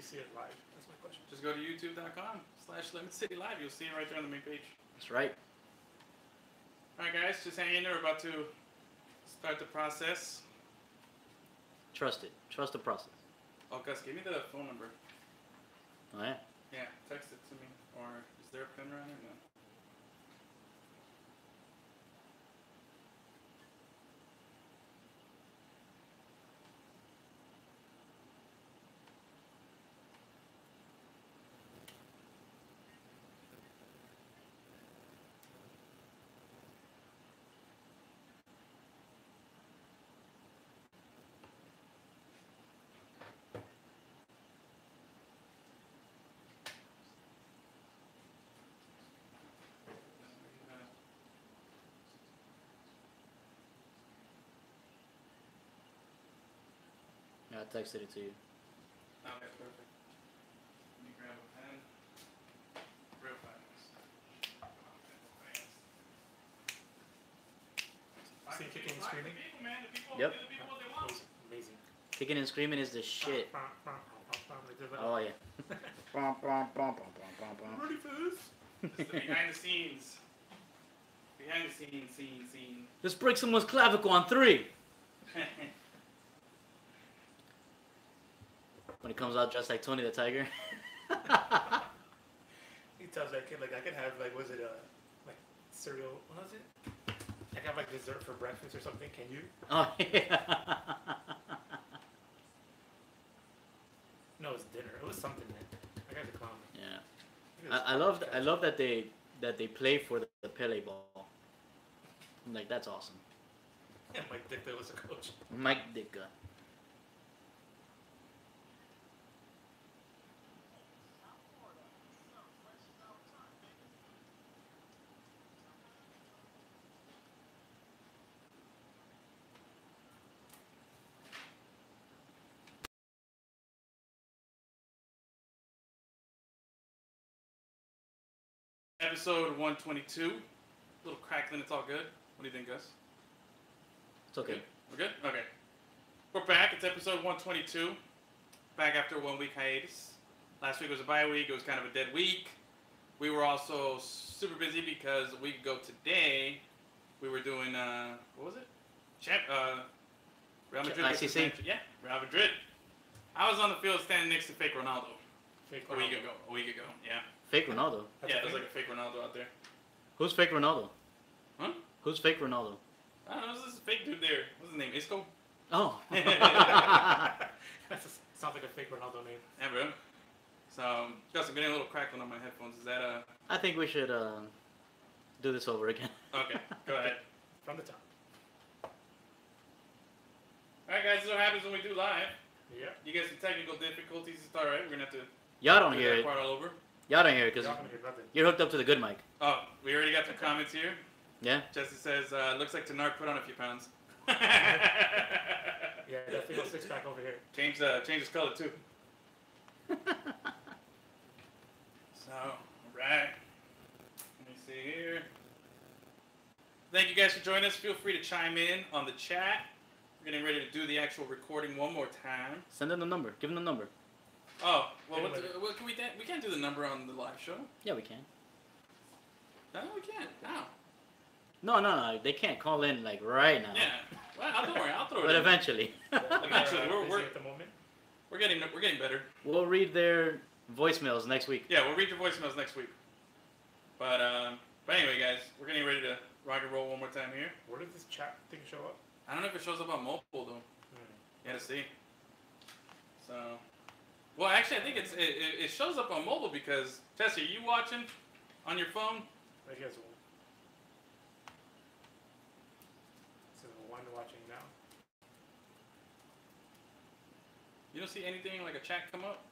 see it live? That's my question. Just go to youtube.com/LemonCityLive. You'll see it right there on the main page. That's right. All right, guys, just hang in there. We're about to start the process. Trust it. Trust the process. Oh, Gus, give me the phone number. Oh, yeah? Yeah, text it to me. Or is there a pen around here? No. Yeah, I texted it to you. Okay, perfect. Let me grab a pen. Real fast. See Kicking and Screaming? Yep. Give the people what they That want. was amazing. Kicking and Screaming is the shit. Like this, like, Oh, yeah. ready for this? It's the behind the scenes. Behind the scenes, scene. Let's break someone's clavicle on 3. When he comes out dressed like Tony the Tiger. He tells that kid, like, I could have, like, was it, like, cereal, what was it? I could have, like, dessert for breakfast or something, can you? Oh, yeah. No, it was dinner. It was something, man. I got the clown. Yeah. I love that they play for the Pele ball. I'm like, that's awesome. Yeah, Mike Ditka was a coach. Mike Ditka. Episode 122. A little crackling, it's all good. What do you think, Gus? It's okay. Good? We're good? Okay. We're back. It's episode 122. Back after a 1 week hiatus. Last week was a bye week. It was kind of a dead week. We were also super busy because a week ago today, we were doing, what was it? Real Madrid. ICC. Yeah, Real Madrid. I was on the field standing next to fake Ronaldo. Fake A week ago, yeah. Fake Ronaldo. That's Yeah, a there's thing? like a fake Ronaldo out there. Who's fake Ronaldo? Huh? Who's fake Ronaldo? I don't know, there's this fake dude there. What's his name? Isco? Oh. Sounds like a fake Ronaldo name. Yeah, bro. So, got some getting a little crackling on my headphones. Is that I think we should do this over again. okay? Go ahead. From the top. All right, guys. This is what happens when we do live. Yeah. You get some technical difficulties. It's all right. We're gonna have to Y'all don't do hear that it. part all over. Y'all don't hear it because Y'all can hear nothing. you're hooked up to the good mic. Oh, we already got some comments here. Yeah? Jesse says, "Looks like Tenard put on a few pounds." Yeah, definitely no six pack over here. Change his color too. So, alright. Let me see here. Thank you guys for joining us. Feel free to chime in on the chat. We're getting ready to do the actual recording one more time. Send them the number. Give them the number. Oh, well, what can we can't do the number on the live show. Yeah, we can. No, we can't. How? No. They can't call in like right now. Yeah. Well, don't worry. I'll throw it But in. eventually. Eventually, Busy we're at the moment. we're getting better. We'll read their voicemails next week. Yeah, we'll read your voicemails next week. But anyway, guys, we're getting ready to rock and roll one more time here. Where did this chat thing show up? I don't know if it shows up on mobile though. You gotta see. So, well, actually, I think it shows up on mobile because Jesse, are you watching on your phone? I guess one. So one watching now. You don't see anything like a chat come up?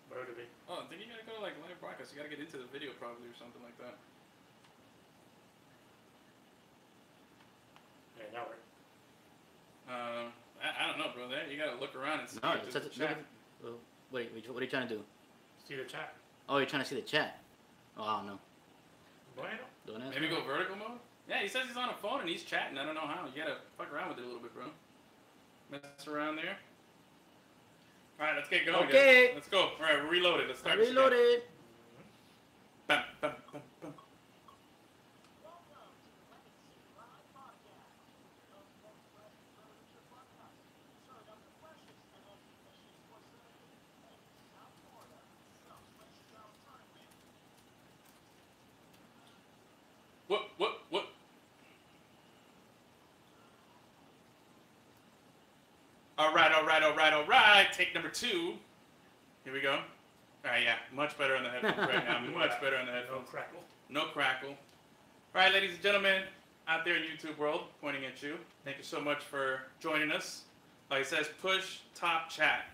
Where would it be? Oh, I think you gotta go to like live broadcast. You gotta get into the video probably or something like that. Yeah, now we're. I don't know, bro. There you gotta look around and see No, if it's there's a look chat. at, what are you trying to do? See the chat. Oh, you're trying to see the chat. Oh, I don't know. Bueno. Don't ask Maybe me. go vertical mode? Yeah, he says he's on a phone and he's chatting. I don't know how. You gotta fuck around with it a little bit, bro. Mess around there. All right, let's get going. Okay. Guys. Let's go. All right, we're reloaded. Let's start. Reloaded. Bam, bam, bam, bam. What? All right. Take number 2. Here we go. All right, yeah, much better on the headphones right now. Much better on the No headphones. crackle. No crackle. All right, ladies and gentlemen, out there in YouTube world, pointing at you. Thank you so much for joining us. It says push top chat.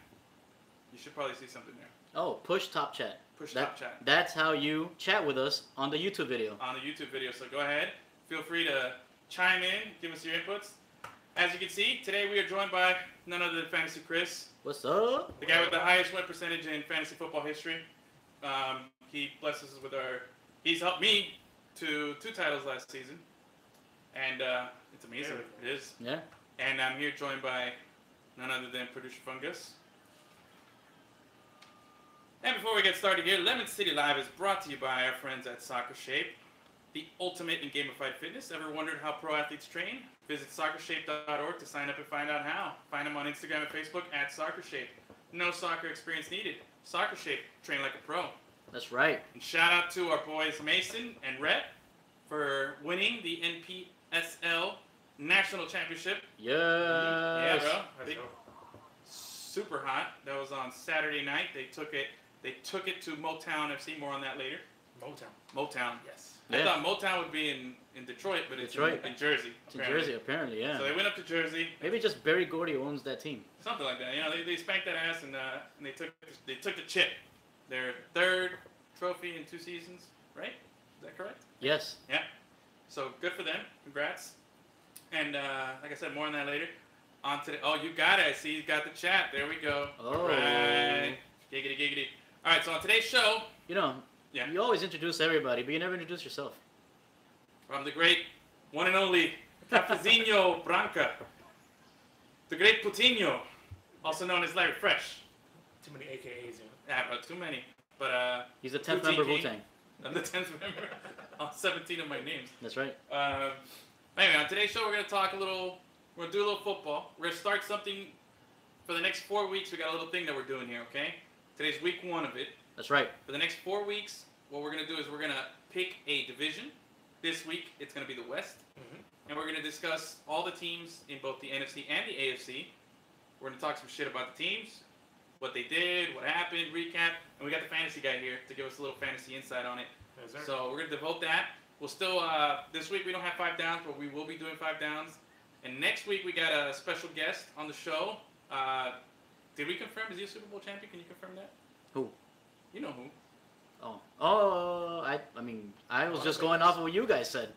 You should probably see something there. Oh, push top chat. Push top chat That's how you chat with us on the YouTube video. on the YouTube video. So go ahead, feel free to chime in, give us your inputs. As you can see, today we are joined by none other than Fantasy Chris, What's up? the guy with the highest win percentage in fantasy football history. He blesses us with he's helped me to 2 titles last season, and it's amazing. It is. Yeah. And I'm here joined by none other than Producer Fungus. And before we get started here, Lemon City Live is brought to you by our friends at Soccer Shape, the ultimate in gamified fitness. Ever wondered how pro athletes train? Visit soccershape.org to sign up and find out how. Find them on Instagram and Facebook at Soccer Shape. No soccer experience needed. Soccer Shape, train like a pro. That's right. And shout out to our boys Mason and Rhett for winning the NPSL National Championship. Yes. Yeah, bro. Let's go. Super hot. That was on Saturday night. They took it to Motown FC. More on that later. Motown. Yes. I Yeah. thought Motown would be in Detroit, but it's Detroit. in Jersey. It's in Jersey, apparently, yeah. So they went up to Jersey. Maybe just Barry Gordy owns that team. Something like that. You know, they spanked that ass and they took the chip. Their 3rd trophy in 2 seasons, right? Is that correct? Yes. Yeah. So good for them. Congrats. And like I said, more on that later. On to you got it. I see you got the chat. There we go. Oh. Right. Giggity, giggity. All right. So on today's show, You know, Yeah. you always introduce everybody, but you never introduce yourself. from the great one and only Cafezinho Branca, the great Putinho, also known as Larry Fresh. Too many AKAs, you know. Yeah, but too many. But He's the 10th member of King. Wu-Tang. I'm the 10th member. All 17 of my names. That's right. Anyway, on today's show, we're going to talk a little. We're going to do a little football. We're going to start something for the next 4 weeks. We got a little thing that we're doing here, okay? Today's week 1 of it. That's right. For the next 4 weeks, what we're going to do is we're going to pick a division. This week, it's going to be the West. Mhm. And we're going to discuss all the teams in both the NFC and the AFC. We're going to talk some shit about the teams, what they did, what happened, recap. And we got the fantasy guy here to give us a little fantasy insight on it. Yes, sir. So we're going to devote that. We'll still, this week we don't have 5 downs, but we will be doing 5 downs. And next week we got a special guest on the show. Did we confirm? Is he a Super Bowl champion? Can you confirm that? Who? You know who. I mean, I was just going off of what you guys said.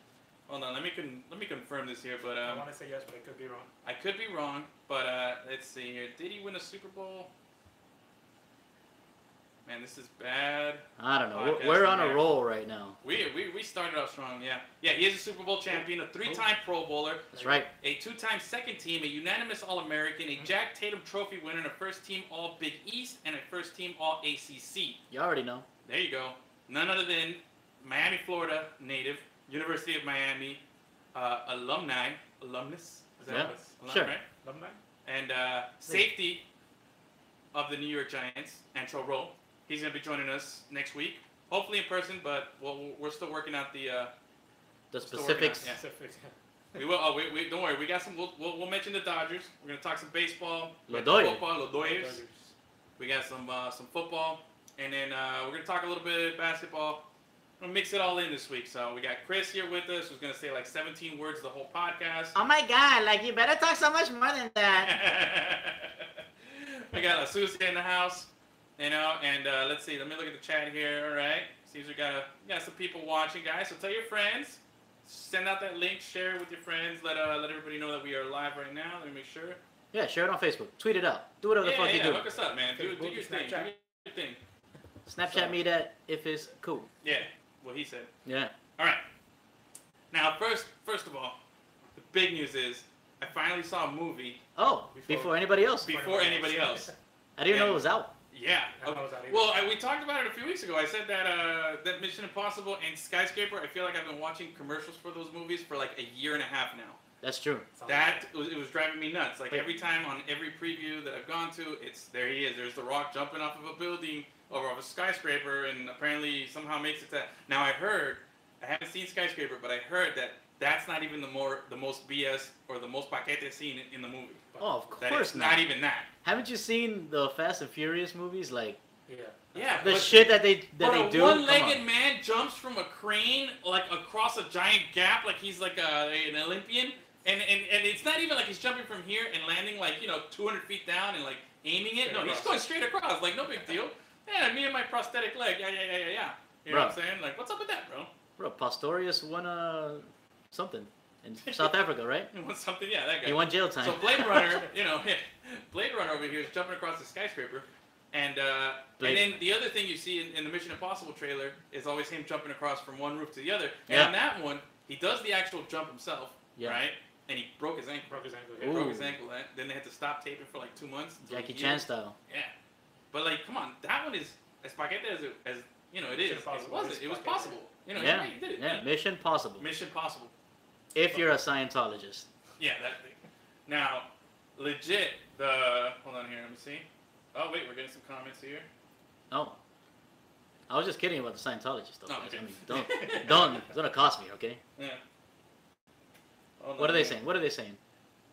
Hold on, let me confirm this here. But I want to say yes, but I could be wrong. I could be wrong. But let's see here. Did he win a Super Bowl? Man, this is bad. I don't know. Podcast We're on a here. roll right now. We started off strong, yeah. Yeah, he is a Super Bowl champion, a 3-time Pro Bowler, That's right. a 2-time second team, a unanimous All-American, a Jack Tatum Trophy winner, and a first-team All-Big East, and a first-team All-ACC. You already know. There you go. None other than Miami, Florida native, University of Miami alumnus. Is that Yeah, what it's? sure. Right? Alumni? And safety of the New York Giants, Antro Rowe. He's going to be joining us next week, hopefully in person, but we're still working out the specifics. Yeah. Pacific. We will. Oh, we don't worry. We got some. We'll mention the Dodgers. We're gonna talk some baseball. We got Lodoy. Football, Lodoyers. We got some football, and then we're gonna talk a little bit of basketball. We'll mix it all in this week. So we got Chris here with us, who's gonna say like 17 words the whole podcast. Oh my God! Like you better talk so much more than that. We got La Sucia in the house, you know, and let's see. Let me look at the chat here. All right. Seems we got some people watching, guys. So tell your friends. Send out that link. Share it with your friends. Let everybody know that we are live right now. Let me make sure. Yeah, share it on Facebook. Tweet it out. Do whatever the fuck you do. Hook us up, man. Do Facebook, your thing. Do Snapchat. your thing. Snapchat me that if it's cool. Yeah. What he said. Yeah. All right. Now, first of all, the big news is I finally saw a movie Oh, before anybody else. before anybody else. I didn't know And- it was out. Yeah. I don't know that either. Well, we talked about it a few weeks ago. I said that that Mission Impossible and Skyscraper. I feel like I've been watching commercials for those movies for like a year and a half now. That's true. Sounds It was driving me nuts. Like Wait. every time on every preview that I've gone to, it's there he is. There's The Rock jumping off of a building or off a skyscraper, and apparently somehow makes it to. Now I heard, I haven't seen Skyscraper, but I heard that that's not even the most BS or the most paquete scene in the movie. Oh, of That course it's not. not even that. Haven't you seen the Fast and Furious movies? Like Yeah. Yeah, the but- shit that they But do. a Come one-legged on. man jumps from a crane like across a giant gap, like he's like an Olympian, and it's not even like he's jumping from here and landing like 200 feet down and like aiming it. Straight No, he's across. going straight across, like no big deal. Yeah, me and my prosthetic leg. Yeah. You know Bro. what I'm saying? Like, what's up with that, bro? Bro, Pastorius won something in South Africa, right? You want something? Yeah, that guy. He won jail time. So Blade Runner, Blade Runner over here is jumping across the skyscraper, and Blade. then the other thing you see in the Mission Impossible trailer is always him jumping across from one roof to the other. And Yeah. on that one, he does the actual jump himself, Yeah. right? And he broke his ankle. Broke his ankle. He Yeah. broke his Ooh. ankle. Then they had to stop taping for like 2 months. until Jackie he Chan healed. style. Yeah, but like, come on, that one is as paquete as it is. Mission It Impossible wasn't. is It was paquete. possible. Yeah. he did it. Yeah. Mission Possible. Mission Possible. If you're a Scientologist. Yeah, that thing. Now, legit, hold on here, let me see. Oh, wait, we're getting some comments here. Oh. I was just kidding about the Scientologist stuff. Oh, guys. okay. I mean, don't. It's gonna cost me, okay? Yeah. Hold What on are they here. saying? What are they saying?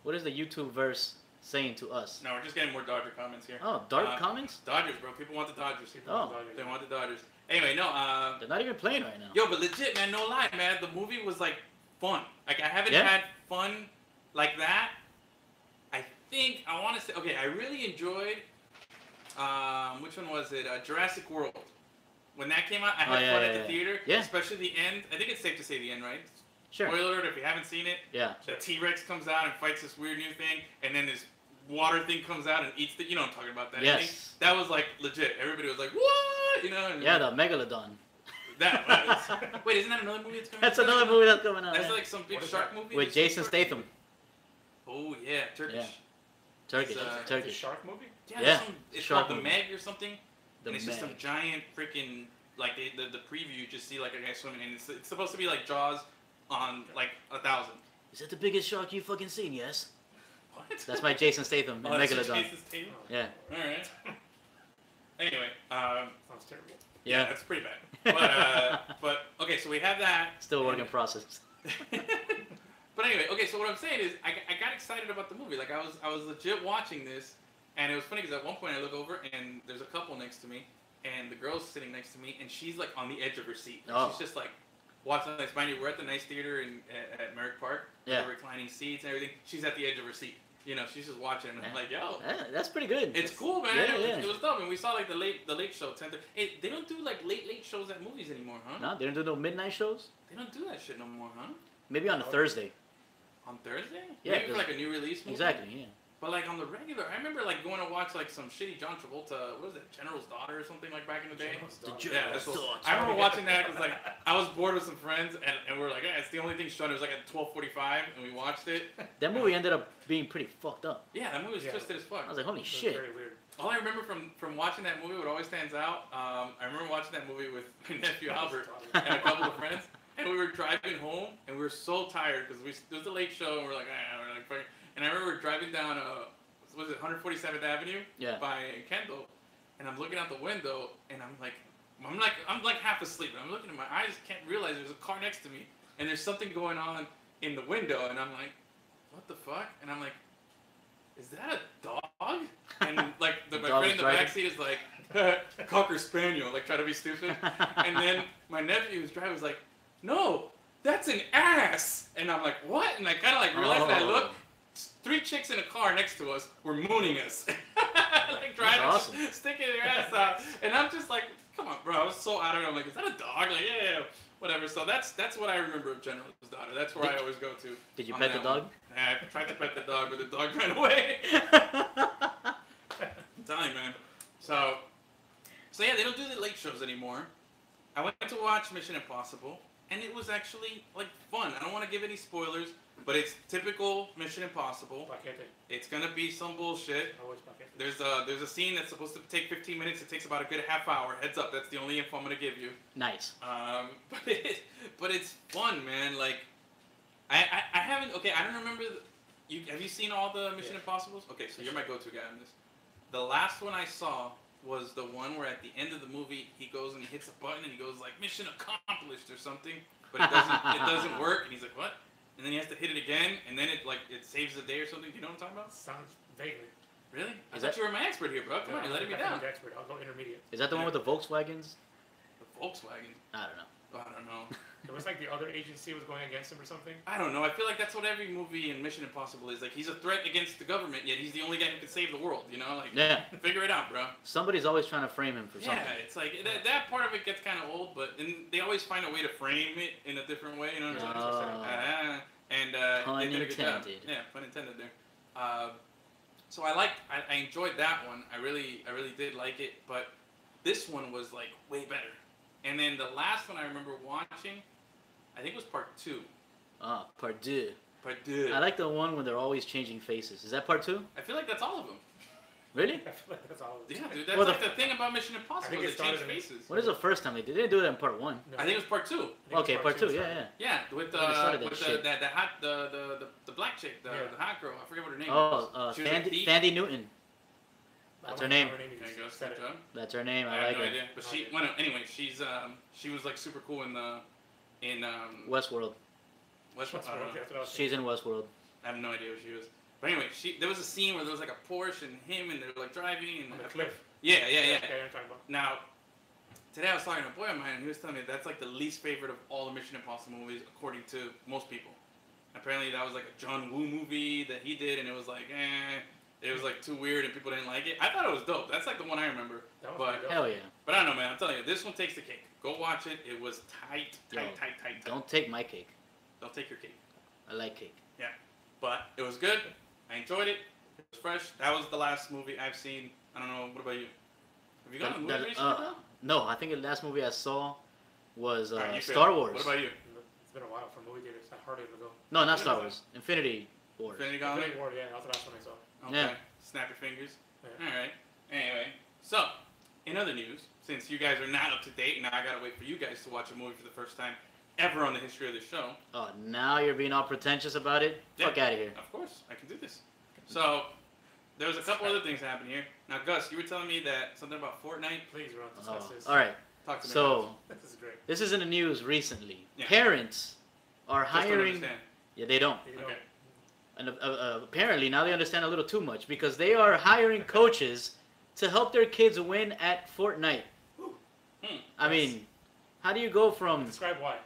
What is the YouTube verse saying to us? No, we're just getting more Dodger comments here. Oh, dark Uh, comments? Dodgers, bro. People want the Dodgers. Oh. They want the Dodgers. Anyway, no, They're not even playing right now. yo, but legit, man, no lie, man. The movie was like fun. Like I haven't Yeah. had fun like that. I think I want to say, okay, I really enjoyed. Which one was it? Jurassic World. When that came out, I had yeah, fun yeah, at the yeah. theater. Yeah. Especially the end. I think it's safe to say the end, right? Sure. Spoiler alert if you haven't seen it. Yeah. The T-Rex comes out and fights this weird new thing, and then this water thing comes out and eats the. You know what I'm talking about? That Yes. thing? That was like legit. Everybody was like, "What?" You know? And Yeah, the Megalodon. that. Wait, isn't that another movie that's coming? That's out? another movie that's coming out. That's yeah. like some big What is shark that? movie. With There's some Jason shark Statham. movie. Oh yeah, Turkish. Yeah. Turkish. It's, It's The Turkish. shark movie? Yeah, Yeah, it's shark called The movie. Meg or something. The and it's just some Meg. giant freaking like the preview. You just see like a guy swimming, and it's supposed to be like Jaws on like 1,000. Is it the biggest shark you've fucking seen? Yes. What? That's my Jason Statham in Oh, that's your Megalodon. Jason Statham? Yeah. All right. Anyway, Sounds terrible. yeah, that's pretty bad. But okay, so we have that. Still a work in process. But anyway, okay. So what I'm saying is, I got excited about the movie. Like I was legit watching this, and it was funny because at one point I look over and there's a couple next to me, and the girl's sitting next to me, and she's like on the edge of her seat. Like, Oh. She's just like watching this. Mind you, we're at the nice theater at Merrick Park. with Yeah. the reclining seats and everything. She's at the edge of her seat. You know, she's just watching, and I'm like, yo. Yeah, that's pretty good. It's cool, man. Yeah, It was- yeah. It was dope, and we saw like the late show. 10:30. Hey, they don't do like late shows at movies anymore, huh? No, they don't do no midnight shows? They don't do that shit no more, huh? Maybe on a Thursday. On Thursday? Yeah, Maybe for 'cause- like a new release movie. Exactly, yeah. But like on the regular, I remember like going to watch like some shitty John Travolta. What was it, General's Daughter or something like back in the day? Yeah, that's what, I remember watching that because like I was bored with some friends and we were like, yeah, it's the only thing shown. It was like at 12:45 and we watched it. That movie ended up being pretty fucked up. Yeah, that movie was Yeah. twisted as fuck. I was like, holy It was shit. Very weird. All I remember from watching that movie, what always stands out, I remember watching that movie with my nephew Albert and a couple of friends, and we were driving home, and we were so tired because it was a late show, and we're like, fucking. And I remember driving down, was it 147th Avenue Yeah. by Kendall, and I'm looking out the window, and I'm like half asleep, and I'm looking at my eyes, can't realize there's a car next to me, and there's something going on in the window, and I'm like, what the fuck? And I'm like, is that a dog? And like my dog friend is in the driving. back seat is like, Cocker Spaniel, like trying to be stupid. And then my nephew who's driving was like, no, that's an ass. And I'm like, what? And I kind of like realized that I Oh. looked. 3 chicks in a car next to us were mooning us. Like driving, awesome. sticking their ass out. And I'm just like, come on, bro. I was so out of it. I'm like, is that a dog? Like, yeah, whatever. So that's what I remember of General's Daughter. That's where I always go to. Did you on pet the that dog? one. Yeah, I tried to pet the dog, but the dog ran away. I'm telling you, man. So yeah, they don't do the late shows anymore. I went to watch Mission Impossible, and it was actually like fun. I don't want to give any spoilers, but it's typical Mission Impossible. Paquete. It's gonna be some bullshit. Always paquete. There's a scene that's supposed to take 15 minutes. It takes about a good half hour. Heads up, that's the only info I'm gonna give you. Nice. But it's fun, man. Like, I haven't. Okay, I don't remember. Have you seen all the Mission Impossibles? Okay, so you're my go-to guy on this. The last one I saw was the one where at the end of the movie he goes and he hits a button and he goes like mission accomplished or something, but it doesn't work and he's like what? And then he has to hit it again and then it saves the day or something. You know what I'm talking about? Sounds vaguely. Really? I thought you were my expert here, bro. Come on, you're letting me down. I'm the expert. I'll go intermediate. Is that the one with the Volkswagens? The Volkswagen? I don't know. I don't know. It was like the other agency was going against him or something. I don't know. I feel like that's what every movie in Mission Impossible is. Like, he's a threat against the government, yet he's the only guy who can save the world, you know? Like, Yeah. Figure it out, bro. Somebody's always trying to frame him for something. Yeah, it's like, that part of it gets kind of old, but then they always find a way to frame it in a different way, you know what I'm saying? Pun they did a good job. intended. Yeah, pun intended there. So I enjoyed that one. I really did like it, but this one was, like, way better. And then the last one I remember watching, I think it was part 2. Part 2. Part 2. I like the one when they're always changing faces. Is that part 2? I feel like that's all of them. Really? I feel like that's all. Yeah, dude. That's Well, like the thing about Mission Impossible. I think They it change started in- faces. What is the first time they did? They didn't do that in part 1. No. I think it was part 2. I think Okay, it's part 2. started. Yeah. Yeah, with They started that with shit. the hot the black chick, the hot girl. I forget what her name Oh, was. She was a thief. Sandy Newton. I That's don't her know name. how There you go. you said Good it. job. That's her name. I I have like no her. idea, but anyway, she was like super cool in Westworld. West. That's what I was She's in Westworld. I have no idea who she was. But anyway, there was a scene where there was like a Porsche and him and they're like driving and on the cliff. Yeah. Okay, I'm talking about. Now, today I was talking to a boy of mine, and he was telling me that's like the least favorite of all the Mission Impossible movies, according to most people. Apparently, that was like a John Woo movie that he did, and it was like, it was like too weird, and people didn't like it. I thought it was dope. That's like the one I remember. That was But pretty dope. Hell yeah. But I don't know, man. I'm telling you, this one takes the cake. Go watch it. It was tight. Yo, Tight. Don't take my cake. Don't take your cake. I like cake. But it was good. I enjoyed it. It was fresh. That was the last movie I've seen. I don't know. What about you? Have you gone to the movie recently, bro? No, I think the last movie I saw was Alright, you Star failed. Wars. What about you? It's been a while from movie theaters. I hardly ever go. No, not Star Wars. Infinity Wars. Infinity Gauntlet? Infinity War, yeah, that was the last one I saw. Okay. Yeah. Snap your fingers. Yeah. All right. Anyway, so in other news, since you guys are not up to date, now I gotta wait for you guys to watch a movie for the first time ever on the history of the show. Oh, now you're being all pretentious about it? Yeah. Fuck out of here. Of course, I can do this. So there was a couple other things happening here. Now, Gus, you were telling me that something about Fortnite. Please, Ron, discuss this. All right. Talk to me. So This is great. this is in the news recently. Yeah. Parents are Just don't hiring. understand. Yeah, they don't. You know, Okay. And apparently now they understand a little too much because they are hiring coaches to help their kids win at Fortnite. I mean, how do you go from Describe why.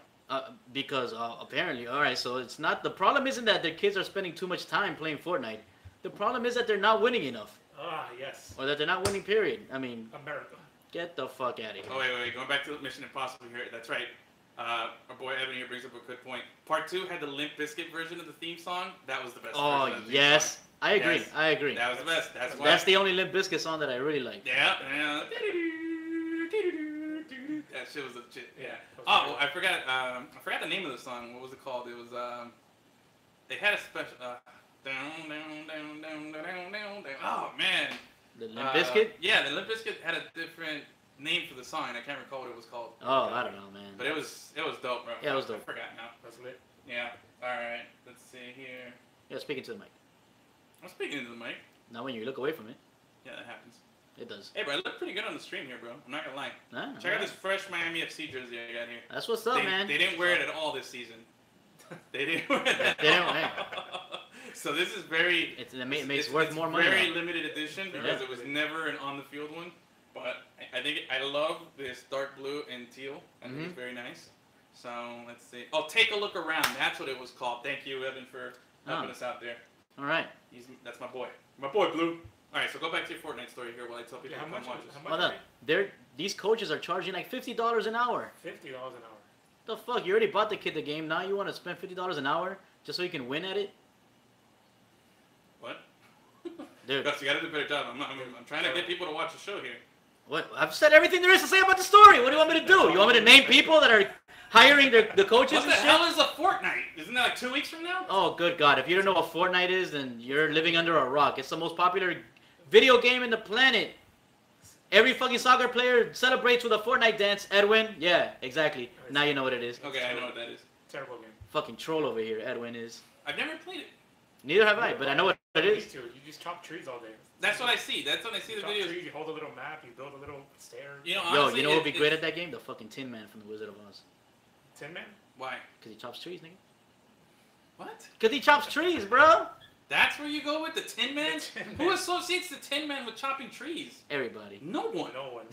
because apparently, all right, so it's not the problem isn't that their kids are spending too much time playing Fortnite. The problem is that they're not winning enough, Ah, yes. or that they're not winning. Period. I mean, America. get the fuck out of here. Oh wait. Going back to Mission Impossible here. That's right. Our boy Evan here brings up a good point. Part 2 had the Limp Bizkit version of the theme song. That was the best. Oh version of the theme yes, song. I agree. Yes. I agree. That was the best. That's why. That's the only Limp Bizkit song that I really like. Yeah. That shit was a shit. Yeah. That was Oh, great. well, I forgot the name of the song. What was it called? It was they had a special oh man. The Limp Bizkit. Yeah, the Limp Bizkit had a different name for the song. I can't recall what it was called. Oh, I don't know, man. But it was dope, bro. Yeah, it was dope. I forgot now. That's lit. Yeah. All right. Let's see here. Yeah, speaking to the mic. I'm speaking into the mic. Now when you look away from it, Yeah, that happens. it does. Hey, bro, I look pretty good on the stream here, bro. I'm not gonna lie. Ah, Check out this fresh Miami FC jersey I got here. That's what's up, man. They didn't wear it at all this season. They didn't wear it at They didn't all. wear So this is very. It makes worth more money. Very now. limited edition because Yeah. it was never an on the field one. But I think I love this dark blue and teal. I think Mhm. it's very nice. So let's see. Oh, take a look around. That's what it was called. Thank you, Evan, for helping Oh. us out there. All right. That's my boy. My boy, Blue. All right, so go back to your Fortnite story here while I tell people Yeah, to how come much? watch this. How much? Well, no, these coaches are charging like $50 an hour. $50 an hour. The fuck? You already bought the kid the game. Now you want to spend $50 an hour just so you can win at it, What? dude? Gus, you gotta do a better job. I'm trying to get people to watch the show here. What? I've said everything there is to say about the story. What do you want me to do? You want me to name people that are hiring the coaches What and the shit. hell is a fortnight? Isn't that like 2 weeks from now? Oh, good God. If you don't know what Fortnite is, then you're living under a rock. It's the most popular video game in the planet. Every fucking soccer player celebrates with a Fortnite dance. Edwin? Yeah, exactly. Now you know what it is. Okay, I know what that is. Terrible game. Fucking troll over here, Edwin is. I've never played it. Neither have I, but I know what it You is. need to. You just chop trees all day. That's what I see. That's when I see You the chop videos. trees, you hold a little map, you build a little stair. You know, Yo, honestly, you know what would be it- great at that game? The fucking Tin Man from the Wizard of Oz. Tin Man? Why? Because he chops trees, nigga. What? Because he chops trees, bro. That's where you go with the Tin Man? The Tin Who Man. associates the Tin Man with chopping trees? Everybody. No one. No one.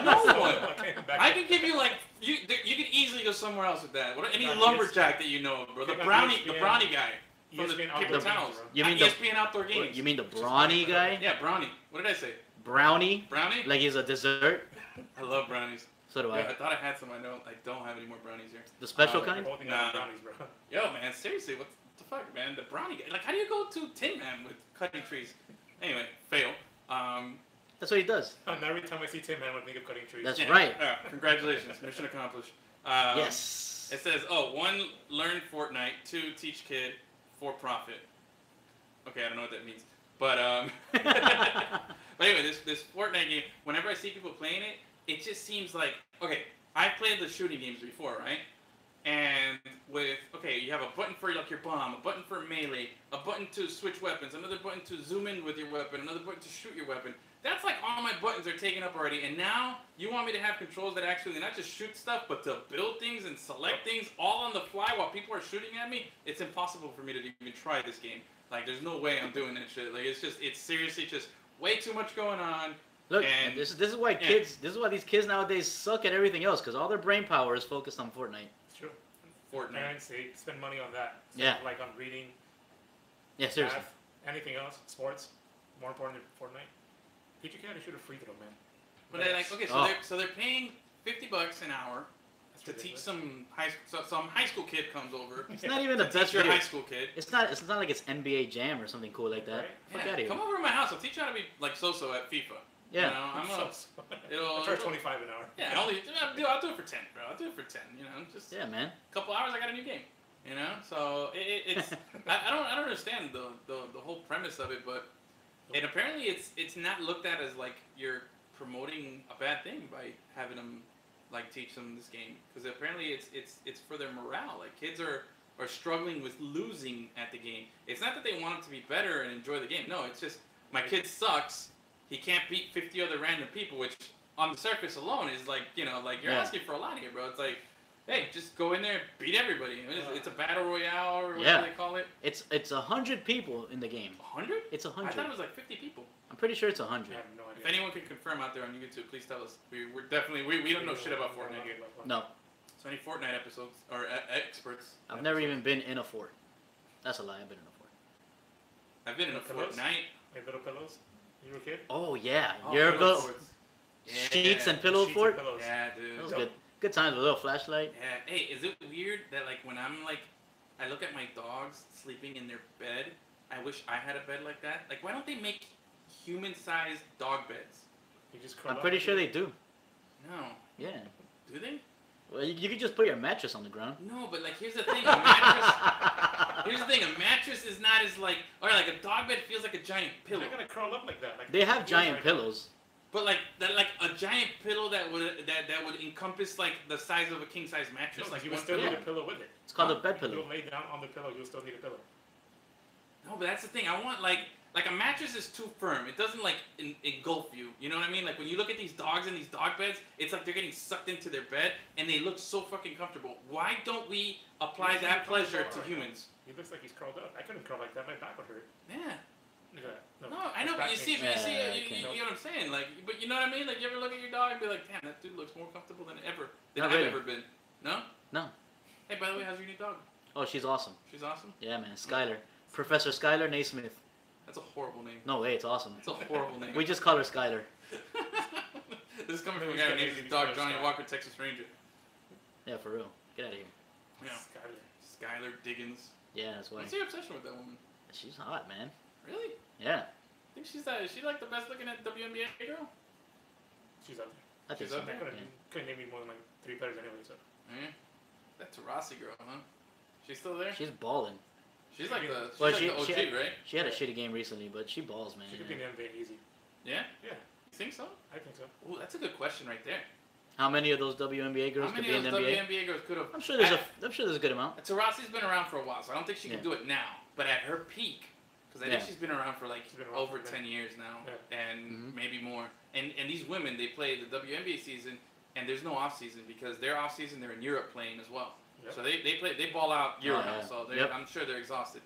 No one. Okay, back I up. can give you like you could easily go somewhere else with that. What any Not lumberjack that you know, bro? The Click on brownie, ESPN. the brownie guy from the ESPN paper Outdoor towels. Games, bro. You mean the- ESPN Outdoor Games? You mean the brawny guy? Yeah, brownie. What did I say? Brownie? Brownie? Like he's a dessert? I love brownies. So do Yeah, I I. thought I had some. I don't have any more brownies here. The special Oh, kind? You're holding Nah. out brownies, bro. Yo, man, seriously, what the fuck, man? The brownie guy. Like, how do you go to Tin Man with cutting trees? Anyway, fail. That's what he does. And every time I see Tin Man, I would think of cutting trees. That's yeah, right. Yeah, congratulations, mission accomplished. Yes. It says, oh, 1, learn Fortnite. 2, teach kid. 4, profit. Okay, I don't know what that means. But but anyway, this Fortnite game, whenever I see people playing it, it just seems like, okay, I've played the shooting games before, right? And with, okay, you have a button for like your bomb, a button for melee, a button to switch weapons, another button to zoom in with your weapon, another button to shoot your weapon. That's like all my buttons are taken up already. And now you want me to have controls that actually not just shoot stuff, but to build things and select things all on the fly while people are shooting at me. It's impossible for me to even try this game. Like, there's no way I'm doing that shit. Like, it's seriously just way too much going on. Look, And- this is why this is why these kids nowadays suck at everything else, because all their brain power is focused on Fortnite. It's true. Fortnite. Parents, they spend money on that. Yeah. Like on reading, Yeah, seriously. math, anything else, sports, more important than Fortnite. Teach your kid how to shoot a free throw, man. But they're like, okay, so Oh. they're paying $50 an hour That's to teach ridiculous. some high school kid comes over. It's not even the to best teach your video. high school kid. It's not like it's NBA Jam or something cool like that. Right? Fuck Yeah, out of here. come over to my house. I'll teach you how to be like so-so at FIFA. Yeah. You know, I'm a, it'll- I charge 25 an hour. yeah, I'll do it for 10, bro. I'll do it for 10. You know, just Yeah, man. a couple hours, I got a new game. You know, so it's I don't understand the whole premise of it, but and apparently it's not looked at as like you're promoting a bad thing by having them like teach them this game, because apparently it's for their morale. Like, kids are struggling with losing at the game. It's not that they want them to be better and enjoy the game. No, it's just my kid sucks. He can't beat 50 other random people, which on the surface alone is like, you know, like you're Yeah. asking for a lot here, bro. It's like, hey, just go in there, beat everybody. It's a battle royale or whatever Yeah. they call it. It's 100 people in the game. 100? It's I 100. thought it was like 50 people. I'm pretty sure it's I 100. have no If idea. anyone can confirm out there on YouTube, please tell us. We're definitely we don't know shit about Fortnite here. No, So any Fortnite episodes or experts? I've never even been in a fort. That's a lie. I've been in a fort. I've been in a Pillows? Fortnite. Like little pillows? You were a kid? Oh yeah, Oh, your pillow go forts. sheets and pillow Sheets fort. and pillows. Yeah, That dude. was Nope. good. Good times with a little flashlight. Yeah. Hey, is it weird that like when I'm like, I look at my dogs sleeping in their bed, I wish I had a bed like that. Like, why don't they make human-sized dog beds? You just curl I'm up pretty and sure you- they do. No. Yeah. Do they? Well, you could just put your mattress on the ground. No, but like here's the thing, a mattress. Here's the thing, a mattress is not as like, or like a dog bed feels like a giant You're pillow. not gonna curl up like that. Like, They have yours giant right pillows. But like that, like a giant pillow that would encompass like the size of a king size now. mattress, No, like you one would still pillow. need a pillow with it. It's called a bed You'll pillow. lay down on the pillow, you'll still need a pillow. No, but that's the thing. I want like a mattress is too firm. It doesn't like engulf you. You know what I mean? Like when you look at these dogs in these dog beds, it's like they're getting sucked into their bed and they look so fucking comfortable. Why don't we apply that pleasure to humans? He looks like he's curled up. I couldn't curl like that. My back would hurt. Yeah. Look at that. No, I know, that's but you back see, pain. Yeah, you okay. know what I'm saying? Like, but you know what I mean? Like, you ever look at your dog and be like, damn, that dude looks more comfortable than Not I've really. ever been. No? No. Hey, by the way, how's your new dog? Oh, she's awesome. She's awesome? Yeah, man. Skylar. Professor Skylar Naismith. That's a horrible name. No way, it's awesome. That's a horrible name. We just call her Skylar. This is coming from a guy who named his dog Johnny Walker, Texas Ranger. Yeah, for real. Get out of here. Yeah. Skylar. Skylar Diggins. Yeah, that's why. What's your obsession with that woman? She's hot, man. Really? Yeah, I think she's is she like the best looking at WNBA girl? She's up I think She's so. up there. I there? couldn't name me more than like 3 players anyway, so. Yeah. That's a Rossi girl, huh? She's still there? She's balling. She's like the, she's Well, like the OG, she had, right? She had a shitty game recently, but she balls, man. She could be in the NBA easy. Yeah? Yeah, You think so? I think so. Ooh, that's a good question right there. How many of those WNBA girls How could many be of in those the NBA? WNBA girls could have? I'm sure there's a good amount. Tarassi's been around for a while, so I don't think she can Yeah. do it now. But at her peak, because I think Yeah. she's been around for like She's been around over for a 10 years now, Yeah. and Mhm. maybe more. And these women, they play the WNBA season, and there's no off season because their off season they're in Europe playing as well. Yep. So they ball out Euro Oh, now, yeah. so Yep. I'm sure they're exhausted.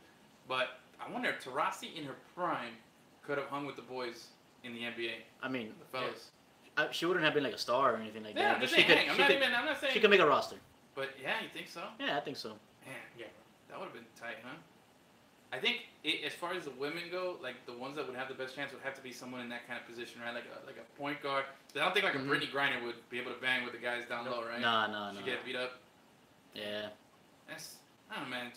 But I wonder if Taurasi in her prime could have hung with the boys in the NBA, I mean, the fellas. she wouldn't have been like a star or anything like Yeah, that. I'm But just she saying, could, hang. I'm she not could, even. I'm not saying. she could make a roster. But yeah, you think so? Yeah, I think so. Man, Yeah. that would have been tight, huh? I think as far as the women go, like the ones that would have the best chance would have to be someone in that kind of position, right? Like a point guard. I don't think like a Mhm. Brittany Griner would be able to bang with the guys down low, right? No. She get beat up. Yeah. That's I don't know, man.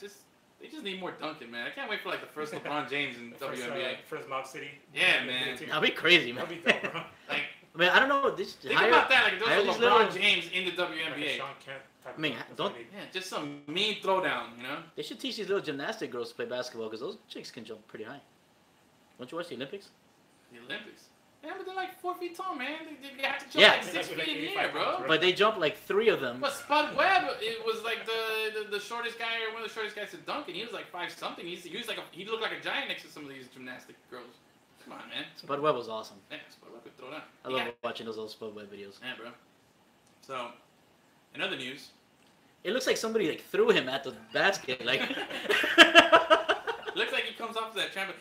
They just need more dunking, man. I can't wait for like the first LeBron James in WNBA. First Mob City. Yeah, man. That'd be crazy, man. That'd be dope, bro. Like I mean, I don't know. This think hire- about that. Like if there hire was a these LeBron little- James in the Like a WNBA. Sean Kemp type I mean, of- that's don't- what they need. Yeah, just some mean throwdown, you know? They should teach these little gymnastic girls to play basketball because those chicks can jump pretty high. Don't you watch the Olympics? The Olympics. Yeah, but they're like 4 feet tall, man. They have to jump Yeah. like 6 feet in the air, bro. But they jump like 3 of them. But Spud Webb, it was like the shortest guy or one of the shortest guys to dunk, and he was like 5 something. He looked like a giant next to some of these gymnastic girls. Come on, man. Spud Webb was awesome. Yeah, Spud Webb could throw down. I love watching those old Spud Webb videos. Yeah, bro. So, in other news, It looks like somebody like threw him at the basket. Like. it looks like he comes off that champion.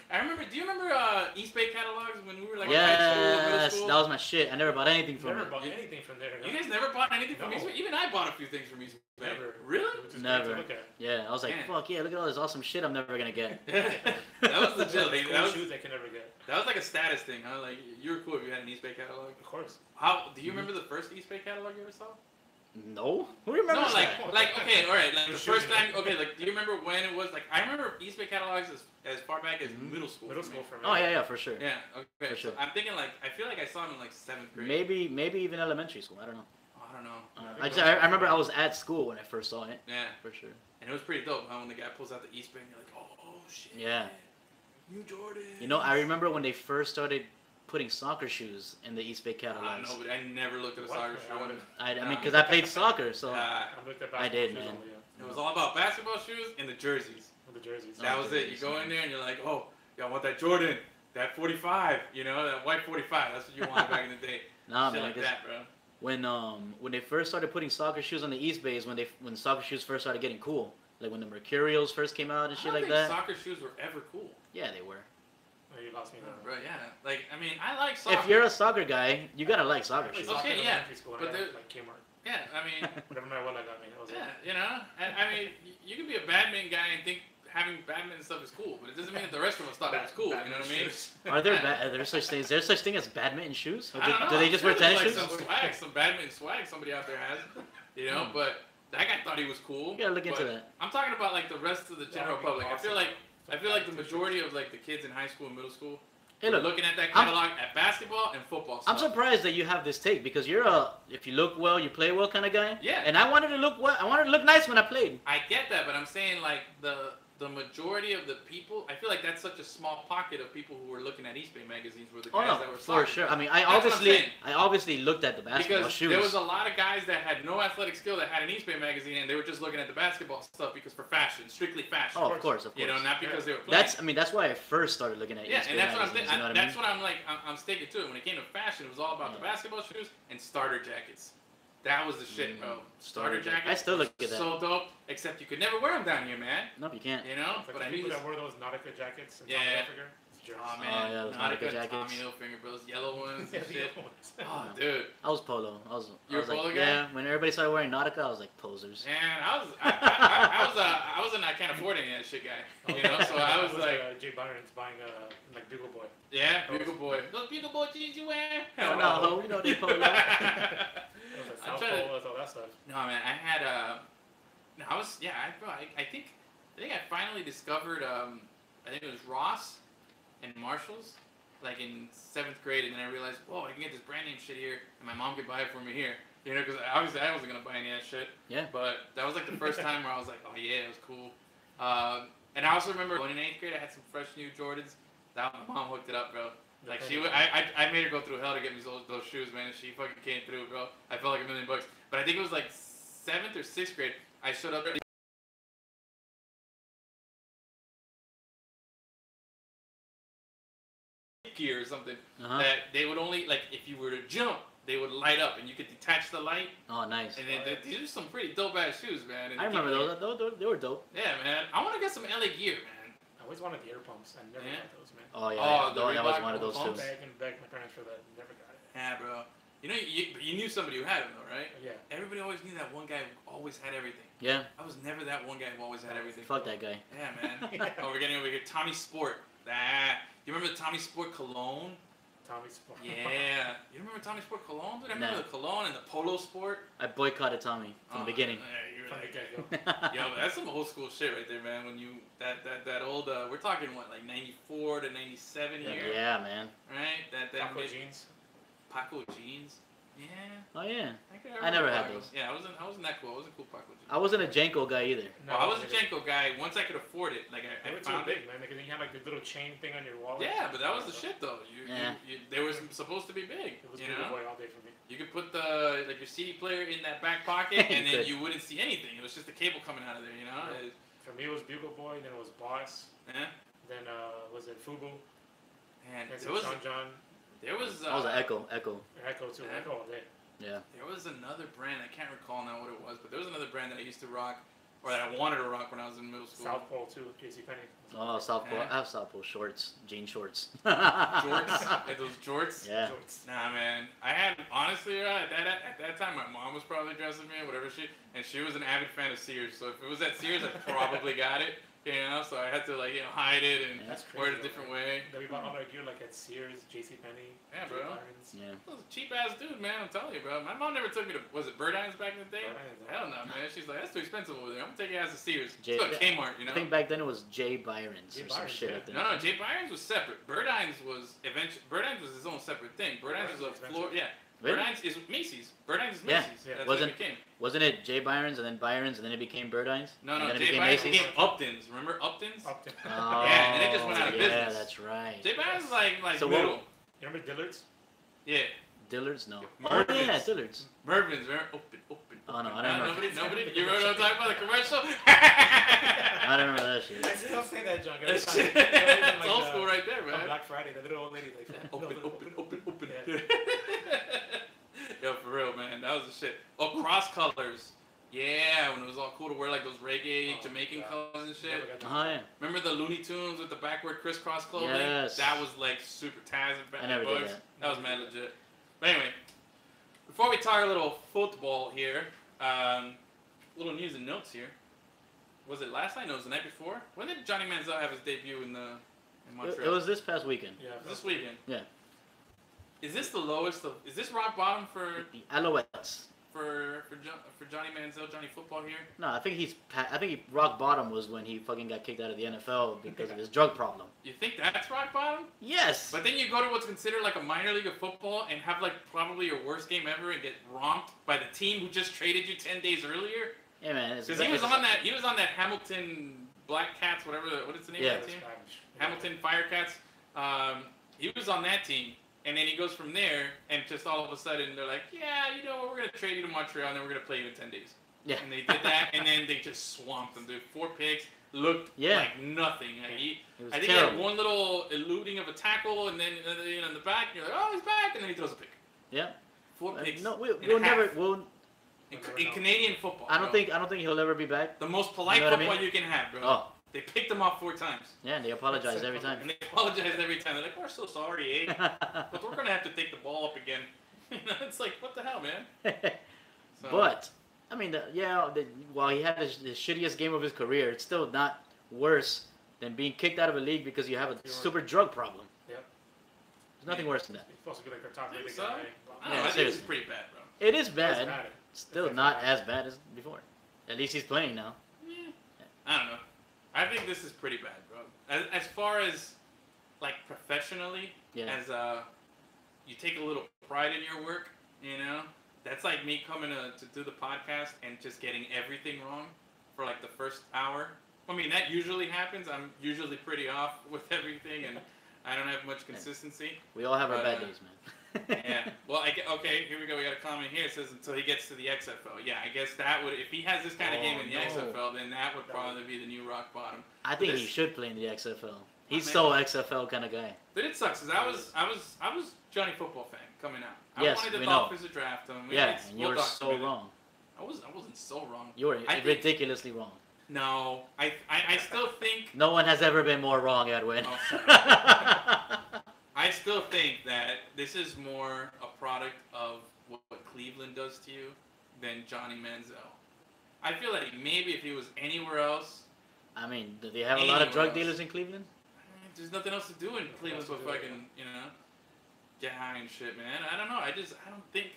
Do you remember East Bay catalogs when we were like in high school, middle Yes, school? that was my shit. I never bought anything from Never it. bought anything from there. You guys never bought anything from No. East Bay? Even I bought a few things from East Bay. Never. Really? Which is Never. great to look at. Yeah, I was like, Man. fuck yeah, look at all this awesome shit I'm never gonna get. That was legit. Like, Cool that was shoes they can never get. That was like a status thing, huh? Like you were cool if you had an East Bay catalog. Of course. How do you remember the first East Bay catalog you ever saw? No? Who remembers No, that? like okay, all right. Like the The first shoes. time, okay, like do you remember when it was? Like I remember East Bay catalogs as far back as Mhm. middle school. Middle for school me. for me. Oh yeah, for sure. Yeah. Okay. For So sure. I'm thinking like I feel like I saw him in like 7th grade. Maybe even elementary school. I don't know. Oh, I don't know. I remember I was at school when I first saw it. Yeah, For sure. and it was pretty dope. Huh? When the guy pulls out the East Bay, and you're like, oh shit. Yeah. New Jordan. You know, I remember when they first started putting soccer shoes in the East Bay I catalogs. know, but I never looked at a What? soccer I shoe. would've- I mean, because I played soccer, so. Uh, I looked at I did, basketball shoes man. only, yeah. it was all about basketball shoes and the jerseys. With the jerseys. That was it. You go in there and you're like, oh, yeah, I want that Jordan, that 45, you know, that white 45. That's what you wanted back in the day. Nah, Shit man, like 'cause that, bro. when they first started putting soccer shoes on the East Bay is when soccer shoes first started getting cool. Like when the Mercurials first came out and I shit don't like think that. soccer shoes were ever cool. Yeah, they were. Oh, you lost me there. Bro, yeah. Like, I mean, I like soccer. If you're a soccer guy, you gotta like soccer I played shoes. soccer Okay, in yeah, elementary school and but I had, there- like Kmart. Yeah, I mean, Whatever my wallet got me, that was yeah, it. you know? I mean, you can be a badminton guy and think having badminton stuff is cool, but it doesn't mean that the rest of us thought it was cool, you know what I mean? Are there such things? Is there such thing as badminton shoes? Or I don't know. do they just wear I'm sure tennis there's, shoes? like some swag, some badminton swag somebody out there has, you know, Hmm. but that guy thought he was cool. You gotta look into but that. I'm talking about like the rest of the general That would be public. awesome. I feel like the majority of like the kids in high school and middle school Hey, were look, looking at that I'm- catalog at basketball and football I'm stuff. surprised that you have this take because you're if you look well, you play well kind of guy. Yeah. And I wanted to look well. I wanted to look nice when I played. I get that, but I'm saying like the majority of the people, I feel like that's such a small pocket of people who were looking at East Bay magazines were the Oh guys no, that were for soccer sure. guys. I mean, That's what I'm saying. I obviously looked at the basketball Because shoes. there was a lot of guys that had no athletic skill that had an East Bay magazine, and they were just looking at the basketball stuff because for fashion, strictly fashion. Oh, of course. You know, not because they were playing. That's why I first started looking at yeah, East Bay and that's what I'm magazines, saying. you know what That's I mean? what I'm like. I'm sticking to it. When it came to fashion, it was all about the Yeah. basketball shoes and starter jackets. That was the shit, bro. Starter Starter jacket. jackets. I still look at that. So dope. Except you could never wear them down here, man. Nope, you can't. You know. Like But the I knew people this. that wore those Nautica jackets in Yeah. South Africa. It's jerks. Oh man, yeah, those Nautica Nautica jackets. Tommy Hilfiger, bro. Those yellow ones Yeah, and the shit. other ones. Oh, dude. I was polo. I was You were like, polo guy? yeah. When everybody started wearing Nautica, I was like posers. Man, I was an I can't afford any of that shit guy. You know, so I was like, Jay Byron's buying like Bugle Boy. yeah, Bugle Boy. Those Bugle Boy jeans you wear? Hell Hell no, no. ho, we know they polo. It was like I'm South trying to- Pole, all that stuff. No, man, I had no, I was yeah, I think I finally discovered I think it was Ross and Marshalls like in 7th grade, and then I realized, whoa, I can get this brand name shit here, and my mom could buy it for me here. You know, because obviously I wasn't gonna buy any of that shit. Yeah. But that was like the first time where I was like, oh yeah, it was cool. And I also remember going in 8th grade, I had some fresh new Jordans. That my mom hooked it up, bro. Like I made her go through hell to get me those shoes, man. And she fucking came through, bro. I felt like $1 million. But I think it was like 7th or 6th grade. I showed up. Gear or something that they would only like if you were to jump, they would light up and you could detach the light. Oh, nice. And then these are some pretty dope ass shoes, man. And I remember those. They were dope. Yeah, man. I want to get some LA gear, man. I always wanted the air pumps. I never got those, man. Oh yeah. Oh, that was one of those too. Back my parents for that. Never got it. Yeah, bro. You know, you knew somebody who had them though, right? Yeah. Everybody always knew that one guy who always had everything. Yeah. I was never that one guy who always had everything. Fuck that guy. Yeah, man. Oh, we're getting over here. Tommy Sport. You remember the Tommy Sport cologne? Tommy Sport. Yeah. You remember Tommy Sport cologne? Dude, I remember the cologne and the Polo Sport. I boycotted Tommy from the beginning. Yeah, yo, that's some old school shit right there, man. When you that old we're talking what, like 94 to 97 year. Yeah, man. Right? That Paco jeans. Paco jeans. Yeah. Oh yeah. I never had those. Yeah, I wasn't that cool. I wasn't cool Paco jeans. I wasn't a Janko guy either. No, I was a Janko guy once I could afford it. Like I were found too big, man. Because you had like the little chain thing on your wallet. Yeah, but that was the shit though. They were supposed to be big. It was you Big know? Boy all day for me. You could put your CD player in that back pocket, and then you wouldn't see anything. It was just a cable coming out of there, you know. Yeah. For me, it was Bugle Boy. Then it was Boss. Yeah. Then was it Fubu? And it was John. There was. That was an Echo. Echo too. Yeah. Echo all day. Yeah. There was another brand. I can't recall now what it was, but there was another brand that I used to rock, or that I wanted to rock when I was in middle school. South Pole too. JCPenney. Oh, South Pole. I have South Pole shorts, jean shorts. Jorts. Those jorts. Yeah. Nah, man. I had honestly at that time my mom was probably dressing me, whatever and she was an avid fan of Sears. So if it was at Sears, I probably got it. You know, so I had to hide it and wear it a different way. Then we bought all our gear like at Sears, JCPenney. Yeah, bro. Yeah. I was a cheap ass dude, man. I'm telling you, bro. My mom never took me to Bird Eyes back in the day. Hell no, man. She's like, that's too expensive over there. I'm gonna take you ass to Sears. It's like Kmart, you know. I think back then it was Jay Byron's or some shit like that. No, Jay Byron's was separate. Bird Eyes was his own separate thing. Bird Eyes was a floor. Yeah. Really? Bird Eyes is Macy's. Bird Eyes is Macy's. Yeah. That's what it became. Wasn't it Jay Byron's and then Byron's and then it became Bird Eyes? No, and then Jay Byron's became Upton's. Remember Upton's? Upton. Oh, yeah, and it just went out of business. Yeah, that's right. Jay Byron's is like so middle. You remember Dillard's? Yeah. Dillard's? No. Mervyn's. Oh, yeah, Dillard's. Mervyn's, open. Oh, no, I don't know. Nobody? You remember what I'm talking about? The commercial? I don't remember that shit. I still say that, John. It's old school right there, man. On Black Friday, the little old lady like that. Open. Yeah. Yo, for real, man. That was the shit. Oh, cross colors. Yeah, when it was all cool to wear like those reggae Jamaican colors and shit. Oh, yeah. Remember the Looney Tunes with the backward crisscross clothing? Yes. That was like super Taz and Batman I never did Bugs. that. That was mad legit. But anyway, before we talk a little football here, little news and notes here. Was it last night? No, it was the night before. When did Johnny Manziel have his debut in Montreal? It was this past weekend. Yeah. This weekend. Yeah. Is this the lowest of? Is this rock bottom for Alouettes. for Johnny Manziel, Johnny Football here? No, I think rock bottom was when he fucking got kicked out of the NFL because of his drug problem. You think that's rock bottom? Yes. But then you go to what's considered like a minor league of football and have like probably your worst game ever and get romped by the team who just traded you 10 days earlier. Yeah, man. Because he was on that Hamilton Black Cats, what is the name of that team? Hamilton Firecats. He was on that team. And then he goes from there, and just all of a sudden they're like, yeah, you know what, we're going to trade you to Montreal, and then we're going to play you in 10 days. Yeah. And they did that, and then they just swamped him, dude. 4 picks, looked like nothing. Like I think he had one little eluding of a tackle, and then in the back, you're like, oh, he's back, and then he throws a pick. Yeah. 4 picks. No, we'll never. In Canadian football. I don't think he'll ever be back. The most polite football you can have, bro. Oh. They picked him off 4 times. Yeah, and they apologize every time. And they apologize every time. They're like, we're so sorry, eh? But we're going to have to take the ball up again. It's like, what the hell, man? But, I mean, while he had the shittiest game of his career, it's still not worse than being kicked out of a league because you have a super drug problem. Yep. There's nothing worse than that. He's supposed to be like a top rated So? guy. I don't know, I think it's pretty bad, bro. It is bad. It's bad. Still not as bad as before. At least he's playing now. Yeah. I don't know. I think this is pretty bad, bro. As far as, like, professionally, Yeah. as you take a little pride in your work. You know, that's like me coming to do the podcast and just getting everything wrong for like the first hour. I mean, that usually happens. I'm usually pretty off with everything, and I don't have much consistency. We all have our But, bad days, man. Yeah. Well, okay. Here we go. We got a comment here. It says until he gets to the XFL. Yeah, I guess that would. If he has this kind of game in the no. XFL, then that would probably be the new rock bottom. I think he This- should play in the XFL. He's man. so XFL kind of guy. But it sucks because I was Johnny Football fan coming out. I Yes, wanted the we know. Dolphins to draft him. Yeah, and you were so wrong. I wasn't so wrong. You were I think- ridiculously wrong. No, I still think. No one has ever been more wrong, Edwin. Oh, sorry. I still think that this is more a product of what Cleveland does to you than Johnny Manziel. I feel like maybe if he was anywhere else, I mean, do they have a lot of drug Anywhere else. dealers in Cleveland? there's nothing else to do in Cleveland but fucking, get high and shit, man. I don't know. I don't think.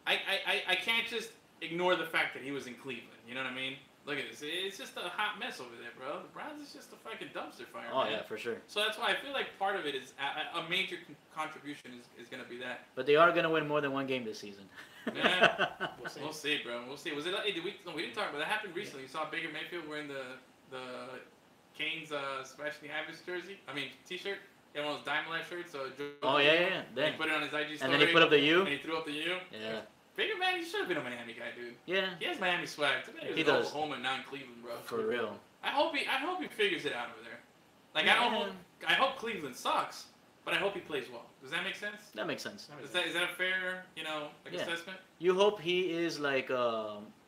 I can't just ignore the fact that he was in Cleveland. You know what I mean? Look at this. It's just a hot mess over there, bro. The Browns is just a fucking dumpster fire, Oh man. yeah, for sure. So that's why I feel like part of it is a major contribution is going to be that. But they are gonna win more than one game this season. Yeah. We'll see. We'll see, bro. We'll see. Was it? Hey, we didn't talk about that. Happened recently. You saw Baker Mayfield wearing the Canes Sebastian Abbas jersey. I mean T-shirt. He had one of those Diamond Life shirts. So Oh yeah. And Then. he put it on his IG story. And then he put up the U. And he threw up the U. Yeah. Baker, man, he should have been a Miami guy, dude. Yeah. He has Miami swag. Too bad He was does. Oklahoma, not in Cleveland, bro. For real. I hope he figures it out over there. Like Yeah. I hope Cleveland sucks, but I hope he plays well. Does that make sense? That makes sense. Is that a fair, Yeah. assessment? You hope he is like I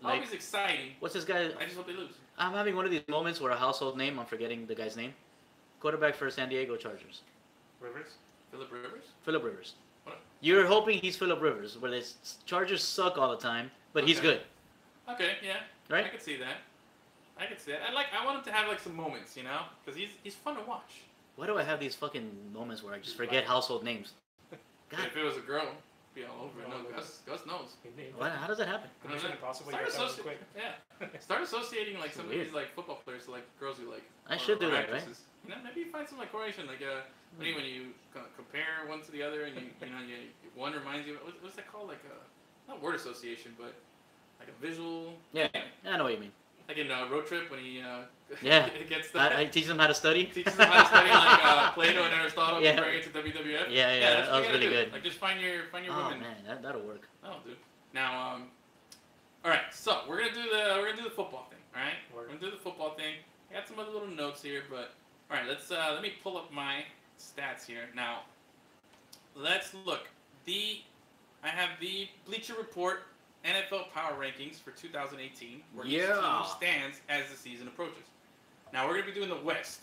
hope he's exciting. what's this guy? I just hope they lose. I'm having one of these moments where a household name. I'm forgetting the guy's name. Quarterback for San Diego Chargers. Rivers? Philip Rivers? Philip Rivers. What? You're hoping he's Philip Rivers, where the Chargers suck all the time, but he's Okay. good, Okay, yeah. right? I could see that. I want him to have like some moments, because he's fun to watch. Why do I have these fucking moments where I just forget household names? God, If it was a girl, it'd be all over it. No, Gus knows. how does that happen? Mission Impossible. Start, You got that one associ- quick. yeah. Start associating like some of Weird. these like football players to like girls you like. I or- should do or that, right? actresses. Maybe you find some like correlation, like when you compare one to the other, and one reminds you. What's that called? Like a not word association, but like a visual. Yeah, I know what you mean. Like in Road Trip when he Yeah. gets the. I teach them how to study. Teaches them how to study like Plato and Aristotle, Yeah. comparing it to WWF. Yeah, that's that what was you gotta really do. good. Like just find your Oh women. man, that'll work. Oh, dude. Now, all right. So we're gonna do the football thing. All right. We're gonna do the football thing. I got some other little notes here, but all right. Let me pull up my stats here. Now, let's look. I have the Bleacher Report NFL Power Rankings for 2018, where each Yeah. team stands as the season approaches. Now we're gonna be doing the West.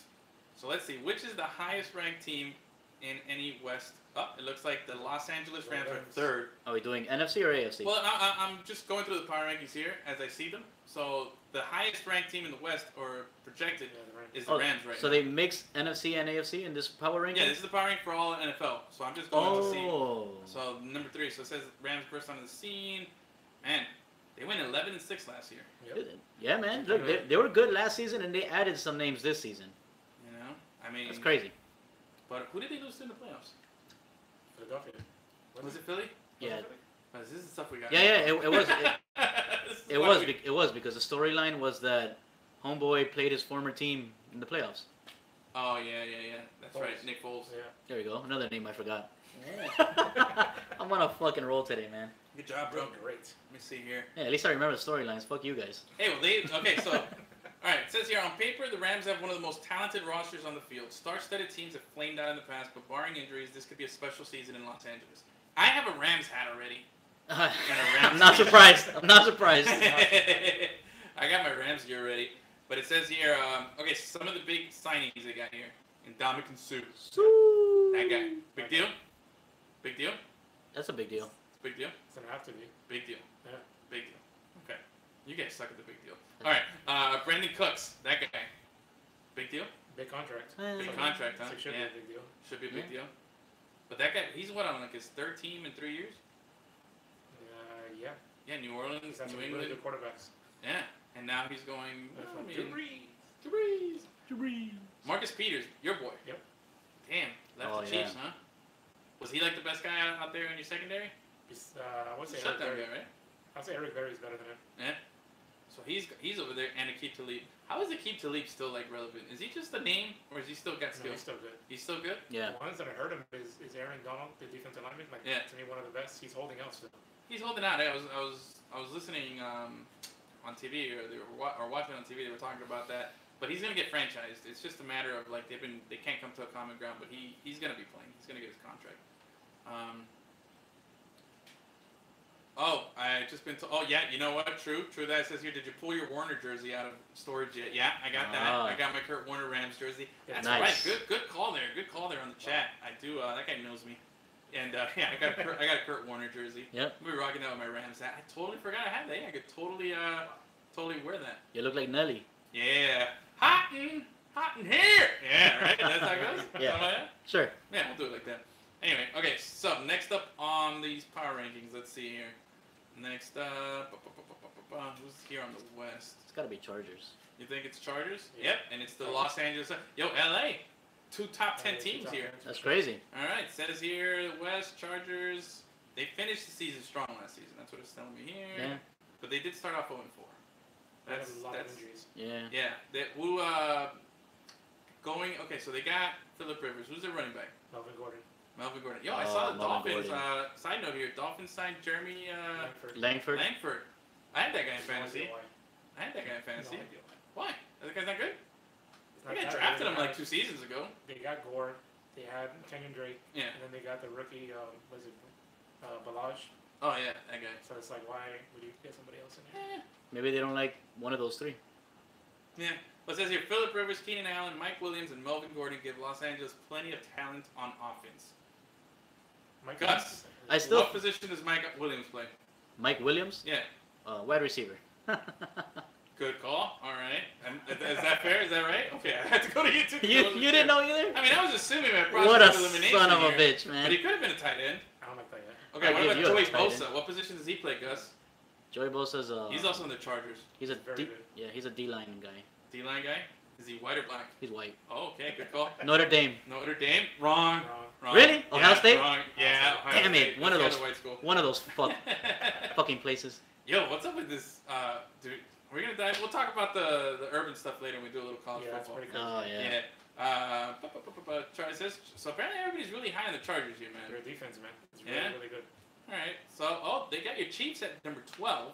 So let's see, which is the highest ranked team in any West? Oh, it looks like the Los Angeles Rams are third. Are we doing NFC or AFC? Well, I'm just going through the power rankings here as I see them. So the highest ranked team in the West, or projected, Yeah, the Rams. is the Rams right so now. they mix NFC and AFC in this power ranking? Yeah, this is the power rank for all NFL. So I'm just going to see. Oh. So number 3. So it says Rams burst onto the scene. Man, they went 11-6 last year. Yep. Yeah, man. Look, they were good last season, and they added some names this season. I mean, That's crazy. But who did they lose to in the playoffs? Philadelphia. Was it Philly? Yeah. This is the stuff we got. Yeah, it was. This is It why was. we- It was because the storyline was that Homeboy played his former team in the playoffs. Oh yeah. That's Foles. right, Nick Foles. Yeah. There we go. Another name I forgot. I'm on a fucking roll today, man. Good job, bro. Doing great. Let me see here. Yeah, at least I remember the storylines. Fuck you guys. Hey, well, okay, so, all right, it says here, on paper, the Rams have one of the most talented rosters on the field. Star-studded teams have flamed out in the past, but barring injuries, this could be a special season in Los Angeles. I have a Rams hat already. I'm not surprised. I'm not surprised. I got my Rams gear already. But it says here, okay, some of the big signings they got here. Ndamukong Suh. That guy. Big deal? Big deal? That's a big deal. Big deal? It's gonna have to be. Big deal. Yeah. Big deal. Okay. You guys suck at the big deal. All right. Brandon Cooks. That guy. Big deal? Big contract. Big contract, huh? So it should Yeah. be a big deal. Should be a big deal. But that guy, he's what, on like his third team in 3 years? Yeah. Yeah, New Orleans, He's had some New really England. good quarterbacks. Yeah. And now he's going. From Brees. Marcus Peters, your boy. Yep. Damn. Left Oh, the yeah. Chiefs, huh? Was he like the best guy out there in your secondary? I would say Eric Shutdown Berry. guy, right? I'd say Eric Berry is better than him. Yeah. So he's over there, and Aqib Talib. How is Aqib Talib still like relevant? Is he just a name, or is he still got No, skills? he's still good. He's still good. Yeah. The ones that I heard him is Aaron Donald, the defensive lineman. Like, Yeah. to me, one of the best. He's holding out still. He's holding out. I was listening on TV or watching on TV. They were talking about that. But he's gonna get franchised. It's just a matter of like they can't come to a common ground. But he's gonna be playing. He's gonna get his contract. I just been told. Oh yeah, you know what? True that it says here. Did you pull your Warner jersey out of storage yet? Yeah, I got that. Ah. I got my Kurt Warner Rams jersey. That's Nice. right. Good call there. Good call there on the chat. I do. That guy knows me. And yeah, I got a Kurt Warner jersey. Yep. We were rocking out with my Rams hat. I totally forgot I had that. Yeah, I could totally wear that. You look like Nelly. Yeah. Hot in here. Yeah, right. That's how it goes. Yeah. Something like that? Sure. Yeah, we'll do it like that. Anyway, okay. So next up on these power rankings, let's see here. Next up, who's here on the West? It's got to be Chargers. You think it's Chargers? Yeah. Yep, and it's the Los Angeles. Yo, LA. 2 top 10 Yeah, teams top here. 10. That's crazy. All right, says here, West Chargers. They finished the season strong last season. That's what it's telling me here. Yeah. But they did start off 0-4. They have a lot of injuries. Yeah. Yeah. Okay, so they got Phillip Rivers. Who's their running back? Melvin Gordon. Melvin Gordon. Yo, I saw the Melvin Dolphins. Gordon. Side note here, Dolphins signed Jeremy Langford. Langford. I had that guy in No fantasy. idea why. I had that guy in fantasy. No idea why. Why? That guy's not good? It's They not got that drafted good. him like 2 seasons ago. They got Gore. They had Kenyon Drake. Yeah. And then they got the rookie, was it Balaj? Oh yeah, that guy. So it's like, why would you get somebody else in there? Maybe they don't like one of those 3. Yeah. Well, it says here, Phillip Rivers, Keenan Allen, Mike Williams, and Melvin Gordon give Los Angeles plenty of talent on offense. Mike Gus. I still- What position does Mike Williams play? Mike Williams, Yeah. wide receiver. Good call. All right. And is that fair? Is that right? Okay. I had to go to YouTube. you didn't know either? I mean, I was assuming that process What a of elimination son of a here, bitch, But man. he could have been a tight end. I don't like that yet. Okay. I'll What give about you a Joey tight end. Bosa? What position does he play, Gus? Joey Bosa's He's also on the Chargers. he's a Very D, good. yeah, he's a D-line guy. D-line guy. Is he white or black? He's white. Oh, okay. Good call. Notre Dame. Notre Dame. Wrong. Wrong. Yeah, Really? Ohio State? Wrong. Yeah. Ohio Damn it, State. one of That's those- the other white school. One of those fucking places. Yo, what's up with this? Dude, we're gonna dive. We'll talk about the urban stuff later when we do a little college Yeah, that's football. pretty cool. Oh yeah. Yeah. Chargers says, so apparently everybody's really high on the Chargers here, man. Their defense, man. It's really, Yeah? really good. All right. So, they got your Chiefs at number 12.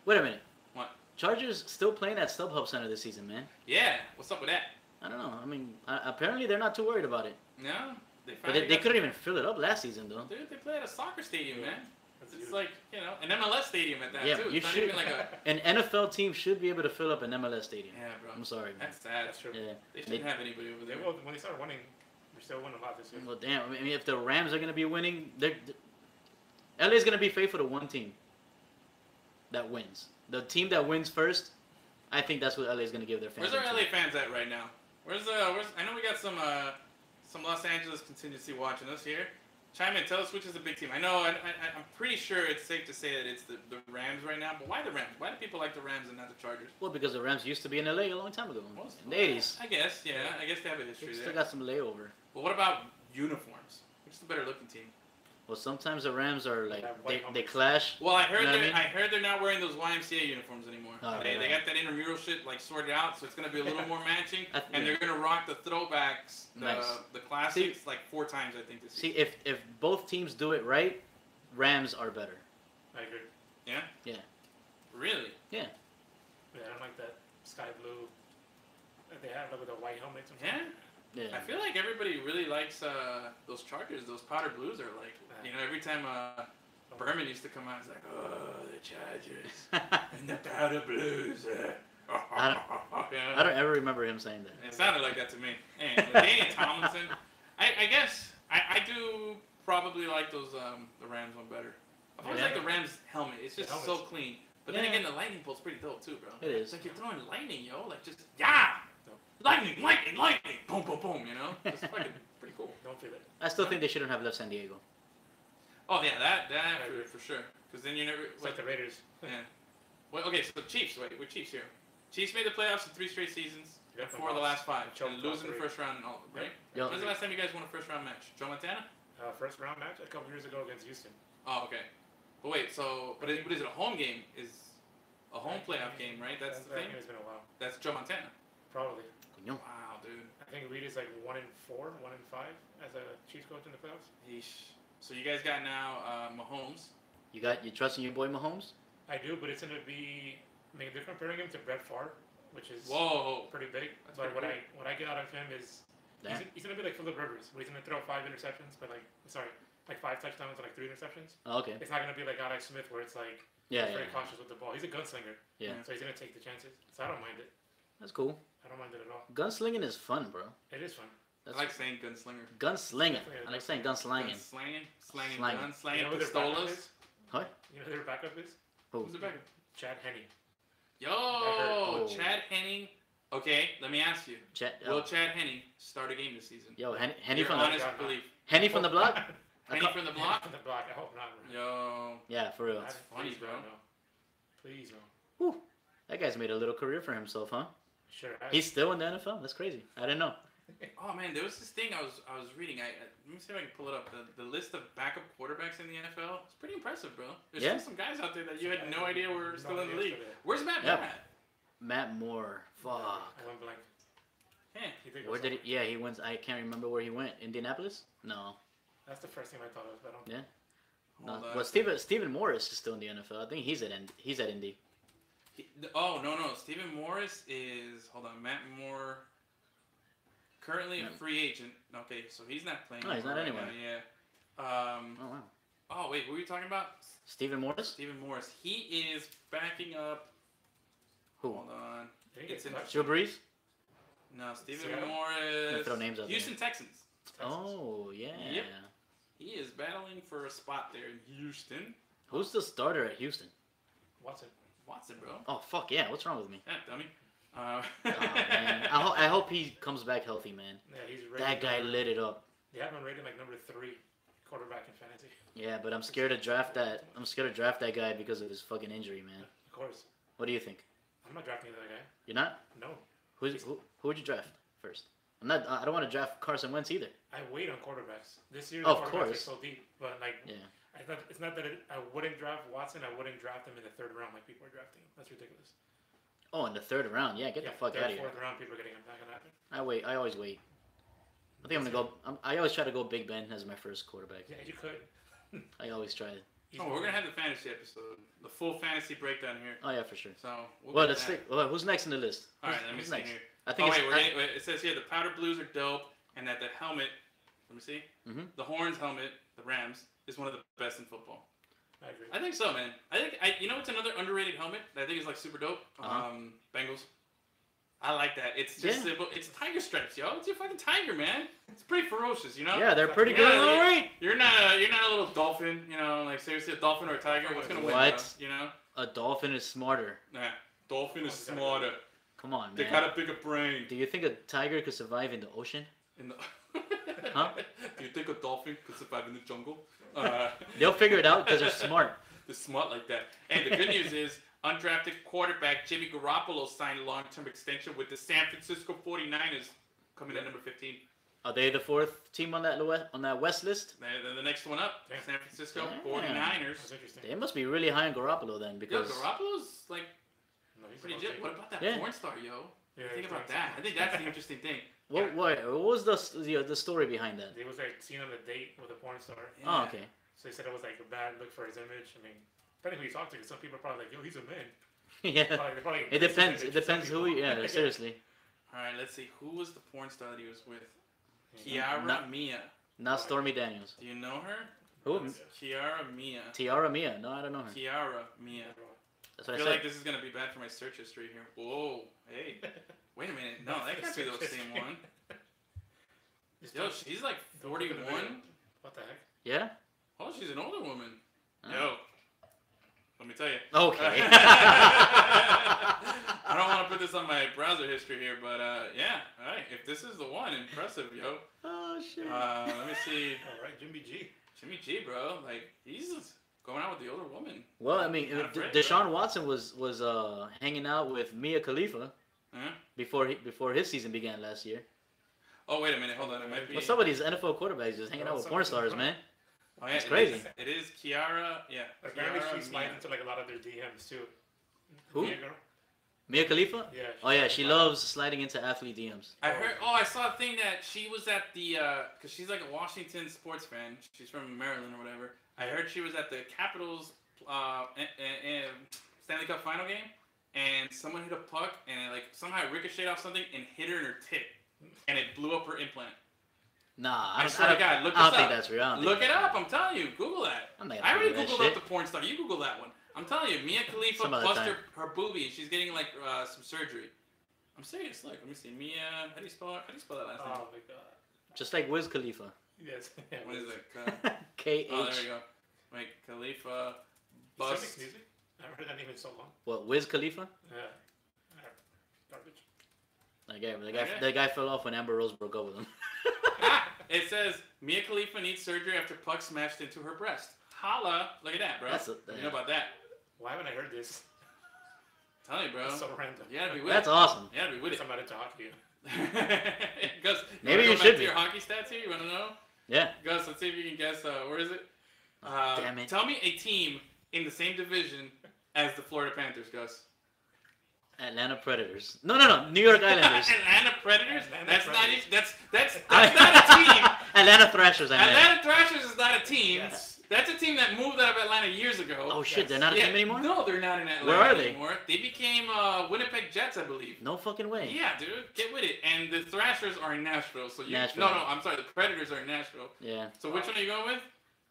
Wait a minute. What? Chargers still playing at StubHub Center this season, man. Yeah. What's up with that? I don't know. I mean, apparently they're not too worried about it. No. But finally they got- couldn't even fill it up last season, though. Dude, they play at a soccer stadium, Yeah. man. That's It's huge. like, an MLS stadium at that Yeah, too. you It's not should- even like a. An NFL team should be able to fill up an MLS stadium. Yeah, bro. I'm sorry, man. That's sad. That's true. Yeah. They shouldn't have anybody over They there. will, when they start winning, they're still winning a lot this year. Well, damn. I mean, if the Rams are gonna be winning, LA's gonna be faithful to one team that wins. The team that wins first, I think that's what LA's gonna give their fans. Where's our to. LA fans at right now? Where's I know we got some Los Angeles contingency watching us here. Chime in, tell us which is the big team. I know, I'm pretty sure it's safe to say that it's the Rams right now, but why the Rams? Why do people like the Rams and not the Chargers? Well, because the Rams used to be in LA a long time ago, Most- in the 80s. I guess, yeah. I guess they have a They history still there. got some layover. But what about uniforms? Which is the better looking team? Well, sometimes the Rams are like They have white they helmets. clash. Well, I heard You know what I mean? I heard they're not wearing those YMCA uniforms anymore. Oh, they right. got that intramural shit like sorted out, so it's gonna be a little more matching. I- And they're gonna rock the throwbacks, Nice. the classics, like 4 times I think this See, season. if both teams do it right, Rams are better. I agree. Yeah. Yeah. Really? Yeah, I don't like that sky blue that they have, like with the white helmets. And Yeah. Yeah. I feel like everybody really likes those Chargers. Those powder blues are like, every time Berman used to come out, it's like, oh, the Chargers and the powder blues. I don't ever remember him saying that. It sounded like that to me. Anyway, Danny Tomlinson. I guess I do probably like those the Rams one better. I always Yeah. like the Rams helmet. It's just The so helmets. clean. But then Yeah. again, the lightning bolt's pretty dope too, bro. It is. It's like you're throwing lightning, yo. Like just lightning, lightning, lightning, boom, boom, boom. You know, it's fucking pretty cool. Don't feel it. I still think they shouldn't have left San Diego. Oh yeah, that I agree. for sure. Because then you never. It's like the Raiders. Yeah. Well, okay, so Chiefs. Wait, we're Chiefs here. Chiefs made the playoffs in 3 straight seasons. Yeah, Four of the last 5, Choked and losing the all first round and all, right? Yo, When's the last time you guys won a first round match? Joe Montana? First round match a couple years ago against Houston. Oh, okay. But wait, so but is it a home game? Is a home playoff game, right? That's the that thing. game has been a while. That's Joe Montana. Probably. Coño. Wow, dude. I think Reed is like 1-4, 1-5 as a Chiefs coach in the playoffs. Yeesh. So you guys got now Mahomes. You trusting your boy Mahomes? I do, but it's gonna be. I mean, they're comparing him to Brett Favre, which is Whoa. pretty big. That's but pretty what I get out of him is he's gonna be like Philip Rivers, where he's gonna throw 5 interceptions, but like 5 touchdowns and like 3 interceptions. Oh, okay. It's not gonna be like Alex Smith, where it's like Yeah, he's very yeah. cautious with the ball. He's a gunslinger, Yeah. so he's gonna take the chances. So I don't mind it. That's cool. I don't mind it at all. Gunslinging is fun, bro. It is fun. That's I like saying gunslinger. gunslinging. I like saying gunslanging. Slanging, slanging, Slanging. guns, You slanging know who their backup pistolas. is? What? You know who their backup is? Who? Who's the backup? Chad Henne. Yo, Oh. Chad Henne. Okay, let me ask you. Will Oh. Chad Henne start a game this season? Yo, Henny Your from the honest God, no. belief. Henny from the block. Henny from the block? From the block. I hope not. Bro. Yo, Yeah, for real. That's funny, Please, bro. No. Please, no. Whew. That guy's made a little career for himself, huh? Sure. He's still in the NFL. That's crazy. I didn't know. oh man, there was this thing I was reading. Let me see if I can pull it up. The list of backup quarterbacks in the NFL. It's pretty impressive, bro. There's Yeah. still some guys out there that you had no idea were still in the idea league. for that. Where's Matt Yep. Moore at? Matt Moore. Fuck. I went blank. Hey, He did go Where did he? somewhere. Yeah, he went. I can't remember where he went. Indianapolis? No. That's the first thing I thought of. But I don't. Yeah. No. hold on. Well, Stephen Morris is still in the NFL. I think he's at Indy. Oh no, Stephen Morris is Matt Moore. Currently a Yeah. free agent. Okay, so he's not playing. No, he's not right anywhere. now, Yeah. Oh wow. Oh wait, who were you talking about? Stephen Morris? Stephen Morris. He is backing up. Who? Hold on. Did he get It's in- touched? Drew Brees? No, Stephen Seattle? Morris. Gonna throw names out there. Houston Texans. Texas. Oh yeah. Yep. He is battling for a spot there in Houston. Who's the starter at Houston? Watson. Watson, bro. Oh fuck yeah! What's wrong with me? Yeah, dummy. Oh man, I hope he comes back healthy, man. Yeah, he's rated That guy number- lit it up. They have him rated like number 3 quarterback in fantasy. Yeah, but I'm scared to draft that. I'm scared to draft that guy because of his fucking injury, man. Of course. What do you think? I'm not drafting that guy. You're not? No. Who would you draft first? I'm not. I don't want to draft Carson Wentz either. I wait on quarterbacks. This year, Of the quarterbacks course. are so deep. But like, Yeah. it's not that I wouldn't draft Watson. I wouldn't draft him in the 3rd round like people are drafting him. That's ridiculous. Oh, in the 3rd round. Yeah, get the fuck 3rd, out of here. 4th round, people are getting him. Not gonna happen. I wait. I always wait. I think I'm gonna go. I always try to go Big Ben as my first quarterback. Yeah, you could. I always try it. He's Oh, we're gonna have the fantasy episode, the full fantasy breakdown here. Oh yeah, for sure. So we'll Well, get let's that. see. Well, who's next in the list? All right, Who's- let me who's see next? here. I think Oh it's. wait, we're getting, it says here the powder blues are dope, and that the helmet. Let me see. Mhm. The Horns helmet, the Rams, is one of the best in football. I agree. I think so, man. You know, it's another underrated helmet that I think is like super dope. Uh-huh. Bengals. I like that. It's just Yeah. simple. It's tiger stripes, yo. It's your fucking tiger, man. It's pretty ferocious, you know. Yeah, they're pretty Yeah, good. yeah. All right. You're not a little dolphin, you know. Like seriously, a dolphin or a tiger, what's gonna win? What? Bro? You know. A dolphin is smarter. Nah. Dolphin is Oh, smarter. Come on, They man. got a bigger brain. Do you think a tiger could survive in the ocean? In the Huh? Do you think a dolphin could survive in the jungle? They'll figure it out because they're smart. They're smart like that. And the good news is, undrafted quarterback Jimmy Garoppolo signed a long-term extension with the San Francisco 49ers, coming at number 15. Are they the 4th team on that West list? They're the next one up, Damn. San Francisco Damn. 49ers. That's interesting. They must be really high on Garoppolo then, Yo, because Garoppolo's like No, he's pretty the good. What about that Yeah. porn star, yo? Yeah, Think he's about doing that. I something. think that's the interesting thing. what was the story behind that? They was like seen on a date with a porn star. Yeah. Oh, okay. So he said it was like a bad look for his image. I mean, depending who you talk to, 'cause some people are probably like, yo, he's a man. Yeah. They're probably It against his depends. image. It depends Some who. people- Yeah, seriously. All right, let's see. Who was the porn star that he was with? Yeah. Kiara Not- Mia. Not Stormy Daniels. Do you know her? Who? Kiara Mia. Tiara Mia. No, I don't know her. Kiara Mia. That's I what I feel said. like this is gonna be bad for my search history here. Whoa, hey, wait a minute. No, that can't be the same one. Just Yo, don't- she's like don't look at the video. 41. What the heck? Yeah. Oh, she's an older woman. Oh. Yo, let me tell you. Okay. I don't want to put this on my browser history here, but yeah. All right, if this is the one, impressive, yo. Oh shit. Let me see. All right, Jimmy G. Jimmy G, bro. Like he's going out with the older woman. Well, I mean, Not afraid, Deshaun Watson was hanging out with Mia Khalifa Huh? before his season began last year. Oh, wait a minute. Hold on. It might be. What's up with these NFL quarterbacks just hanging out with porn stars, man? Oh, yeah, That's it crazy. is. It is Kiara. Yeah. Apparently Kiara she slides Mia. into like a lot of their DMs too. Who? Mia girl? Mia Khalifa? Yeah. Oh yeah, she loves sliding into athlete DMs. I heard. Oh, I saw a thing that she was at the. Cause she's like a Washington sports fan. She's from Maryland or whatever. I heard she was at the Capitals Stanley Cup final game, and someone hit a puck and it, like somehow it ricocheted off something and hit her in her tip, and it blew up her implant. Nah, I swear to God, look I don't this think up. that's real. I don't Look think it up. I'm telling you. Google that. I'm not I gonna already Google that Googled up shit. the porn star. You Google that one. I'm telling you, Mia Khalifa Some other busted time. her boobie. She's getting like some surgery. I'm serious. Look, let me see. Mia. How do you spell that last name? Oh my god. Just like Wiz Khalifa. Yes. What is it? K Oh, there H. we go. Wait, Khalifa He still makes bust. music? I haven't heard that name in so long. What, Wiz Khalifa? Yeah. Garbage. That guy fell off when Amber Rose broke up with him. It says Mia Khalifa needs surgery after puck smashed into her breast. Holla! Look at that, bro. You know about that? Why haven't I heard this? Tell you, bro. That's so random. You gotta be with That's it. awesome. You gotta be with it. I'm not into hockey. Gus, Maybe you you wanna go should back to be. your hockey stats here. You wanna know? Yeah. Gus, let's see if you can guess. Where is it? Damn it. Tell me a team in the same division as the Florida Panthers, Gus. Atlanta Predators. No. New York Islanders. Atlanta Predators? Atlanta That's Predators. not. That's not a team. Atlanta Thrashers. I meant. Atlanta Thrashers is not a team. Yes. That's a team that moved out of Atlanta years ago. Oh shit, they're not a Yeah, team anymore. No, they're not in Atlanta Where are they? anymore. They became Winnipeg Jets, I believe. No fucking way. Yeah, dude, get with it. And the Thrashers are in Nashville. So you. Nashville. No, I'm sorry. The Predators are in Nashville. Yeah. So which one are you going with?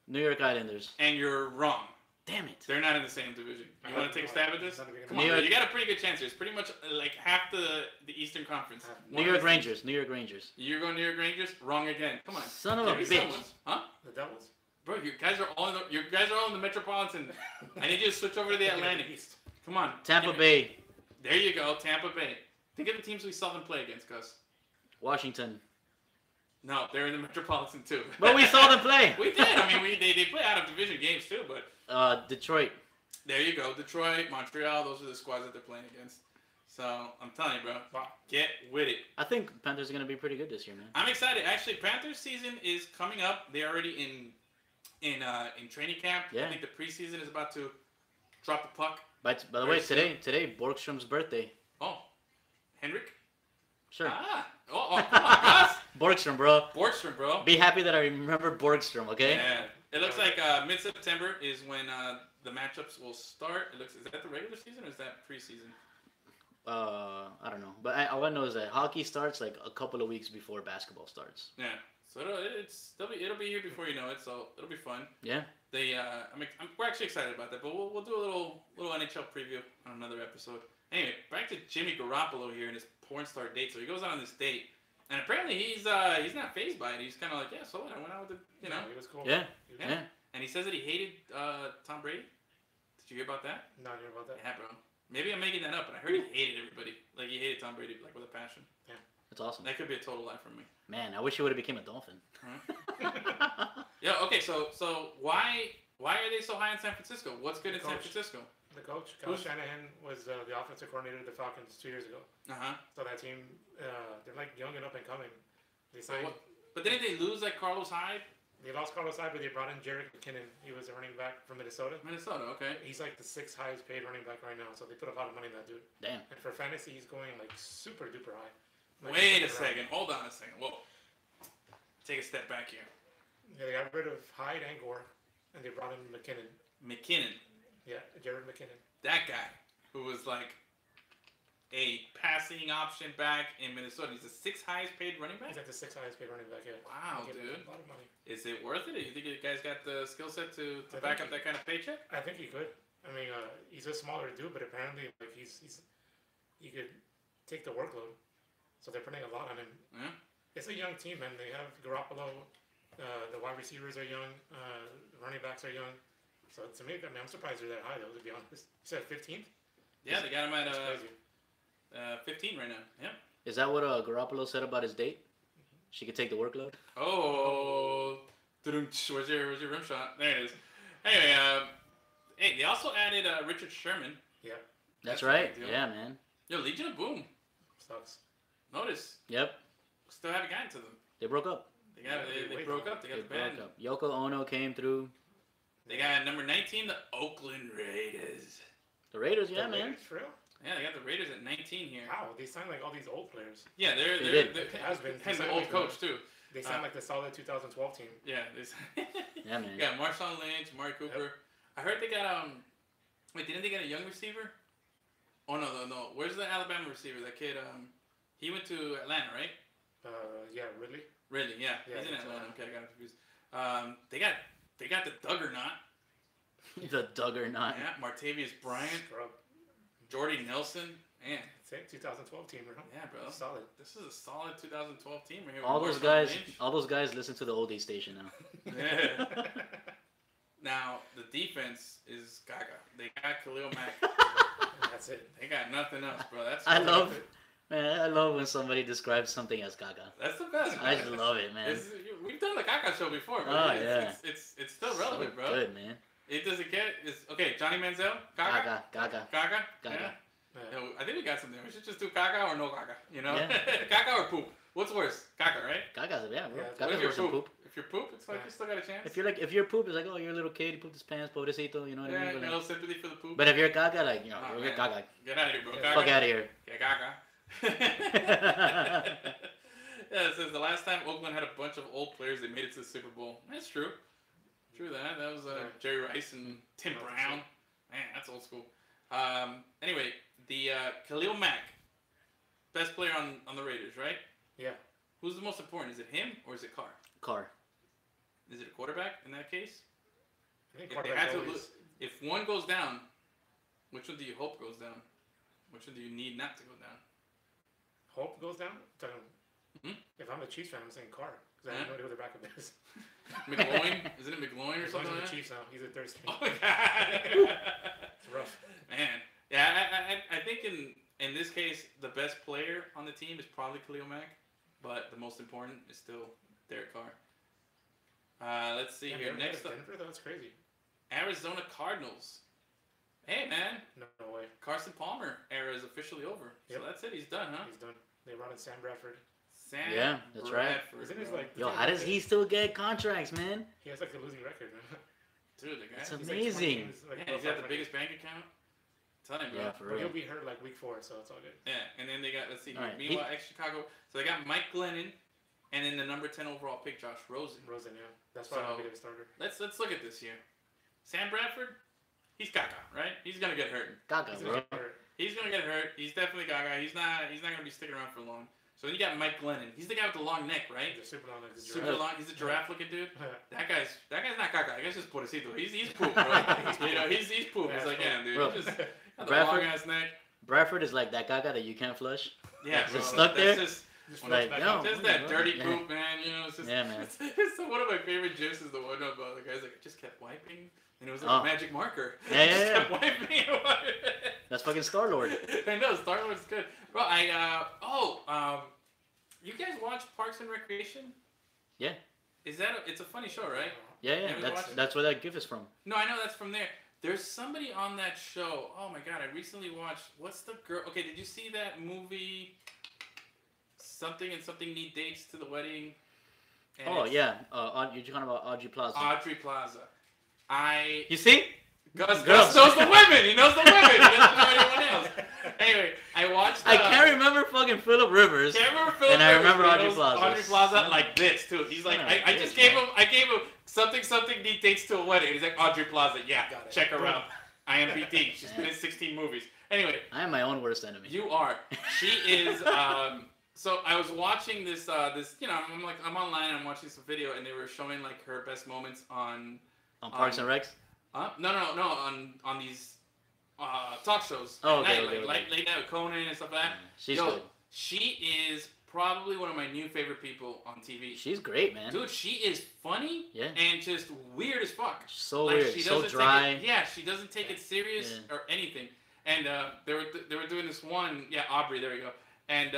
New York Islanders. And you're wrong. Damn it. They're not in the same division. You want to take a stab at this? Come New on, York- you got a pretty good chance here. It's pretty much like half the Eastern Conference. New York Rangers. New York Rangers. You're going New York Rangers? Wrong again. Come on. Son of a Give me bitch. someone. Huh? The Devils? Bro, you guys are all in the Metropolitan. I need you to switch over to the Atlantic. East. Come on. Tampa Give me- Bay. There you go, Tampa Bay. Think of the teams we saw them play against, Gus. Washington. No, they're in the Metropolitan too. But we saw them play. We did. I mean, they play out of division games too, but Detroit. there you go. Detroit, Montreal, those are the squads that they're playing against. So I'm telling you, bro, Wow. get with it. I think Panthers are gonna be pretty good this year, man. I'm excited. Actually, Panthers season is coming up. They're already in training camp. Yeah. I think the preseason is about to drop the puck. By the way, today Borgstrom's birthday. Oh, Henrik. Sure. Oh, come on, Gus. Borgstrom, bro. Borgstrom, bro. Be happy that I remember Borgstrom, okay? Yeah. It looks like mid-September is when the matchups will start. Is that the regular season or is that preseason? I don't know, but all I know is that hockey starts like a couple of weeks before basketball starts. Yeah. So it'll be here before you know it. So it'll be fun. Yeah. We're actually excited about that, but we'll do a little NHL preview on another episode. Anyway, back to Jimmy Garoppolo here and his porn star date. So he goes on this date, and apparently he's not fazed by it. He's kind of like, yeah, so what? I went out with the, He was cool. Yeah. He was Yeah. And he says that he hated Tom Brady. Did you hear about that? Not hear about that. Yeah, bro. Maybe I'm making that up, but I heard he hated everybody. Like he hated Tom Brady, like with a passion. That's awesome. That could be a total lie from me. Man, I wish you would have became a Dolphin. Yeah. Okay. So why are they so high in San Francisco? What's good in San Coach. Francisco? The coach, Kyle Shanahan, was the offensive coordinator of the Falcons 2 years ago. Uh huh. So that team, they're like young and up and coming. They So signed. But didn't they lose like Carlos Hyde? They lost Carlos Hyde, but they brought in Jerick McKinnon. He was a running back from Minnesota. Minnesota. Okay. He's like the 6th highest paid running back right now. So they put a lot of money in that dude. Damn. And for fantasy, he's going like super duper high. Like, Wait a second round. second. Hold on a second. Whoa. Take a step back here. Yeah, they got rid of Hyde and Gore, and they brought in McKinnon. McKinnon, Yeah, Jared McKinnon. that guy who was like a passing option back in Minnesota. He's the 6th highest paid running back. He's like the 6th highest paid running back. Yeah. Wow, They give dude. him a lot of money. Is it worth it? Do you think you guys got the skill set to I back think up that kind of paycheck? I think he could. I mean, he's a smaller dude, but apparently, like he could take the workload. So they're putting a lot on him. Yeah. It's a young team, man. They have Garoppolo. The wide receivers are young. The running backs are young. So to me, I mean, I'm surprised they're that high, though. To be honest, you said 15th. Yeah, they got him at That's crazy. 15 right now. Yeah. Is that what Garoppolo said about his date? She could take the workload. Oh, where's your rim shot? There it is. Anyway, hey, they also added Richard Sherman. Yeah, That's a right. big deal. Yeah, man. Yo, Legion of Boom. sucks. Notice Yep. still haven't gotten to them. They broke up. They broke up. They got the band. Broke up. Yoko Ono came through. They got number 19, the Oakland Raiders. The Raiders, yeah, The man. Raiders, for real? Yeah, they got the Raiders at 19 here. Wow, they signed like all these old players. Yeah, they're did. Has been. and the They old signed coach too. They sound like the solid 2012 team. Yeah, Yeah, man. got Marshawn Lynch, Amari Cooper. I heard they got wait, didn't they get a young receiver? Oh no. Where's the Alabama receiver? That kid he went to Atlanta, right? Yeah, Ridley. Really? Yeah. Yeah, He's in he's Atlanta. Atlanta. Okay, I got confused. They got the Duggernaut. The Duggernaut. Yeah, Martavius Bryant, Scrub. Jordy Nelson. Man, Same 2012 team, bro. yeah, bro. Solid. This is a solid 2012 team right here. All with those Marshawn guys, Lynch. all those guys listen to the oldie station now. Yeah. Now the defense is Gaga. They got Khalil Mack. That's it. They got nothing else, bro. That's I love when somebody describes something as Gaga. That's the best. I man. just love it, man. We've done the Gaga show before, bro. Oh, It's still relevant, So bro. Good, man. It doesn't get. It's okay. Johnny Manziel, Gaga. Gaga. Gaga. Gaga. Yeah. Yeah. You know, I think we got something. We should just do Gaga or no Gaga. You know, Yeah. Gaga or poop. What's worse, Gaga, right? Gaga's, yeah, bro. Yeah, What Gaga's if you're worse than poop? poop. If you're poop, it's like Yeah. you still got a chance. If you're poop, it's like, oh, you're a little kid, he pooped his pants, pobrecito, you know what I yeah, mean? a But, little like, sympathy for the poop. but if you're Gaga, like, you know, Oh, you're man. Gaga. Get out of here, bro. Yeah. Gaga. Fuck out of here. Yeah, Gaga. Yeah, it says the last time Oakland had a bunch of old players, they made it to the Super Bowl. That's true. True that. That was Yeah. Jerry Rice and Tim Yeah, Brown. Man, that's old school. Anyway, the Khalil Mack, best player on the Raiders, right? Yeah. Who's the most important? Is it him or is it Carr? Carr. Is it a quarterback in that case? I think If they quarterback had to always- lose, if one goes down, which one do you hope goes down? Which one do you need not to go down? Hope goes down. Hmm? If I'm a Chiefs fan, I'm saying Carr because I Yeah. have no idea who their backup is. McGloin? Isn't it McGloin or He's something on like the that? Chiefs now. He's a third string. Oh my god! It's rough. Man, yeah, I think in this case the best player on the team is probably Khalil Mack, but the most important is still Derek Carr. Let's see Yeah, here. never heard Next of up, Denver, though. That's crazy. Arizona Cardinals. Hey man, No way. Carson Palmer era is officially over. Yep. So that's it. He's done, huh? He's done. They brought in Sam Bradford. Sam Yeah, that's right. Bradford, Isn't his bro. like? Yo, how does he still get contracts, man? He has like a losing record, man. Dude, the guy. It's He's like 20 amazing. games, like, Yeah, above he's got the 500. biggest bank account. Tell him, bro. Yeah, for But he'll real. be hurt like week 4, so it's all good. Yeah, and then they got, let's see, All right, meanwhile, ex-Chicago. So they got Mike Glennon, and then the number 10 overall pick, Josh Rosen. Rosen, yeah. That's why So- I'm a bit of a starter. Let's look at this here. Sam Bradford, he's Gaga, right? He's gonna get hurt. Gaga, He's bro. gonna get hurt. He's gonna get hurt. He's definitely Gaga. He's not gonna be sticking around for long. So then you got Mike Glennon. He's the guy with the long neck, right? He's a super long like the Super giraffe. long. He's a giraffe-looking dude. Yeah. That guy's not Gaga. That guy's just Porcito. He's poop, bro. You know, he's poop. Yeah, He's like, yeah, dude. Bro. He just got the Bradford- long ass neck. Bradford is like that Gaga that you can't flush. Yeah, Just bro. stuck That's there? just Just Like, floats back yo. up. Just that dirty Yeah. poop, man. You know, it's just. Yeah, man. It's one of my favorite gifs is the one about the guy's like, I just kept wiping, and it was like Oh. a magic marker. Yeah, I yeah, just yeah. kept wiping and wiping. That's fucking Star Lord. I know Star Wars is good, bro. You guys watch Parks and Recreation? Yeah. Is that? It's a funny show, right? Yeah, Have you yeah. watched it? That's where that gif is from. No, I know that's from there. There's somebody on that show. Oh my god, I recently watched. What's the girl? Okay, did you see that movie? Something and something need dates to the wedding. And Oh it's yeah. You're talking about Audrey Plaza. Audrey Plaza. You see? Gus Girls. knows the women. He knows the women. He doesn't know anyone else. Anyway, I watched. I can't remember fucking Philip Rivers. Can't remember Philip And I Rivers, remember but he Audrey knows Plaza. Audrey Plaza like this too. He's like, Yeah, I just bitch, gave man. him. I gave him something need dates to a wedding. He's like Audrey Plaza. Yeah, Got it. check her out. IMDb. She's been in 16 movies. Anyway, I am my own worst enemy. you are. She is. So I was watching this. You know, I'm online. I'm watching some video, and they were showing like her best moments on. On Parks and Recs? No. On these talk shows. Oh, at okay, night, okay, like okay. late night with Conan and stuff like that. She's Yo, good. She is probably one of my new favorite people on TV. She's great, man. Dude, she is funny Yeah. and just weird as fuck. So Like, weird. she So doesn't dry. Take it, yeah, she doesn't take it serious Yeah. or anything. And they were doing this one. Yeah, Aubrey. There you go. And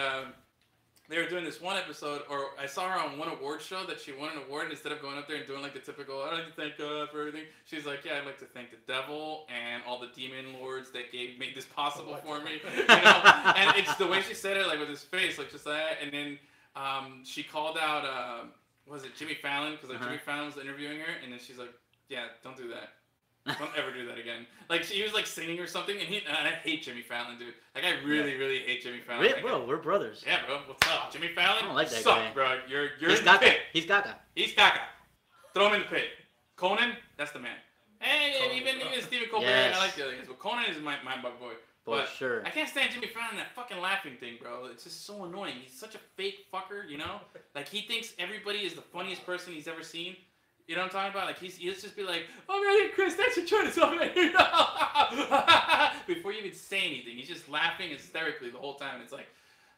they were doing this one episode, or I saw her on one award show that she won an award, and instead of going up there and doing like the typical, I'd like to thank God for everything, she's like, yeah, I'd like to thank the devil and all the demon lords that made this possible for me. You know? And it's the way she said it, like with his face, like just that. And then She called out, was it Jimmy Fallon? Because like Uh-huh. Jimmy Fallon was interviewing her, and then she's like, "Yeah, don't do that. Don't ever do that again." Like he was like singing or something, and I hate Jimmy Fallon, dude. Like I really, really hate Jimmy Fallon. Really, Like, bro, we're brothers. Yeah, bro. What's up, Jimmy Fallon? I don't like that Suck, guy. bro. You're He's in the Gaga. pit. He's Gaga. He's Gaga. Throw him in the pit. Conan, that's the man. Hey, Conan, even Stephen Colbert, Yes. I like the other guys, but Conan is my boy. For But sure. I can't stand Jimmy Fallon, that fucking laughing thing, bro. It's just so annoying. He's such a fake fucker, you know? Like, he thinks everybody is the funniest person he's ever seen. You know what I'm talking about? Like, he'll just be like, "Oh, man, Chris, thanks for joining us over here." Before you even say anything, he's just laughing hysterically the whole time. It's like,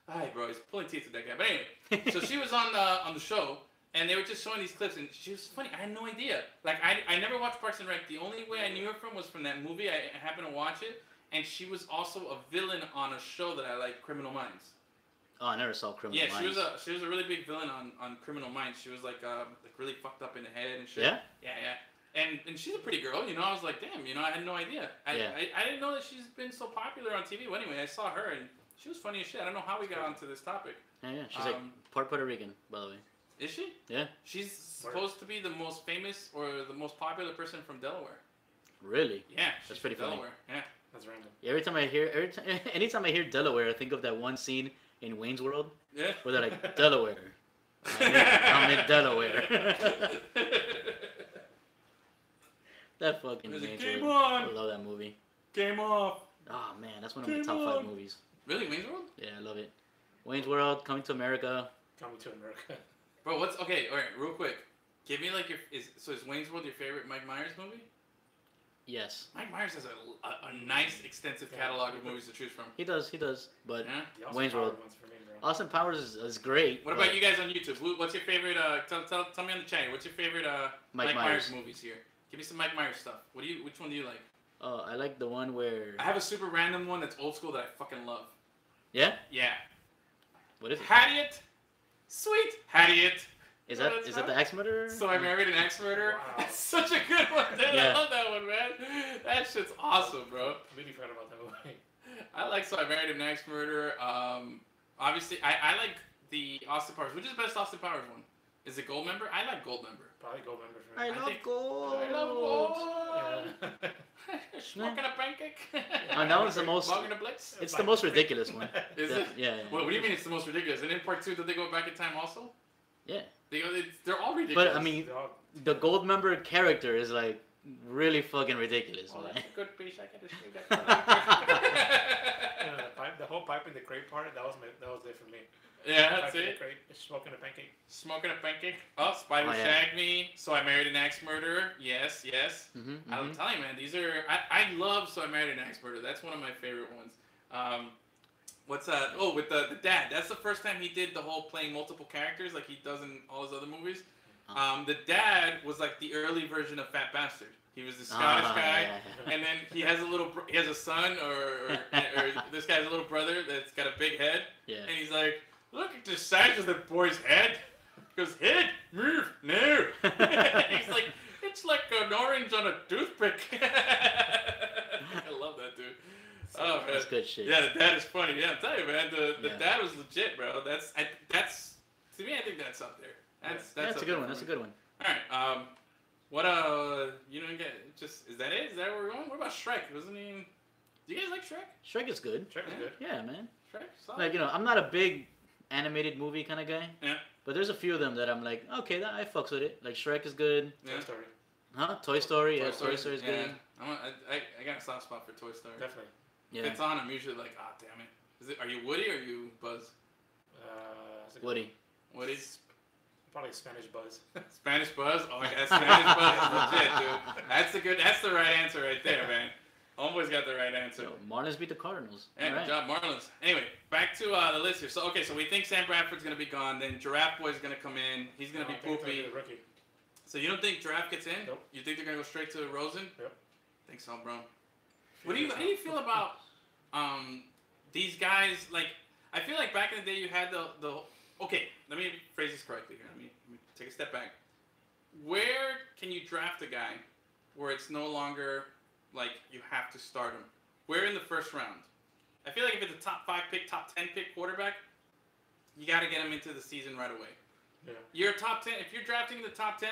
all right, bro, he's pulling teeth with that guy. But anyway, so she was on the show, and they were just showing these clips, and she was funny. I had no idea. Like, I never watched Parks and Rec. The only way I knew her from was from that movie. I happened to watch it. And she was also a villain on a show that I like, Criminal Minds. Oh, I never saw Criminal Yeah, Minds. she was a really big villain on Criminal Minds. She was like really fucked up in the head and shit. Yeah? Yeah. And she's a pretty girl, you know. I was like, damn, you know, I had no idea. I didn't know that she's been so popular on TV. Well, anyway, I saw her and she was funny as shit. I don't know how we got onto this topic. Yeah. She's like part Puerto Rican, by the way. Is she? Yeah. She's supposed to be the most famous or the most popular person from Delaware. Really? Yeah, she's That's pretty from funny. Delaware. Yeah. That's random. Anytime I hear Delaware, I think of that one scene in Wayne's World Yeah. where they're like, Delaware. I'm in Delaware. That fucking There's a Wayne's game World. on. I love that movie. Game off. Oh man, that's one of my Game top 5 on. movies. Really, Wayne's World? Yeah, I love it. Wayne's World, Coming to America. Coming to America. Bro, what's okay? All right, real quick. Give me like is Wayne's World your favorite Mike Myers movie? Yes, Mike Myers has a nice extensive catalog of movies to choose from. he does. But Yeah. The Austin Wayne's Powers World. one's for me, bro. Austin Powers is great. What about you guys on YouTube? What's your favorite? Tell me on the chat. What's your favorite Mike Myers movies here? Give me some Mike Myers stuff. Which one do you like? I like the one where. I have a super random one that's old school that I fucking love. Yeah. Yeah. What is it? Harriet. Sweet Harriet. Is Oh, that that's is that the right. Axe Murderer? So I Married an Axe Murderer. Wow. That's such a good one, dude. Yeah. I love that one, man. That shit's awesome, bro. Completely forgot about that movie. I like So I Married an Axe Murderer. Obviously, I like the Austin Powers. Which is the best Austin Powers one? Is it Goldmember? I like Goldmember. Probably Goldmember for I me. love think- gold. I love Gold. Yeah. Smoking a pancake. And that was the most- Smoking a blitz. It's the most ridiculous one. Is Yeah, it? yeah. What do you mean it's the most ridiculous? And in part 2, did they go back in time also? Yeah. They're all ridiculous. But I mean, Dog. the Goldmember character is like really fucking ridiculous, oh, man. that's a good piece. I can just shoot that. The whole pipe in the crate part, that was it for me. Yeah, Pipe that's in the it. crate, smoking a pancake. Smoking a pancake. Oh, Spider Oh, yeah. shagged me. So I Married an Axe Murderer. Yes. Mm-hmm, I'm telling you, man, these are. I love So I Married an Axe Murderer. That's one of my favorite ones. What's that? Oh, with the dad. That's the first time he did the whole playing multiple characters like he does in all his other movies. The dad was like the early version of Fat Bastard. He was the Scottish guy, and then he has he has a son, or this guy has a little brother that's got a big head, Yeah. and he's like, look at the size of the boy's head. He goes, head, move, no. He's like, it's like an orange on a toothpick. I love that dude. Oh man. That's good shit. Yeah, the dad is funny. Yeah, I'm telling you, man, the Yeah. dad was legit, bro. That's to me, I think that's up there. That's That's up a good there one. for That's a me. good one. All right. What you don't get just is that it? Is that where we're going? What about Shrek? Wasn't he? Do you guys like Shrek? Shrek is good. Shrek was Yeah. good. Yeah, man. Shrek? Solid? Like, I'm not a big animated movie kind of guy. Yeah. But there's a few of them that I'm like, okay, I fucks with it. Like Shrek is good. Yeah. Toy Story. Huh? Toy Story. Yeah, Toy Toy Story is yeah. good. I got a soft spot for Toy Story. Definitely. Yeah. If it's on, I'm usually like, ah, damn it. Are you Woody or are you Buzz? That's a good Woody. Woody? Probably Spanish Buzz. Spanish Buzz? Oh my god, Spanish Buzz is legit, dude. That's the right answer right there, man. Homeboy's got the right answer. Yo, Marlins beat the Cardinals. Yeah, good job, Marlins. Anyway, back to the list here. So, so we think Sam Bradford's going to be gone. Then Giraffe Boy's going to come in. He's going to be I think it's poopy. gonna be the rookie. So you don't think Giraffe gets in? Nope. You think they're going to go straight to Rosen? Yep. Think so, bro. How do you feel about these guys? Like, I feel like back in the day you had the okay, let me phrase this correctly here. Let me take a step back. Where can you draft a guy where it's no longer like you have to start him? Where in the first round? I feel like if it's a top 5 pick, top 10 pick quarterback, you got to get him into the season right away. Yeah. You're top 10. If you're drafting the top 10,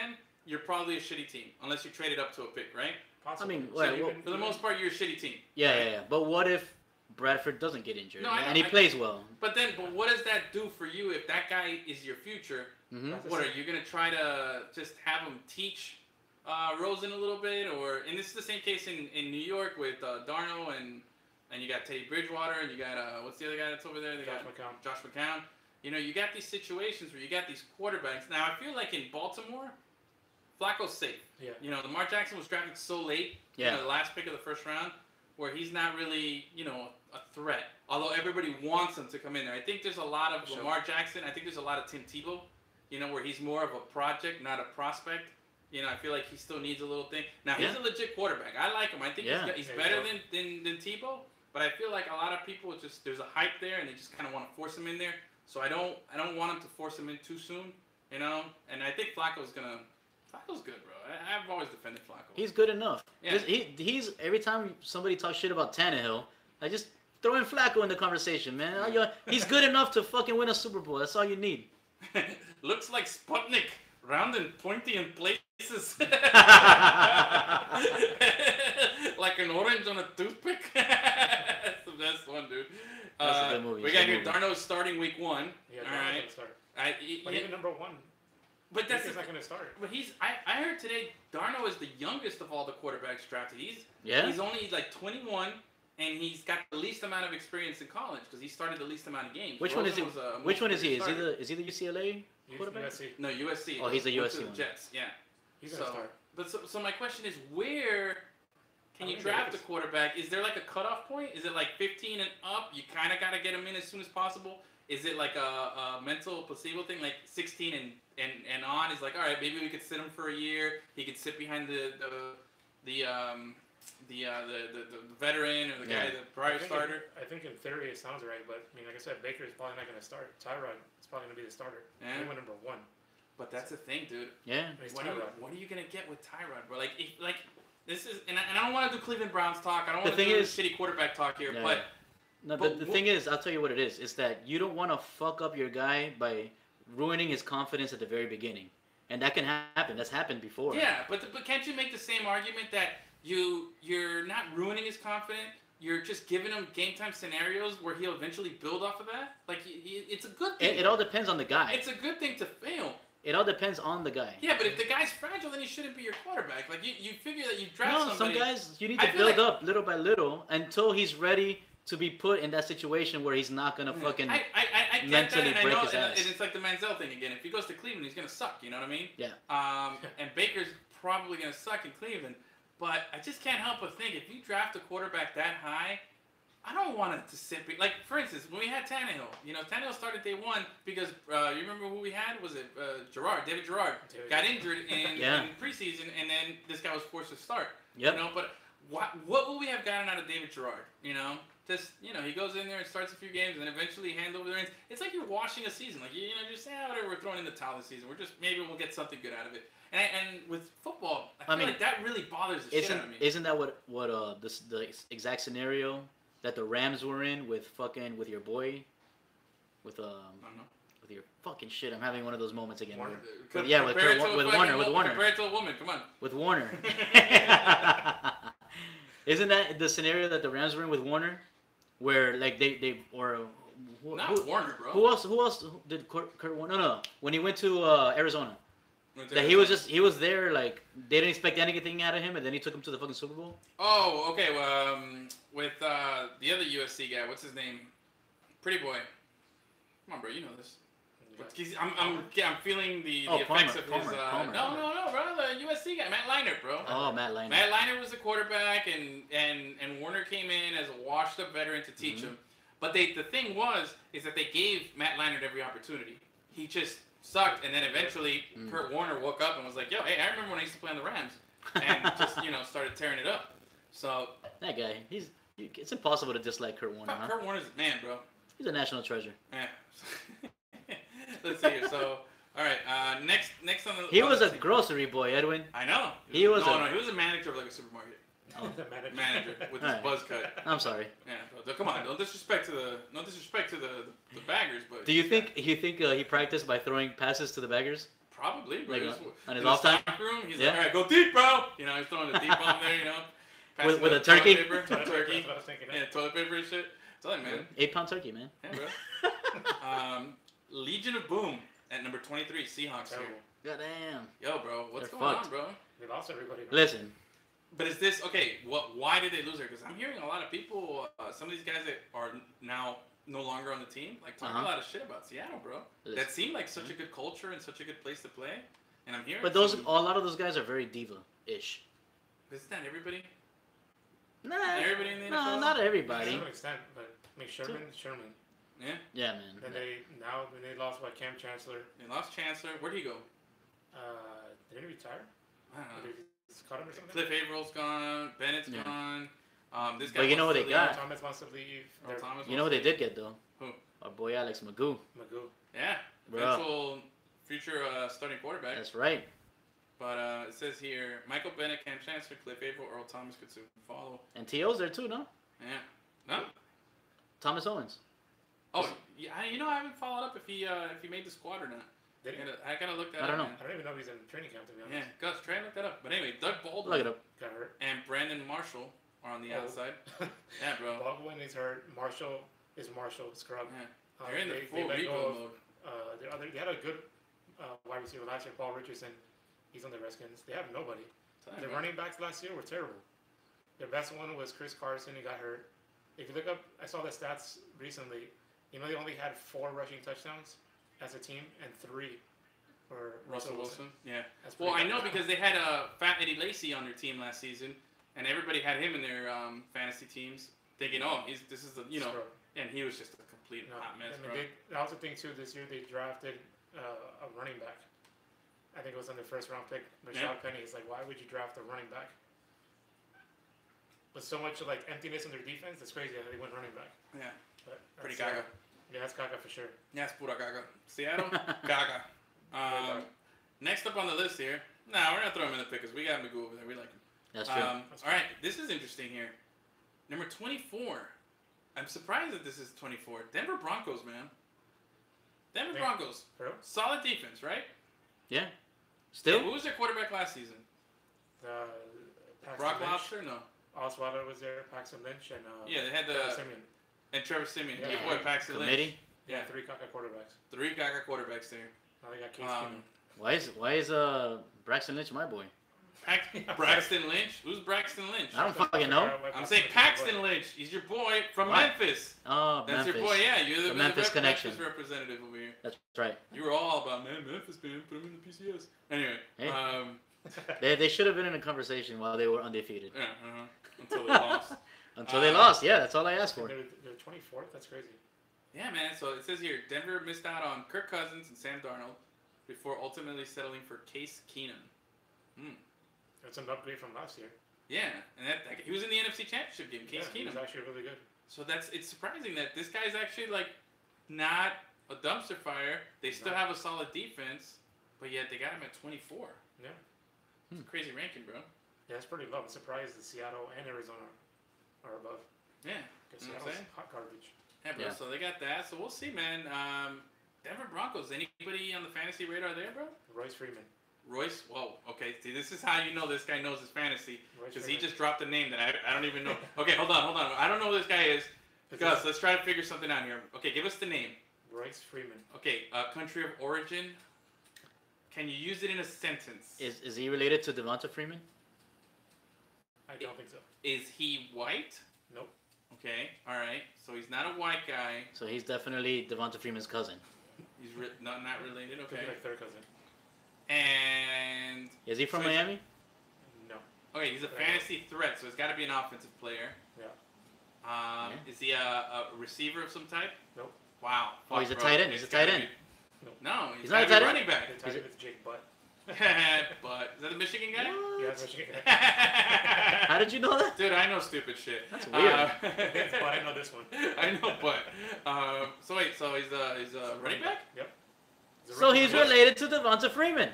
you're probably a shitty team unless you traded up to a pick, right? Possibly. I mean, So well, you well, can- For the most part, you're a shitty team. Yeah. But what if Bradford doesn't get injured No, I know, and he plays well? But what does that do for you if that guy is your future? Hmm. What are you gonna try to just have him teach Rosen a little bit, or and this is the same case in New York with Darno and you got Teddy Bridgewater and you got what's the other guy that's over there? They Josh got McCown. Josh McCown. You know, you got these situations where you got these quarterbacks. Now I feel like in Baltimore, Flacco's safe. Yeah. You know, Lamar Jackson was drafted so late. Yeah. You know, the last pick of the first round, where he's not really, you know, a threat. Although everybody wants him to come in there. I think there's a lot of Sure. Lamar Jackson. I think there's a lot of Tim Tebow. You know, where he's more of a project, not a prospect. You know, I feel like he still needs a little thing. Now he's Yeah. a legit quarterback. I like him. I think Yeah. he's Yeah, better he's than Tebow. But I feel like a lot of people just there's a hype there, and they just kind of want to force him in there. So I don't want him to force him in too soon. You know, and I think Flacco's good, bro. I've always defended Flacco. He's good enough. Yeah. He's every time somebody talks shit about Tannehill, I just throw in Flacco in the conversation, man. He's good enough to fucking win a Super Bowl. That's all you need. Looks like Sputnik, round and pointy in places. Like an orange on a toothpick. That's the best one, dude. That's a good movie. We It's a got good here movie. Darno's starting week 1. Yeah, All Darnold's right. gonna start. But Yeah, even number one, but that's Baker's not gonna start. but I heard today Darno is the youngest of all the quarterbacks drafted. Yeah. He's only like 21, and he's got the least amount of experience in college because he started the least amount of games. Which one is he? Rosen was a Which one is he? multiple Is he the UCLA He's quarterback? USC. No, USC. Oh, he's a Went to USC the one. Jets, yeah. He's gonna start. But so my question is, where can I you think draft a Vegas. quarterback? Is there like a cutoff point? Is it like 15 and up? You kind of got to get him in as soon as possible. Is it like a mental placebo thing, like 16 and on is like, all right, maybe we could sit him for a year. He could sit behind the veteran or the guy, Yeah. the prior starter. I think in theory it sounds right, but I mean, like I said, Baker is probably not gonna start. Tyrod is probably gonna be the starter. Yeah. He went number one. But that's the thing, dude. Yeah. He's What Tyrod. are you gonna get with Tyrod, bro? Like this is, and I don't want to do Cleveland Browns talk. I don't The want to thing do is- shitty quarterback talk here, Yeah. but. No, But the wh- thing is, I'll tell you what it is. It's that you don't want to fuck up your guy by ruining his confidence at the very beginning, and that can happen. That's happened before. Yeah, but can't you make the same argument that you're not ruining his confidence? You're just giving him game time scenarios where he'll eventually build off of that. Like it's a good thing. It all depends on the guy. It's a good thing to fail. It all depends on the guy. Yeah, but if the guy's fragile, then he shouldn't be your quarterback. Like you figure that you draft No, somebody. some guys you need I to feel build like- up little by little until he's ready to be put in that situation where he's not gonna fucking. I get mentally that, and break I know, his and ass. it's like the Manziel thing again. If he goes to Cleveland, he's gonna suck. You know what I mean? Yeah. And Baker's probably gonna suck in Cleveland, but I just can't help but think if you draft a quarterback that high, I don't want it to sit. Like for instance, when we had Tannehill, Tannehill started day one because you remember who we had? Was it David Gerard? Got injured in preseason, and then this guy was forced to start. Yep. But what will we have gotten out of David Gerard? Just he goes in there and starts a few games, and then eventually hand over the reins. It's like you're washing a season. Like just say, whatever, we're throwing in the towel this season. Maybe we'll get something good out of it. And with football, I feel like that really bothers the shit out of me. Isn't that what the exact scenario that the Rams were in with your boy, with I don't know. with your fucking shit? I'm having one of those moments again. Warner. Yeah, with Warner. Compare it to a woman. Come on. With Warner. Isn't that the scenario that the Rams were in with Warner, where like they or Not Warner, bro. Who else did Kurt Warner? No. When he went to Arizona, that he was there like they didn't expect anything out of him, and then he took him to the fucking Super Bowl. Oh, okay. Well, with the other USC guy, what's his name? Pretty boy. Come on, bro. You know this. I'm feeling the effects of his. Palmer. No, bro. The USC guy, Matt Leinart, bro. Oh, Matt Leinart. Matt Leinart was the quarterback, and Warner came in as a washed-up veteran to teach him. But the thing is that they gave Matt Leinart every opportunity. He just sucked, and then eventually Kurt Warner woke up and was like, "Yo, hey, I remember when I used to play on the Rams," and just started tearing it up. So that guy, it's impossible to dislike Kurt Warner. Huh? Kurt Warner's the man, bro. He's a national treasure. Yeah. Let's see here. So, all right. Next on the. He was a team. grocery boy, Edwin. I know. He He was was a manager of like a supermarket. The manager. Manager with his Alright. buzz cut. I'm sorry. Yeah, but Come on, no disrespect to the baggers, but Do you think he practiced by throwing passes to the baggers? probably, but Like, it was- on his in the off time? stock room, he's Yeah. like, all right, go deep, bro. You know, he's throwing the deep bomb there. You know, passing With the a turkey? toilet paper, That's turkey, what I was thinking. yeah, toilet paper and shit. Tell you, man. 8-pound turkey, man. Yeah, bro. Legion of Boom at number 23, Seahawks here. Terrible. Goddamn. Yo, bro, what's They're going fucked. on, bro? They lost everybody. Listen, But is this okay? Why did they lose her? Because I'm hearing a lot of people, some of these guys that are now no longer on the team, like talking a lot of shit about Seattle, bro. Listen. That seemed like such a good culture and such a good place to play. And I'm hearing. but a lot of those guys are very diva-ish. Isn't that everybody? Nah, Everybody in the no, NFL? not To everybody. some extent, but I mean, Sherman. Yeah. Yeah, man. Then when they lost by Cam Chancellor, They lost Chancellor. Where'd he go? did he retire? I don't Or know. did he just cut him or something? Cliff Avrill's gone. Bennett's Yeah. gone. This guy. But you know wants what to they leave. got? Thomas wants to leave. Earl They're- Thomas You know what wants they to did get though? Who? Our boy Alex Magoo. Magoo. leave. Yeah. Bro. Eventual future starting quarterback. That's right. But it says here, Michael Bennett, Cam Chancellor, Cliff Averill, Earl Thomas could soon follow. And T.O.'s there too, no? Yeah. No. Thomas Owens. Oh, yeah. I haven't followed up if he made the squad or not. Did he? I gotta look that I up. don't know. man. I don't even know if he's in training camp, to be Yeah, honest. Gus, try and look that up. But anyway, Doug Baldwin Look it up. Got hurt. and Brandon Marshall are on the Oh. outside. Yeah, bro. Baldwin is hurt. Marshall is Marshall. Scrub. Yeah. Uh, They're in the they full let go rebuild of, mode. they had a good wide receiver last year, Paul Richardson. He's on the Redskins. They have nobody. Tell you, The man. running backs last year were terrible. Their best one was Chris Carson. He got hurt. If you look up, I saw the stats recently. You know, they only had 4 rushing touchdowns as a team and 3 for Russell Wilson. Yeah. That's Well, pretty I know good. because they had Fat Eddie Lacy on their team last season, and everybody had him in their fantasy teams, thinking, oh, this is the Scrub. and he was just a complete No, hot mess, I mean, bro. that was the thing too. This year they drafted a running back. I think it was on their first round pick. Rashad Yeah. Penny is like, why would you draft a running back? With so much like emptiness in their defense, it's crazy that they went running back. Yeah. But Pretty that's, gaga. Yeah, that's gaga for sure. Yes, pura gaga. Seattle, gaga. Next up on the list here. Nah, we're not throwing him in the pick because we got Magoo over there. We like him. That's true. All right, this is interesting here. Number 24. I'm surprised that this is 24. Denver Broncos, man. Denver Yeah. Broncos. For real? Solid defense, right? Yeah. Yeah, Still? who was their quarterback last season? Paxton Brock Lynch, Lobster? No. Osweiler was there. Paxton Lynch and Yeah, they had Trevor the Simeon. and Trevor Simeon. Yeah. Your boy Paxton Lynch. Committee? Yeah, 3 caca quarterbacks. 3 Gaga quarterbacks there. Now they got Case Um, Keenum. Why is Braxton Lynch my boy? Braxton Lynch? Who's Braxton Lynch? I don't fucking know. I'm saying Paxton Lynch. He's your boy from Why? Memphis. Oh, That's Memphis. your boy. Yeah, you're the Memphis connection. Memphis representative over here. That's right. You were all about Memphis, man. Put him in the PCS. Anyway, Hey. They should have been in a conversation while they were undefeated. yeah, until they lost. Until they lost. Yeah, that's all I asked for. They're 24th. That's crazy. Yeah, man. So it says here, Denver missed out on Kirk Cousins and Sam Darnold before ultimately settling for Case Keenum. It's an upgrade from last year. Yeah, and he was in the NFC Championship game, Case He was Keenum. actually really good. So it's surprising that this guy's actually like not a dumpster fire. They still No. have a solid defense, but yet they got him at 24. Yeah. It's a crazy ranking, bro. Yeah, it's pretty low. I'm surprised that Seattle and Arizona are above. Yeah. Because You know what I'm Seattle's saying? hot garbage. Yeah, bro. Yeah. So they got that. So we'll see, man. Denver Broncos. Anybody on the fantasy radar there, bro? Royce Freeman. Royce. Whoa. Okay. See, this is how you know this guy knows his fantasy Royce because he Freeman. just dropped a name that I don't even know. Okay, hold on. I don't know who this guy is. Gus, let's try to figure something out here. Okay, give us the name. Royce Freeman. Okay, country of origin. Can you use it in a sentence? Is he related to Devonta Freeman? I don't think so. Is he white? Nope. Okay, all right. So he's not a white guy. So he's definitely Devonta Freeman's cousin. He's not related. Could be Okay. like third cousin. And Is he from So he's- Miami? No. okay, he's a fantasy threat, so he's got to be an offensive player. Yeah. Yeah. Is he a receiver of some type? Nope. Wow. Oh, he's a Fuck, tight bro. end. He's It's a tight gotta end. be- No, He's gotta not a be tight end? running back. They tied it with Jake Butt. But is that the Michigan guy? Yeah, that's Michigan. How did you know that? Dude, I know stupid shit. That's weird. But I know this one. I know, but so he's a running back. Yep. a So rookie. he's related to Devonta Freeman.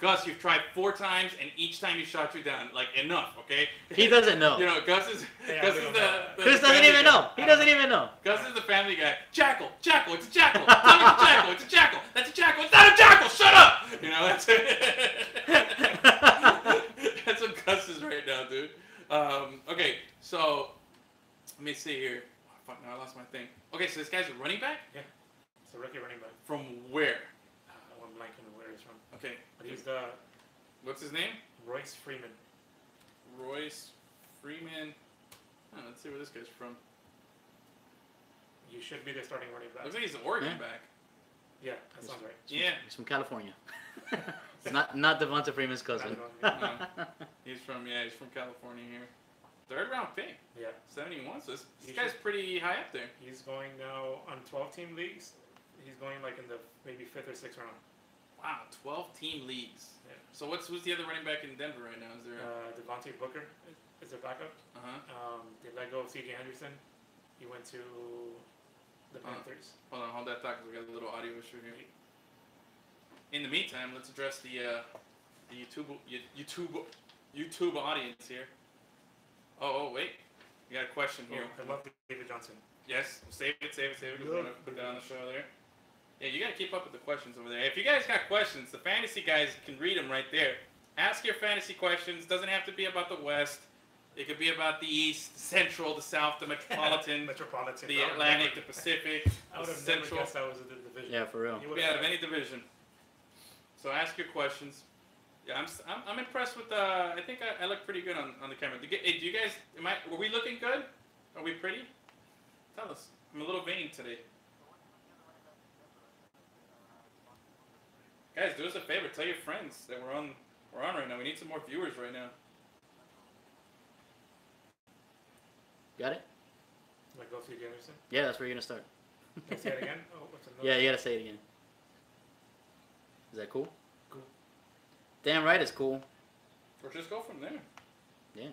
Gus, you've tried 4 times, and each time you shot you down. Like, enough, okay? He doesn't know. You know, Gus is Yeah, the Chris doesn't family even guy. know. He doesn't even know. Gus is the family guy. Jackal, jackal, it's a jackal. Tell me it's a jackal, it's a jackal. That's a jackal. It's not a jackal. Shut up. You know, that's that's what Gus is right now, dude. Okay, so let me see here. Oh, fuck, now I lost my thing. Okay, so this guy's a running back It's a rookie running back. from where? I'm blanking on where he's from. Okay, But he's the what's his name? Royce Freeman. Royce Freeman. Oh, let's see where this guy's from. You should be the starting running back. Looks like he's an Oregon Yeah. back. Yeah, that sounds right. Yeah. He's from California. It's not Devonta Freeman's cousin. He's from California here. 3rd round pick. Yeah. 71. So this He guy's should- pretty high up there. He's going now on 12-team leagues. He's going like in the maybe 5th or 6th round. Wow, 12-team leagues. Yeah. So who's the other running back in Denver right now? Is there? Devontae Booker is a backup. Uh-huh. They let go of C.J. Henderson. He went to the Oh. Panthers. Hold on, hold that thought because we got a little audio issue here. In the meantime, let's address the YouTube audience here. Oh wait, we got a question here. I love David Johnson. Yes, save it. Yeah. Put that on the show there. Yeah, you gotta keep up with the questions over there. If you guys got questions, the fantasy guys can read them right there. Ask your fantasy questions. Doesn't have to be about the West. It could be about the East, the Central, the South, the Metropolitan, Metropolitan. the Atlantic, the Pacific, I would the have never Central. guessed that was a division. Yeah, for real. You would've Yeah, out of said- any division. So ask your questions. Yeah, I'm impressed with. I think I look pretty good on the camera. Hey, do you guys? Were we looking good? Are we pretty? Tell us. I'm a little vain today. Guys, do us a favor. Tell your friends that we're on right now. We need some more viewers right now. Got it? Like go through Anderson. Yeah, that's where you're gonna start. Can I say it again? Oh, what's another? Yeah, you gotta say it again. Is that cool? Cool. Damn right it's cool. Or just go from there. Yeah.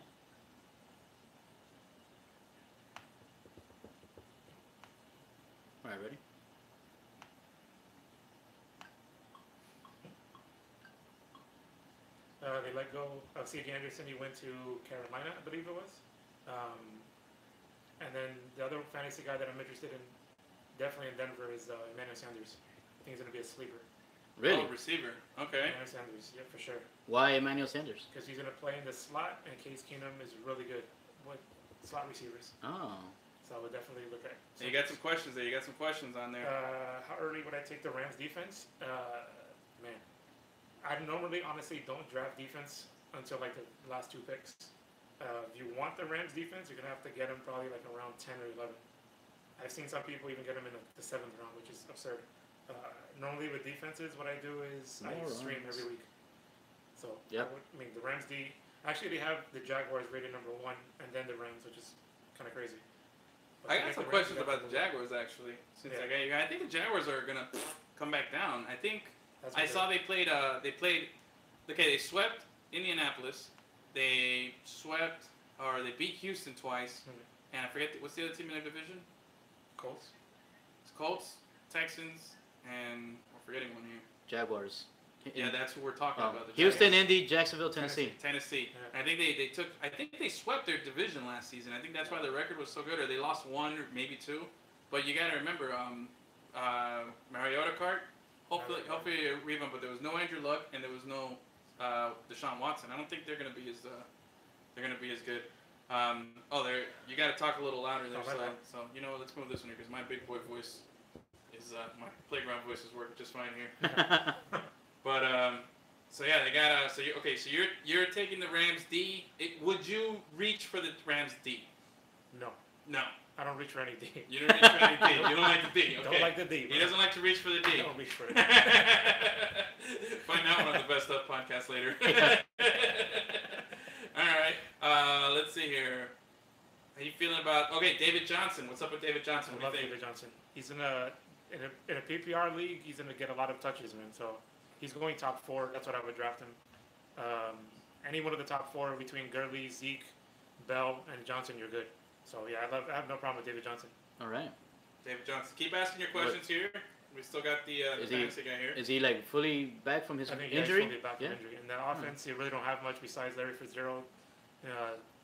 Alright, ready? They let go of C.J. Anderson. He went to Carolina, I believe it was. And then the other fantasy guy that I'm interested in, definitely in Denver, is Emmanuel Sanders. I think he's going to be a sleeper. Really? Oh, receiver. Okay. Emmanuel Sanders, yeah, for sure. Why Emmanuel Sanders? Because he's going to play in the slot, and Case Keenum is really good with slot receivers. Oh. So I would definitely look at. You got some questions there. You got some questions on there. How early would I take the Rams defense? Man, I normally honestly don't draft defense until like the last 2 picks. If you want the Rams defense, you're gonna have to get them probably like around 10 or 11. I've seen some people even get them in the 7th round, which is absurd. Normally with defenses, what I do is I All stream right. every week. So Yep. I mean the Rams D. Actually, they have the Jaguars rated number 1, and then the Rams, which is kind of crazy. But I to got get some the Rams, questions you got about to the move. Jaguars actually. Since Yeah. I got you, I think the Jaguars are gonna come back down. I think That's I what saw they played. Okay, they swept Indianapolis. They swept or they beat Houston twice, and I forget what's the other team in their division. Colts. It's Colts, Texans, and we're forgetting one here. Jaguars. Yeah, that's who we're talking Oh, about. The Houston, Jaguars. Indy, Jacksonville, Tennessee. Tennessee. Yeah. And I think they took. I think they swept their division last season. I think that's why their record was so good. Or they lost 1 or maybe 2. But you got to remember, Mariota Kart. Hopefully you read them. But there was no Andrew Luck and there was no Deshaun Watson. I don't think they're gonna be as good. You got to talk a little louder there. Oh, my bad. So you know, let's move this one here because my big boy voice is my playground voice is working just fine here. But so yeah, they got so you're taking the Rams D. Would you reach for the Rams D? No, No, I don't reach for any D. you don't reach for any D. You don't like the D. Okay. Don't like the D. He doesn't like to reach for the D. I don't reach for it. Find out one of the best of podcasts later. All right, let's see here. How you feeling about? Okay, David Johnson. What's up with David Johnson? I What love do you think? David Johnson. He's in a PPR league. He's gonna get a lot of touches, man. So he's going top 4. That's what I would draft him. Any one of the top 4 between Gurley, Zeke, Bell, and Johnson, you're good. So yeah, I have no problem with David Johnson. All right. David Johnson. Keep asking your questions here. We still got the Is he- fantasy guy here. Is he like fully back from his I think injury? he'll be back from injury. And that offense, you really don't have much besides Larry Fitzgerald.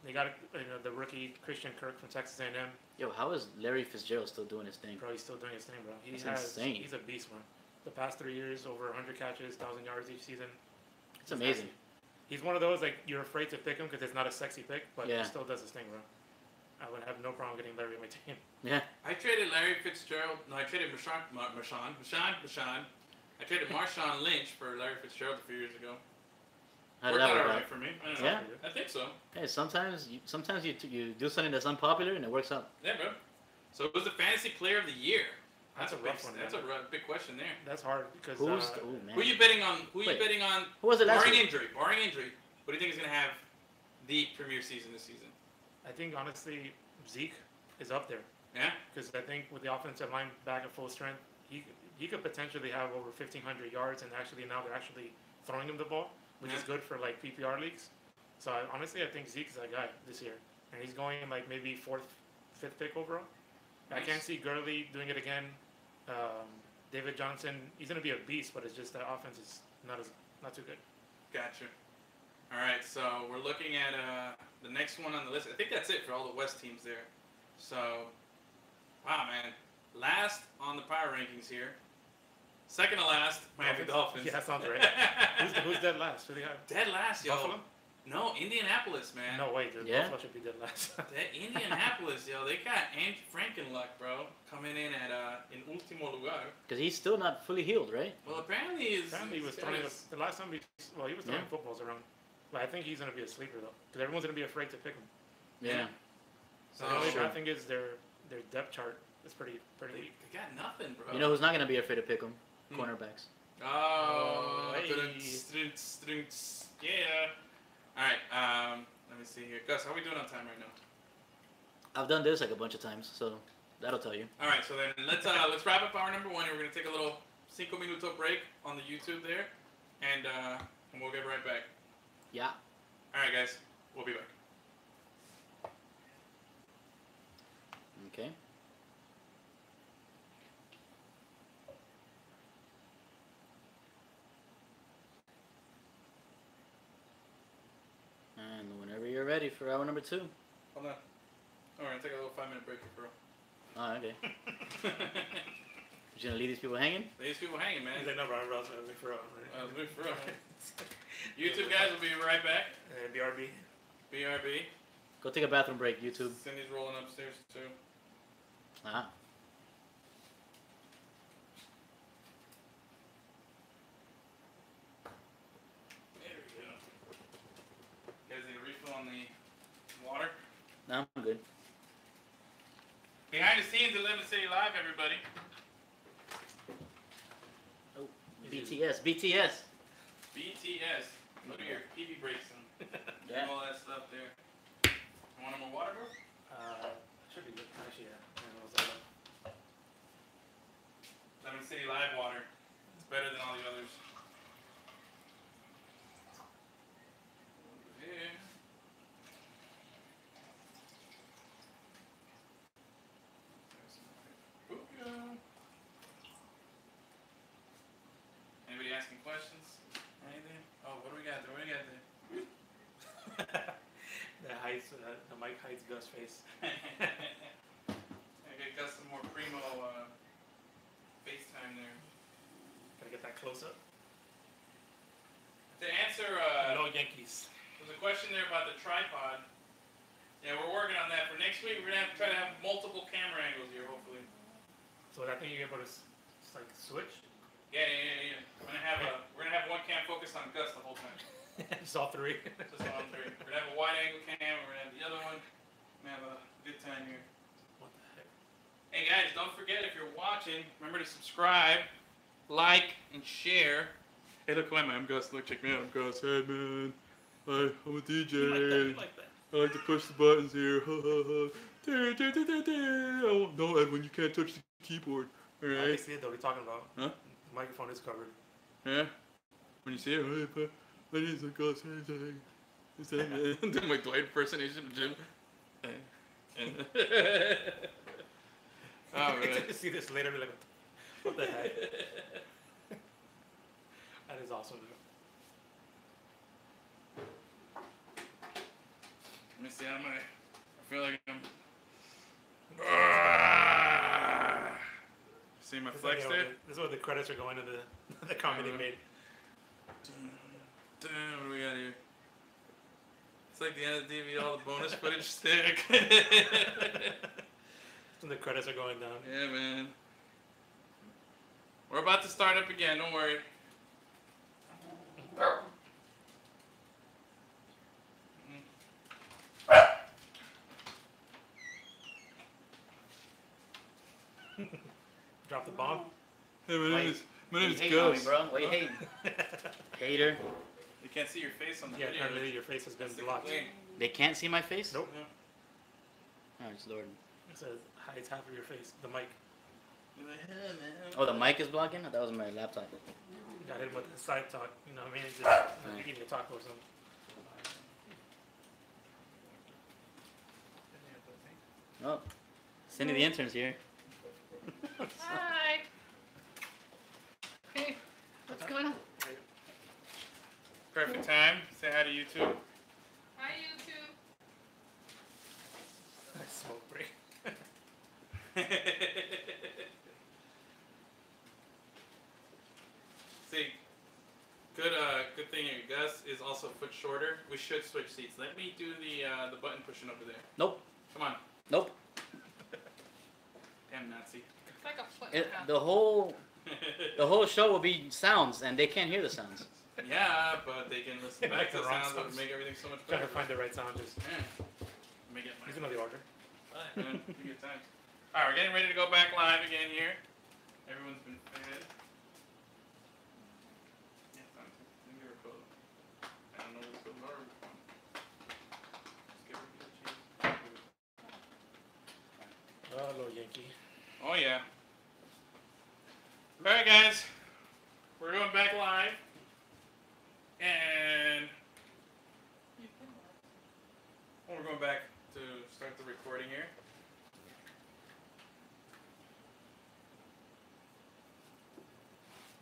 They got the rookie Christian Kirk from Texas A&M. Yo, how is Larry Fitzgerald still doing his thing? Bro, he's still doing his thing, bro. That's insane. He's a beast, man. The past 3 years, over 100 catches, 1,000 yards each season. It's amazing. He's one of those like you're afraid to pick him because it's not a sexy pick, but Yeah. he still does his thing, bro. I would have no problem getting Larry on my team. Yeah. I traded Larry Fitzgerald. No, I traded Marshawn. I traded Marshawn Lynch for Larry Fitzgerald a few years ago. How did Worked that out work alright out? for me. I don't know. Yeah. I think so. Hey, sometimes you do something that's unpopular and it works out. Yeah, bro. So it was the fantasy player of the year. That's a rough one, That's man. a big question there. That's hard because Who's oh man? Who are you betting on? Who Wait. you betting on? Who was it last Barring year? injury. Barring injury. What do you think is going to have the premier season this season? I think honestly Zeke is up there Yeah. because I think with the offensive line back at full strength, he could potentially have over 1,500 yards, and actually now they're actually throwing him the ball, which is Yeah. good for like PPR leagues. So honestly, I think Zeke's that guy this year, and he's going like maybe 4th, 5th pick overall. I Nice. can't see Gurley doing it again. David Johnson, he's gonna be a beast, but it's just that offense is not too good. Gotcha. All right, so we're looking at the next one on the list. I think that's it for all the West teams there. So, wow, man. Last on the power rankings here. Second to last, Miami Dolphins. Yeah, that sounds right. who's dead last? Who do they have? Dead last, yo. Buffalo? No, Indianapolis, man. No way, dude. Yeah? Buffalo should be dead last. That Indianapolis, yo. They got Andrew Frankenluck, bro, coming in at in último lugar. Because he's still not fully healed, right? Well, apparently Apparently he was throwing the last time he was throwing Yeah. footballs around. But I think he's gonna be a sleeper though, because everyone's gonna be afraid to pick him. Yeah. So The only sure. bad thing is their depth chart is pretty they weak. got nothing, bro. You know who's not gonna be afraid to pick him? Hmm. Cornerbacks. Oh, Hey. yeah. All right. Let me see here. Gus, how are we doing on time right now? I've done this like a bunch of times, so that'll tell you. All right. So then let's wrap up our number one. And we're gonna take a little 5 minuto break on the YouTube there, and we'll get right back. Yeah. All right, guys. We'll be back. Okay. And whenever you're ready for hour number 2. Hold on. All right. Take a little 5-minute break here, Oh, okay. bro. You gonna leave these people hanging? These people hanging, man. He's like, no, bro, I'm for real. For real. YouTube guys will be right back. BRB. BRB. Go take a bathroom break, YouTube. Cindy's rolling upstairs too. Ah. There we go. You guys need a refill on the water? No, I'm good. Behind the scenes at Lemon City Live, everybody. Oh, BTS, BTS. BTS. Look at your PV breaks and Yeah. all that stuff there. You want more water, bro? Should be good. Actually, yeah. Lemon City Live water. It's better than all the others. Yeah. Anybody asking questions? Anything? Oh, what do we got there? What do we got there? That hides the mic hides Gus' face. I got some more primo FaceTime there. Gotta get that close up. To answer, No Yankees. there's a question there about the tripod. Yeah, we're working on that. For next week, we're gonna have to try to have multiple camera angles here, hopefully. So I think you're able to like switch. Yeah. We're gonna have one cam focused on Gus the whole time. Just all three. Just on 3. We're gonna have a wide angle cam. We're gonna have the other one. We're gonna have a good time here. What the heck? Hey guys, don't forget if you're watching, remember to subscribe, like, and share. Hey, look, I'm Gus. Look, check me out. I'm Gus. Hey, man. I'm a DJ. You like that? I like to push the buttons here. Oh, no, Edwin, you can't touch the keyboard. All I can right? see it though. What are you talking about? Huh? The microphone is covered. Yeah? When you see it, hey, but my name's Gus. Doing my Dwight impersonation of Jim. Oh, man. see this later. Like, What the heck? That is awesome. Let me see how many. I feel like I'm. See my flex there? This is what the credits are going to the comedy made. Damn, what do we got here? It's like the end of the DVD, all the bonus footage stick. And the credits are going down. Yeah, man. We're about to start up again, don't worry. Drop the bomb. Hey, my name is Hating on me, Gus. bro. What you hating? Hater. You can't see your face on the Yeah, video. apparently your face has been That's the blocked. complaint. They can't see my face? Nope. Yeah. Oh, it's Lord. It says hides half of your face. The mic. You're like, "Yeah, man." Oh, the mic is blocking? That was my laptop. Got hit with the side talk. You know what I mean? It's just you need to talk or something. Oh, Cindy the intern's here. Hi. Hey, what's going on? Perfect time. Say hi to YouTube. Hi, YouTube. Nice smoke break. See, good thing here. Gus is also a foot shorter. We should switch seats. Let me do the button pushing over there. Nope. Come on. Nope. Damn Nazi. It's like a foot and a half. The whole show will be sounds, and they can't hear the sounds. Yeah, but they can listen back to the The wrong sounds that would sounds. make everything so much Trying better. to find the right sound. Just Yeah. Let me get my. you know the order. Man, good times. Alright, we're getting ready to go back live again here. Everyone's been fed. Yeah, let me get her code. I don't know what the code are. Let's give her the cheese. Oh, little Yankee. Oh yeah. Alright guys. We're going back live. And we're going back to start the recording here.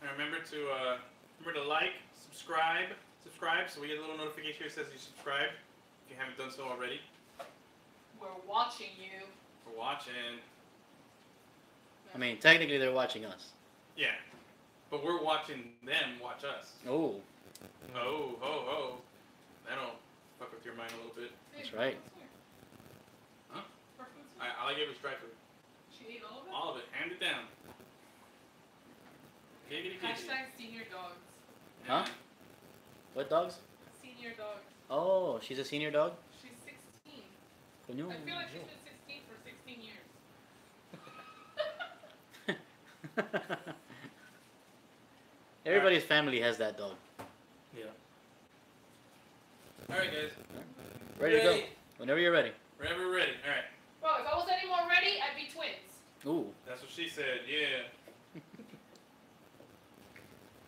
And remember to like, subscribe, so we get a little notification here that says you subscribed. If you haven't done so already, We're watching you. for watching. I mean, technically they're watching us. Yeah, but we're watching them watch us. Oh, Oh, ho, ho. That'll fuck with your mind a little bit. Hey, That's right. her food's here. Huh? Her food's here. I like every stripe of it. She ate all of it? All of it, hand it down. Giggity, giggity. Hashtag senior dogs. Huh? What dogs? Senior dogs. Oh, she's a senior dog? She's 16. Coño. I feel like she's been 16 for 16 years. Everybody's family has that dog. Yeah. Alright, guys. Ready to go. Whenever you're ready. Whenever we're ready. Alright. Bro, if I was any more ready, I'd be twins. Ooh. That's what she said, yeah.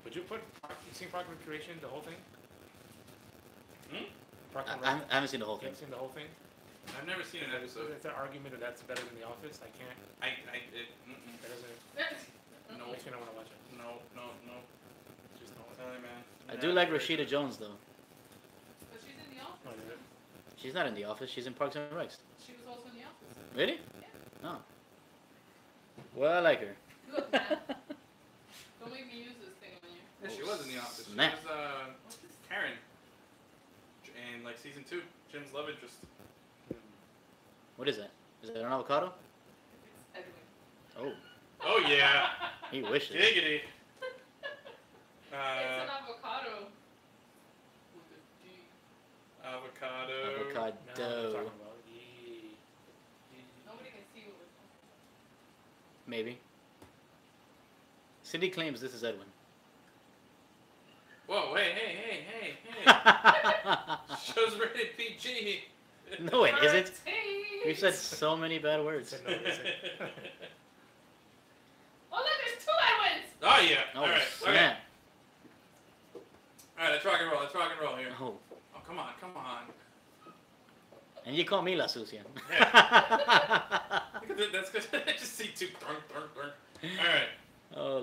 Would you put? You seen Park and Recreation, the whole thing? Hmm? Park and I haven't seen the whole You thing. haven't seen the whole thing? I've never seen an episode. It's an argument that that's better than The Office. I can't. That doesn't. No, Makes me not want to watch it. no. Just don't. Sorry, man. I do like Rashida Jones though. But she's in the office. No, I didn't. She's not in the office. She's in Parks and Recs. She was also in the office. Really? Oh. Well, I like her. Good, man. Don't make me use this thing on you. Yeah, she was in the office. She Snap. was What's this? Karen. In like season 2, Jim's love interest. What is that? Is that an avocado? It's Edwin. Oh, Oh yeah. he wishes. Giggity. It's an avocado. With a D. Avocado. Now what I'm Avocado. talking about. Yee. Nobody can see what we're talking Maybe. Cindy claims this is Edwin. Whoa, hey. Show's rated PG. No, it about. isn't. Thirteen. We've said so many bad It words. said no, it said- Oh, look, there's 2 Edwins! Oh yeah. Oh, Alright. Okay. snap. Alright, let's rock and roll here. Oh, Oh, come on. and you call me La Sucia. Look at that, that's good. I just see 2. Alright. Oh,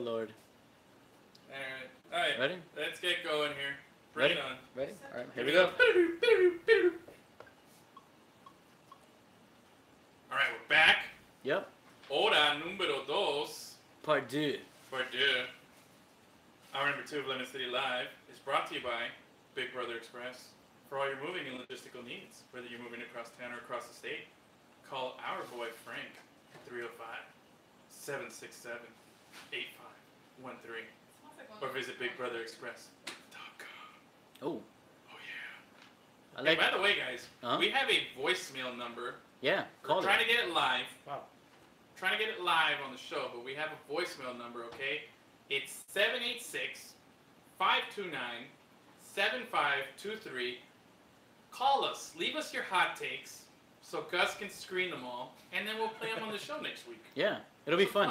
Hora número dos. Part 2. Part 2. Hour number 2 of Lemon City Live is brought to you by Big Brother Express. For all your moving and logistical needs, whether you're moving across town or across the state, call our boy Frank at 305-767-8513 Smells like one or of visit those- BigBrotherExpress.com. Oh, Oh yeah. I Hey, like. by the way, guys, Huh? we have a voicemail number. Yeah, We're call trying it. to get it live. Wow. Trying to get it live on the show, but we have a voicemail number, okay? It's 786-529-7523. Call us. Leave us your hot takes so Gus can screen them all, and then we'll play them on the show next week. Yeah, it'll be fun.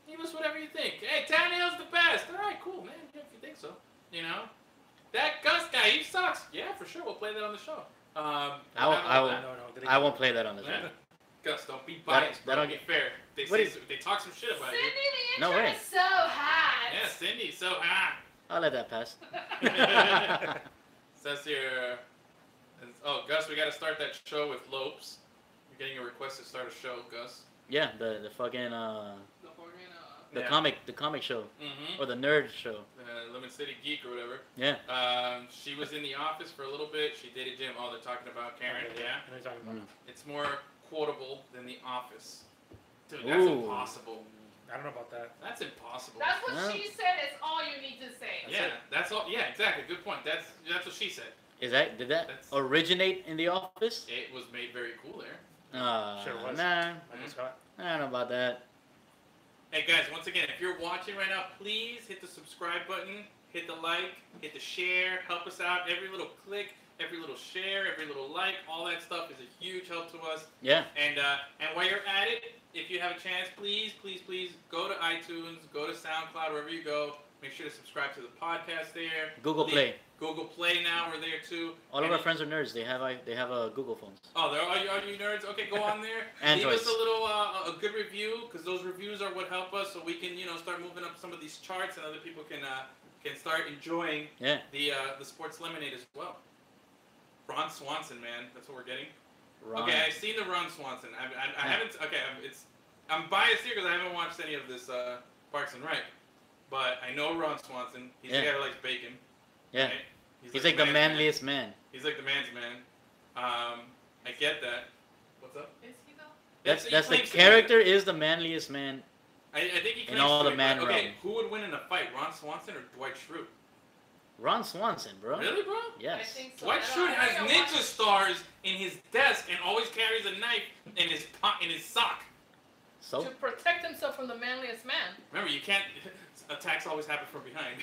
Leave us whatever you think. Hey, Tannehill's the best. All right, cool, man. Yeah, if you think so. You know? That Gus guy, he sucks. Yeah, for sure. We'll play that on the show. I No, won't play that on the show. Yeah. Gus, don't be biased. that'll Bro. Be get- fair. They, What say, is- they talk some shit about Cindy, you. the No intro way. is so hot. Yeah, Cindy, so hot. I'll let that pass. Says here, oh, Gus, we got to start that show with Lopes. You're getting a request to start a show, Gus. Yeah, the fucking The fucking, the Yeah. comic show Mm-hmm. or the nerd show. Lemon City Geek or whatever. Yeah. She was in the office for a little bit. She dated Jim. Oh, they're talking about Karen. Okay, Yeah. I know what you're talking about. It's more quotable than The Office. Dude, that's Ooh. impossible. I don't know about that. That's impossible. That's what No. she said. It's all you need to say. yeah, that's all. Yeah, exactly. Good point. That's what she said. Did that That's- originate in the office? It was made very cool there. Sure was. Nah, Michael Scott. I don't know about that. Hey guys, once again, if you're watching right now, please hit the subscribe button, hit the like, hit the share, help us out. Every little click, every little share, every little like, all that stuff is a huge help to us. Yeah. And while you're at it, if you have a chance, please go to iTunes, go to SoundCloud, wherever you go. Make sure to subscribe to the podcast there. Google Leave- Play. Google Play now, we're there too. All of And our friends are nerds. They have Google phones. Oh, are you nerds? Okay, go on there. Androids. Leave us a little a good review, because those reviews are what help us, so we can start moving up some of these charts, and other people can start enjoying Yeah. the Sports Lemonade as well. Ron Swanson, man, that's what we're getting. Ron. Okay, I've seen the Ron Swanson. I haven't. Okay, I'm biased here because I haven't watched any of this Parks and Rec, but I know Ron Swanson. He's the Yeah. guy who likes bacon. Yeah. Right? He's like the man's man. manliest man. He's like the man's man. I get that. What's up? Is he though? That's he the claims to be. character is the manliest man. I think he in claims all to the be, man but, okay, realm. who would win in a fight, Ron Swanson or Dwight Schrute? Ron Swanson, bro. Really, bro? I Yes. think so. Dwight I Schrute don't has know ninja what- stars in his desk and always carries a knife in his sock. So To protect himself from the manliest man. Remember, you can't. Attacks always happen from behind.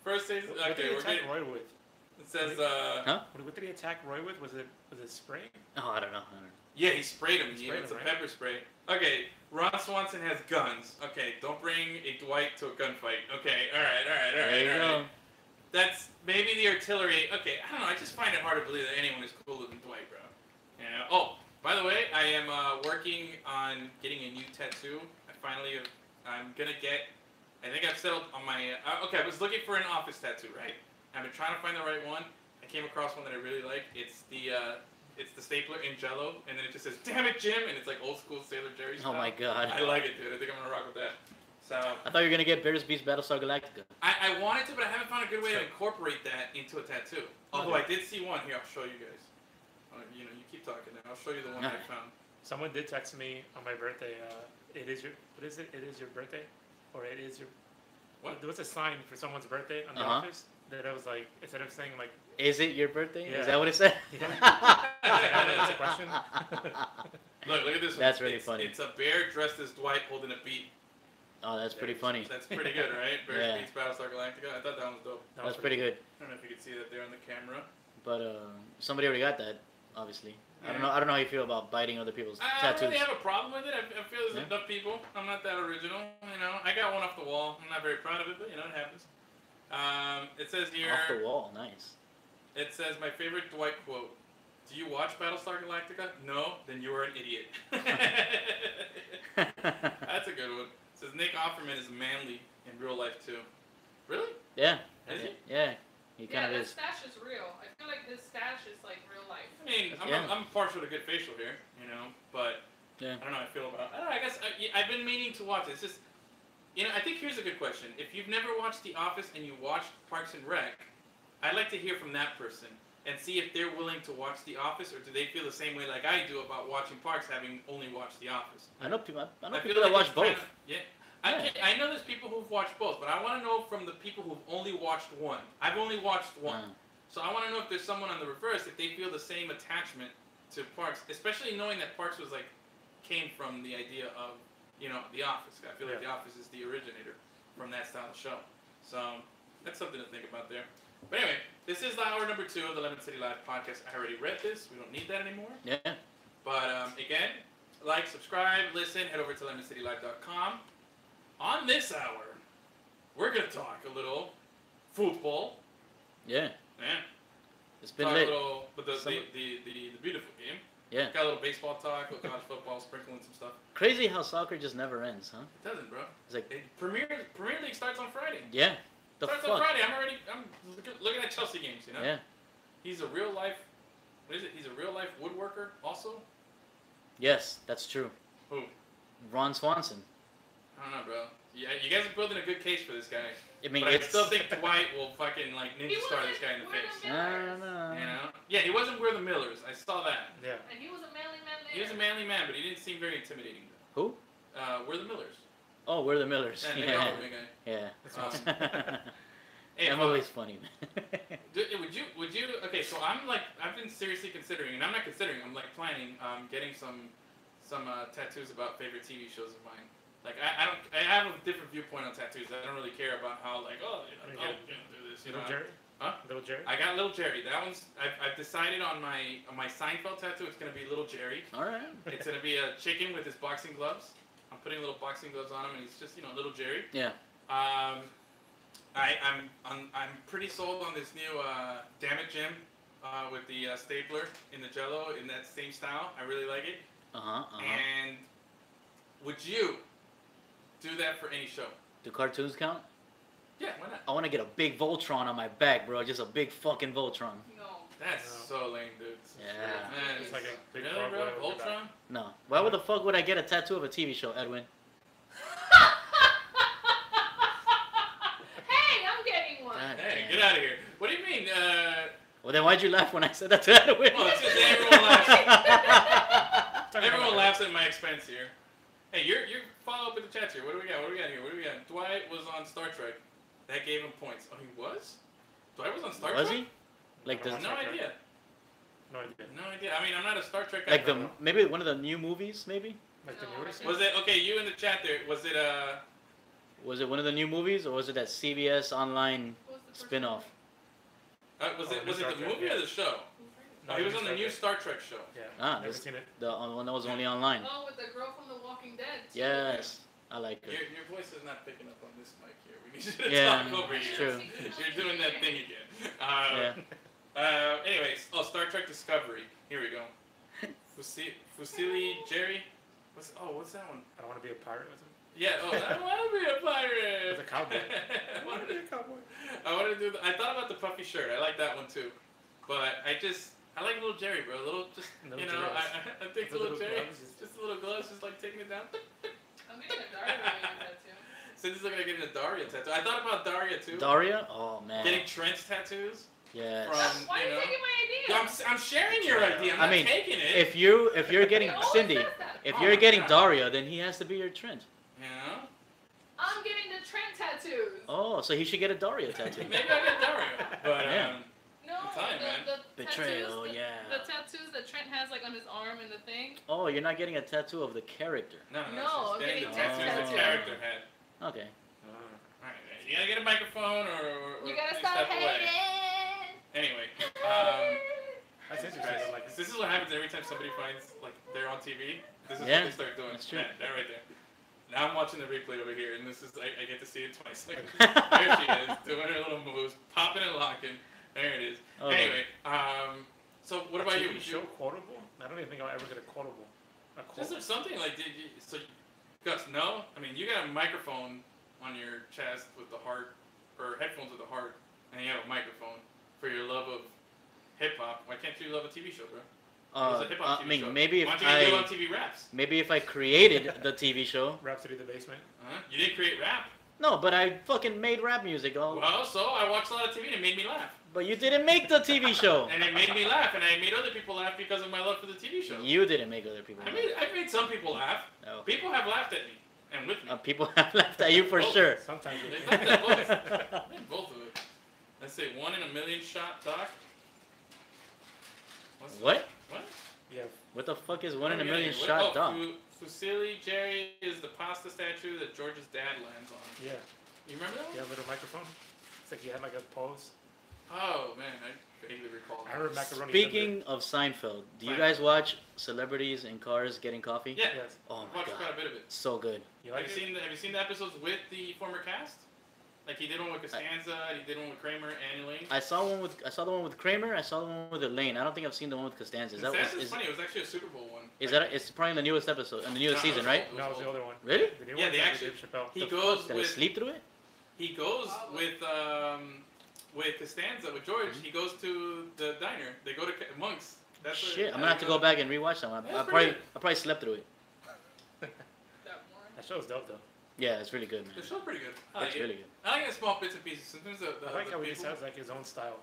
First things. What did Okay, he we're attack getting. Roy with? It says. What did he attack Roy with? Was it spray? oh, I don't know. Yeah, he sprayed him. He sprayed It's a him, right? pepper spray. Okay, Ron Swanson has guns. Okay, don't bring a Dwight to a gunfight. Okay, all right. There you all go. right. That's maybe the artillery. Okay, I don't know. I just find it hard to believe that anyone is cooler than Dwight, bro. Yeah. Oh, by the way, I am working on getting a new tattoo. I'm gonna get. I think I've settled on my. Okay, I was looking for an office tattoo, right? I've been trying to find the right one. I came across one that I really like. It's the stapler in Jello, and then it just says "Damn it, Jim," and it's like old school Sailor Jerry style. Oh my god. I like it, dude. I think I'm gonna rock with that. So I thought you were gonna get Bears Beast Battlestar Galactica. I wanted to, but I haven't found a good way to incorporate that into a tattoo. Although I did see one here. I'll show you guys. You keep talking now. I'll show you the one I found. Someone did text me on my birthday. It is your. What is it? It is your birthday, or it is your. What? There was a sign for someone's birthday on the Uh-huh. office that I was like, instead of saying like, Is it your birthday? Yeah. Is that what it said? That's a question. Look at this one. That's really It's- funny. It's a bear dressed as Dwight holding a beat. Oh, that's pretty funny. That's pretty good, right? Bear Yeah. beats Battlestar Galactica. I thought that one was dope. That was That's pretty good. I don't know if you can see that there on the camera. But somebody already got that, obviously. I don't know. I don't know how you feel about biting other people's I don't tattoos. really have a problem with it. I feel there's Yeah. enough people. I'm not that original, I got one off the wall. I'm not very proud of it, but it happens. It says here. Off the wall, nice. It says my favorite Dwight quote. Do you watch Battlestar Galactica? No, then you are an idiot. That's a good one. It says Nick Offerman is manly in real life too. Really? Yeah, Is he? yeah, he kind Yeah, of that is. stash is real. I feel like his stash is like real life. I mean, I'm partial to good facial hair, you know, but Yeah. I don't know how I feel about. I don't know. I guess I've been meaning to watch it. It's just, you know, I think here's a good question. If you've never watched The Office and you watched Parks and Rec, I'd like to hear from that person and see if they're willing to watch The Office, or do they feel the same way like I do about watching Parks, having only watched The Office. I know people. I know I feel people that like watch it's both. kinda- yeah. I know there's people who've watched both, but I want to know from the people who've only watched one. I've only watched one. So I want to know if there's someone on the reverse, if they feel the same attachment to Parks, especially knowing that Parks was like, came from the idea of, you know, The Office. I feel like The Office is the originator from that style of show. So that's something to think about there. But anyway, this is the hour number 2 of the Lemon City Live podcast. I already read this. We don't need that anymore. Yeah. But again, like, subscribe, listen, head over to lemoncitylive.com. On this hour, we're going to talk a little football. Yeah. Yeah. It's been Talk lit. a little, but the beautiful game. Yeah. Got a little baseball talk, a little college football, sprinkling some stuff. Crazy how soccer just never ends, huh? It doesn't, bro. It's like, Premier League starts on Friday. yeah. The Starts on fuck. Friday. I'm looking at Chelsea games, you know? Yeah. He's a real life, what is it? He's a real life woodworker also? Yes, that's true. Who? Ron Swanson. I don't know, bro. Yeah, you guys are building a good case for this guy. I mean, But I it's still think Dwight will fucking like ninja star this guy in the We're face. the I Millers. don't know. You know? Yeah, he wasn't We're the Millers. I saw that. Yeah. And he was a manly man there. He was a manly man, but he didn't seem very intimidating. Who? We're the Millers. Oh, we're the Millers. Yeah, Nick Yeah. Offerman guy. Yeah. That's Um, awesome. Hey, I'm always funny, man. would you? Okay, so I'm like, I've been seriously considering, and I'm not considering. I'm like planning, getting some tattoos about favorite TV shows of mine. Like I have a different viewpoint on tattoos. I don't really care about how like, oh, you know, Yeah. do this, you Little know. Jerry? Huh? Little Jerry? I got Little Jerry. That one's. I've decided on my Seinfeld tattoo. It's gonna be Little Jerry. All right. It's gonna be a chicken with his boxing gloves. I'm putting little boxing gloves on him, and he's just, you know, Little Jerry. Yeah. I'm pretty sold on this new Damn It Jim with the stapler in the Jello in that same style. I really like it. And would you do that for any show? Do cartoons count? Yeah, why not? I want to get a big Voltron on my back, bro. Just a big fucking Voltron. No. That's so lame, dude. Yeah. Man, It's like a big really, bro? barbell with Ultron? No. Why would the fuck would I get a tattoo of a TV show, Edwin? Hey, I'm getting one. God Hey, damn. get out of here. What do you mean? Well, then why'd you laugh when I said that to Edwin? Well, it's just that everyone laughs. Everyone laughs at my expense here. Hey, you're follow up with the chat here. What do we got? What do we got here? What do we got? Dwight was on Star Trek. That gave him points. Oh, he was? Dwight was on Star Was Trek? he? Like the I don't No Star Trek. idea. No idea. No idea. I mean, I'm not a Star Trek guy. like the maybe one of the new movies, maybe? Like the No, newer I stuff? Was it okay? You in the chat there? Was it Was it one of the new movies or was it that CBS online What was the first spin-off? was Oh, it new Star the Trek, movie yeah. or the show? No, Oh, he was new on the Star new Trek. Star Trek show. Yeah. Ah, Never this- seen it. The one that was only online. Oh, with the girl from The Walking Dead. too. Yes, I like her. Your voice is not picking up on this mic here. We need you to Yeah, talk over it's you. true. You're doing that thing again. Yeah. Anyways, Star Trek Discovery. Here we go. Fusili Jerry. What's that one? I don't want to be a pirate with him. Yeah. Oh, I want to be a pirate. With a cowboy. I want to be a cowboy. I want to do. I thought about the puffy shirt. I like that one too. But I like Little Jerry, bro. Little You know, Jerry. I think The Little little Jerry. gloves. Just a little gloves, just like taking it down. I'm getting a Daria tattoo. Cindy's looking at getting a Daria tattoo. I thought about Daria too. Daria? Oh man. Getting trench tattoos. Yes. From- Why are you you know. taking my idea? I'm sharing your idea. I'm I not mean, taking it. If you're getting It always Cindy, says that. if Oh you're my getting God. Daria, then he has to be your Trent. You know? I'm getting the Trent tattoos. Oh, so he should get a Daria tattoo. Maybe I get Daria. But Yeah. No, I'm telling you, man. the Betrayal, tattoos, yeah. The tattoos that Trent has like on his arm and the thing. Oh, you're not getting a tattoo of the character. no, No, she's getting the I'm getting tattoos tattoo. the character had. Okay. Alright, you gotta get a microphone or You gotta please stop step away. hating. Anyway, That's interesting. guys, Like, this is what happens every time somebody finds like they're on TV. This is Yeah, what they start doing. that's true. Yeah, that right there. Now I'm watching the replay over here, and this is I get to see it twice. Like, there she is, doing her little moves, popping and locking. There it is. Oh. Anyway, so what about you? TV show quotable? I don't even think I'll ever get a quotable. A Just quote. something like Gus, no? I mean, you got a microphone on your chest with the heart, or headphones with the heart, and you have a microphone for your love of hip hop. Why can't you love a TV show, bro? was a hip hop I TV mean, show. maybe Why if don't you do it on I TV raps? maybe if I created the TV show. Rhapsody the Basement. You didn't create rap. No, but I fucking made rap music. Well, so I watched a lot of TV and it made me laugh. But you didn't make the TV show. And it made me laugh, and I made other people laugh because of my love for the TV show. You didn't make other people. I made some people laugh. No. People have laughed at me and with me. People have laughed at you for Oh. sure. Sometimes They we laughed at both. They had both of it. Let's say 1 in a million shot, Doc. What's What? What? Yeah. What the fuck is 1 in a What million are we shot getting? dog? Fusilli Jerry is the pasta statue that George's dad lands on. Yeah. You remember that one? Yeah, little microphone. It's like he had like a pose. Oh man, I vaguely recall. I remember Macaroni. Speaking of Seinfeld, do you guys watch celebrities in cars getting coffee? Yeah, Yes. Oh I my watched quite god, a bit of it. so good. You Have like you it? seen the episodes with the former cast? Like he did one with Costanza, he did one with Kramer and Elaine. I saw the one with Kramer. I saw the one with Elaine. I don't think I've seen the one with Costanza. Costanza's funny. It was actually a Super Bowl one. It's probably the newest episode and the newest No, season, it was right? old. No, it was the other one. Really? The new Yeah, one they was actually- Dave Chappelle. He The- goes Did I with sleep through it? with Costanza with George. He goes to the diner. They go to Monk's. That's Shit, I'm gonna have to go back and rewatch that one. That's I pretty probably slept through it. That one. That show's dope though. Yeah, it's really good, man. The show's pretty good. I It's like really it. good. I like the small bits and pieces. Sometimes the I like how he people, just has like his own style.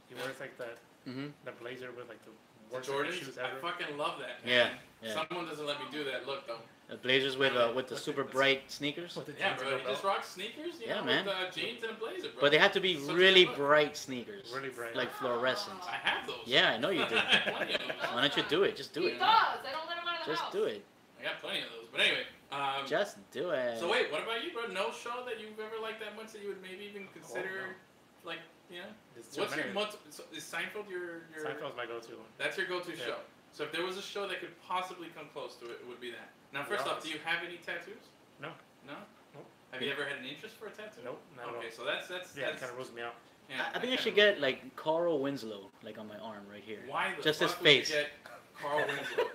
He wears like that Mm-hmm. the blazer with like the the worst Jordans. shoes I ever. fucking love that. Yeah, Man. yeah. Someone doesn't let me do that look though. The Blazers with the super bright sneakers. With the Yeah, jeans bro. and He the just belt. rocks sneakers. You Yeah, know, man. With jeans and a blazer, bro. But they have to be Such a really good look. bright sneakers. Really bright. Like fluorescent. I have those. Yeah, I know you do. I have plenty of those. Why don't you do it? Just do He it. does. I don't let him out of the Just house. do it. I got plenty of those. But anyway. Just do it. So wait, what about you, bro? No show that you've ever liked that much that you would maybe even consider, like, you know? There's too What's your many. so is Seinfeld your? Seinfeld's my go-to one. That's your go-to Yeah. show. So if there was a show that could possibly come close to it, it would be that. Now, first off, do you have any tattoos? No. No. Nope. Have you ever had an interest for a tattoo? Nope, not at all. Okay, so that's Yeah, it kind of rules me out. yeah, I think I that should kinda- get like Carl Winslow, like on my arm right here. Why the just his fuck would you face. get Carl Winslow?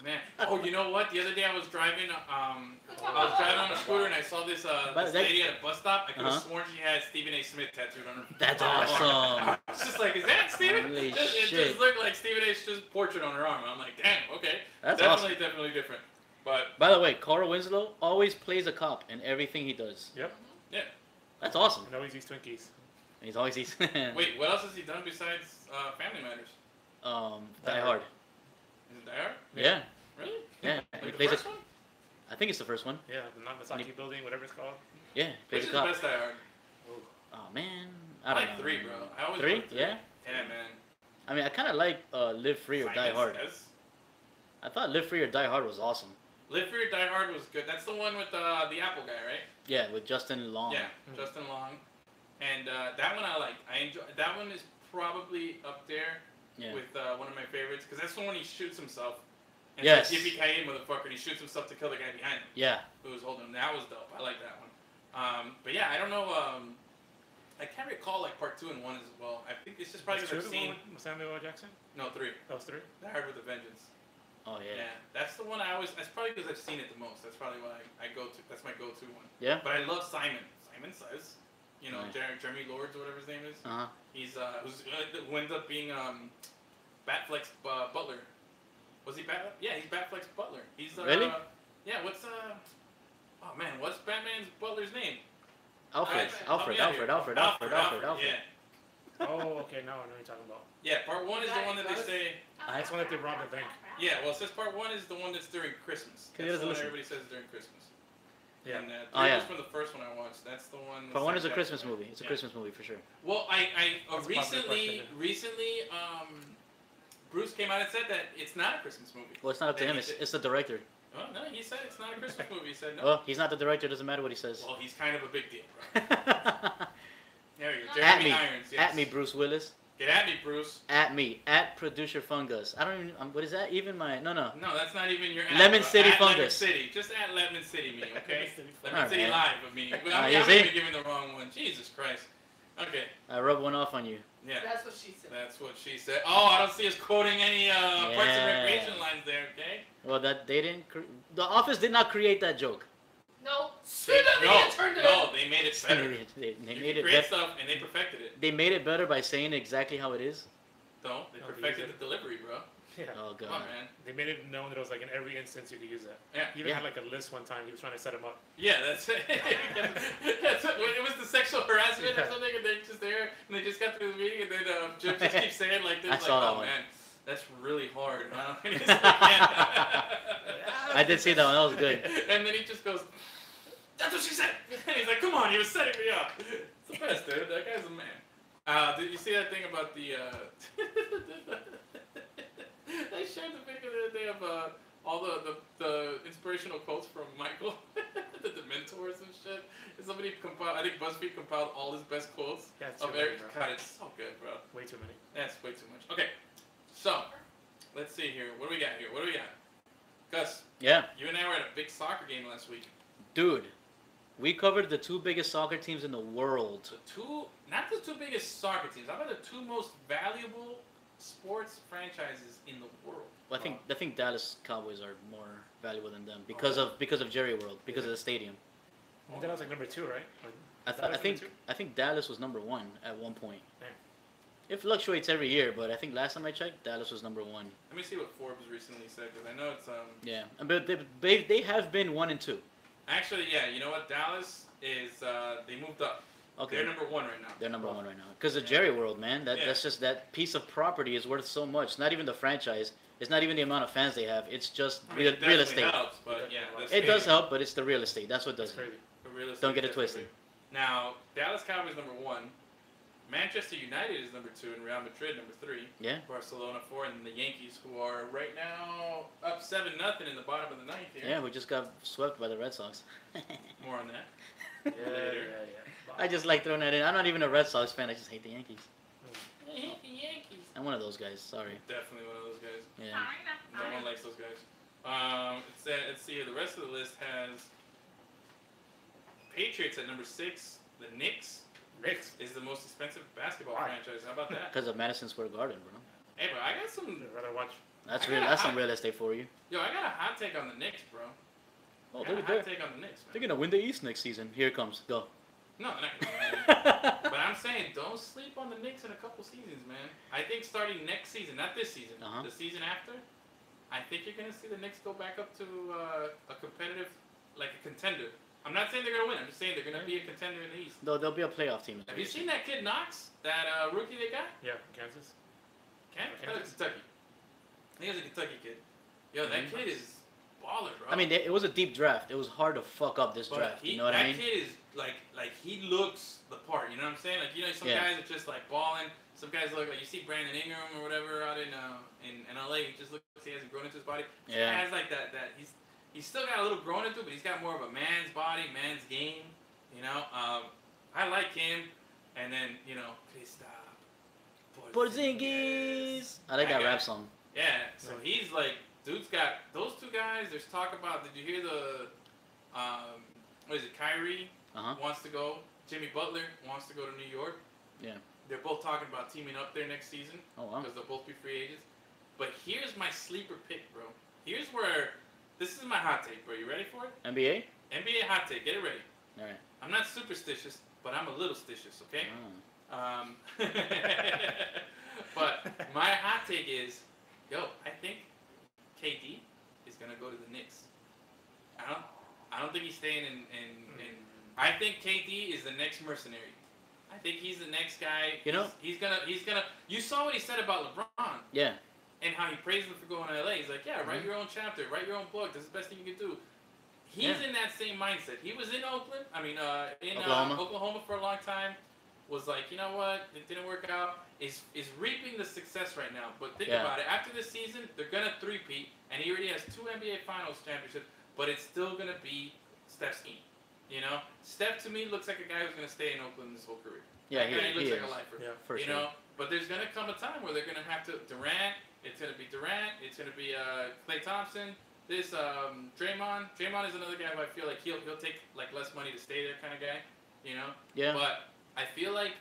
Man, oh, you know what? The other day I was driving. I was driving on a scooter and I saw this But this that- lady at a bus stop. I could have Uh-huh. sworn she had Stephen A. Smith tattooed on her. That's on her awesome. arm. I was just like, is that Stephen? Holy it shit. just looked like Stephen A.'s just portrait on her arm. I'm like, damn, okay. That's Definitely different. But By the way, Carl Winslow always plays a cop in everything he does. Yep. That's awesome. And always eats Twinkies. And he's always he's wait, what else has he done besides Family Matters? Die Hard. Is it Die Hard? Yeah, Really? yeah. He Like the plays first a. one? I think it's the first one. Yeah, the Nagasaki building, whatever it's called. Yeah, he Which plays is a the cop. best Die Hard? Oh man, I I don't like know. 3, bro. I always Three? like 3. Yeah. Yeah, man. I mean, I kind of like Live Free or Die Simon Hard. Says. I thought Live Free or Die Hard was awesome. Live Free or Die Hard was good. That's the one with the Apple guy, right? Yeah, with Justin Long. Yeah, Justin Long. And that one I like. I enjoy. That one is probably up there Yeah. with one of my favorites because that's the one he shoots himself. And Yes. It's like, yippee-ki-yay, motherfucker, and he shoots himself to kill the guy behind him Yeah. who was holding him. That was dope. I like that one. But yeah, I don't know. I can't recall like part 2 and 1 as well. I think it's just probably That's because I've true, the seen. one with Samuel L. Jackson? No, 3. That was 3? Die Hard with a Vengeance. Oh Yeah. yeah. That's the one I always. That's probably because I've seen it the most. That's probably why I go to. That's my go-to one. Yeah. But I love Simon. Simon Says. You know, Nice. Jeremy Lords or whatever his name is. Uh huh. He's who ends up being Batfleck's butler. Was he Bat? Yeah, he's Batfleck's butler. He's Really? Yeah. What's Oh man, what's Batman's butler's name? Alfred. Help me out here. Alfred. Yeah. Oh, okay, now I know what you're talking about. Yeah. Part 1 is the one that they say. That's one that they robbed the bank. Yeah. Well, it says part 1 is the one that's during Christmas. Can you That's the one listen? everybody says during Christmas. Yeah. And 3 Oh, yeah. was from the first one I watched. That's the one. Part one is a Sam Christmas Jackson. movie. It's a Yeah. Christmas movie for sure. Well, I That's a popular question. recently, Bruce came out and said that it's not a Christmas movie. Well, it's not up to him. It's the director. Oh no, he said it's not a Christmas movie. He said no. Well, he's not the director. Doesn't matter what he says. Well, he's kind of a big deal, bro. There you go. At Jeremy me. Irons. Yes. At me, Bruce Willis. Get at me, Bruce. At me. At producer Fungus. I don't even. What is that? Even my. No. No, that's not even your. Lemon bro. City at Lemon Fungus. City. Just at Lemon City me, okay? Lemon Alright. City Live with me. you I'm see? even giving the wrong one. Jesus Christ. Okay. I rubbed one off on you. Yeah. That's what she said. That's what she said. Oh, I don't see us quoting any Parks and Yeah. Recreation lines there, okay? Well, that they didn't. The Office did not create that joke. No. No, they made it better. They You made can it create better. stuff and they perfected it. They made it better by saying exactly how it is. No, they No, perfected use the delivery, bro. Yeah. Oh Come god. on, man. They made it known that it was like in every instance you could use that. Yeah. He even Yeah. had like a list one time. He was trying to set him up. Yeah, that's it. It was the sexual harassment or Yeah. something, and they're just there, and they just got through the meeting, and then Jim just keeps saying like this, I like, saw that oh one. man, that's really hard, huh? And he's like, yeah. I did see that one. That was good. And then he just goes, that's what she said. And he's like, come on, he was setting me up. It's the best, dude. That guy's a man. Did you see that thing about the? I shared the video the other day of all the inspirational quotes from Michael, the Dementors and shit. And somebody compiled, I think BuzzFeed compiled all his best quotes Yeah, it's of too Eric. many, bro. God, it's so good, bro. Way too many. That's way too much. Okay, so let's see here. What do we got here? What do we got? Gus, Yeah, you and I were at a big soccer game last week. dude. We covered the 2 biggest soccer teams in the world. Not the 2 biggest soccer teams. How about the 2 most valuable sports franchises in the world? Well, I think Dallas Cowboys are more valuable than them because of Jerry World, because of the stadium. I think that was like number 2, right? Or I Dallas think number I think Dallas was number 1 at one point. Damn. It fluctuates every year, but I think last time I checked, Dallas was number 1. Let me see what Forbes recently said, because I know it's Yeah, but they have been 1 and 2. Actually, yeah. You know what? Dallas is they moved up. Okay, They're number 1 right now. they're number 1 right now because of Jerry World, man. Yeah. That's just that piece of property is worth so much. Not even the franchise. It's not even the amount of fans they have. It's just I mean, real it definitely estate. helps, but yeah, the It does stadium- help, but it's the real estate. That's what That's does it. crazy. the real estate Don't get it definitely. twisted. Now, Dallas Cowboys number 1. Manchester United is number 2, and Real Madrid number 3. Yeah. Barcelona 4, and the Yankees, who are right now up 7-0 in the bottom of the ninth here. Yeah, we just got swept by the Red Sox. More on that. Yeah. I just like throwing that in. I'm not even a Red Sox fan. I just hate the Yankees. I hate the Yankees. I'm one of those guys. Sorry. Definitely one of those guys. Yeah. No one likes those guys. Let's see here. The rest of the list has Patriots at number 6. The Knicks Knicks. is the most expensive basketball Why? franchise. How about that? Because of Madison Square Garden, bro. Hey, bro, I got some. I'd rather watch. That's real. That's some real estate for you. Yo, I got a hot take on the Knicks, bro. Oh, I got a they're, hot they're, take on the Knicks, they're man. gonna win the East next season. Here it comes. Go. No, not. But I'm saying, don't sleep on the Knicks in a couple seasons, man. I think starting next season, not this season, Uh-huh. the season after, I think you're gonna see the Knicks go back up to a competitive, like a contender. I'm not saying they're gonna win. I'm just saying they're gonna be a contender in the East. They'll be a playoff team. Have you seen that kid Knox? That rookie they got? Yeah, Kansas. Kansas? Kentucky. I think he was a Kentucky kid. Yo, that kid is baller, bro. I mean, it was a deep draft. It was hard to fuck up this But draft. he, You know what I mean? That kid is like he looks the part. You know what I'm saying? Like some Yeah. guys are just like balling. Some guys look like you see Brandon Ingram or whatever out in LA. He just looks he hasn't grown into his body. Yeah. He has like that he's still got a little grown into, but he's got more of a man's body, man's game. You know, I like him. And then Kristaps Porzingis. I like That that guy. rap song. Yeah, so he's like, dude's got those 2 guys. There's talk about. Did you hear the, what is it? Kyrie Uh-huh. wants to go. Jimmy Butler wants to go to New York. Yeah. They're both talking about teaming up there next season Oh wow. because they'll both be free agents. But here's my sleeper pick, bro. Here's where this is my hot take, bro. You ready for it? NBA. NBA hot take. Get it ready. All right. I'm not superstitious, but I'm a little stitious. Okay. Oh. But my hot take is, I think KD is gonna go to the Knicks. I don't think he's staying in. I think KD is the next mercenary. I think he's the next guy. You know? he's gonna. You saw what he said about LeBron Yeah. and how he praised him for going to LA. He's like, yeah, write Mhm. your own chapter, write your own book. This is the best thing you can do. He's Yeah. in that same mindset. He was in Oakland. I mean, in Oklahoma. Oklahoma for a long time. Was like, you know what? It didn't work out. Is reaping the success right now. But think Yeah. about it. After this season, they're gonna three-peat, and he already has 2 NBA Finals championships. But it's still gonna be Steph's team. You know, Steph to me looks like a guy who's gonna stay in Oakland his whole career. Yeah. That guy He looks is. like a lifer. Yeah. For You sure. know, but there's gonna come a time where they're gonna have to Durant. It's gonna be Durant. It's gonna be Klay Thompson. This Draymond. Draymond is another guy who I feel like he'll take like less money to stay there kind of guy. You know. Yeah. But I feel like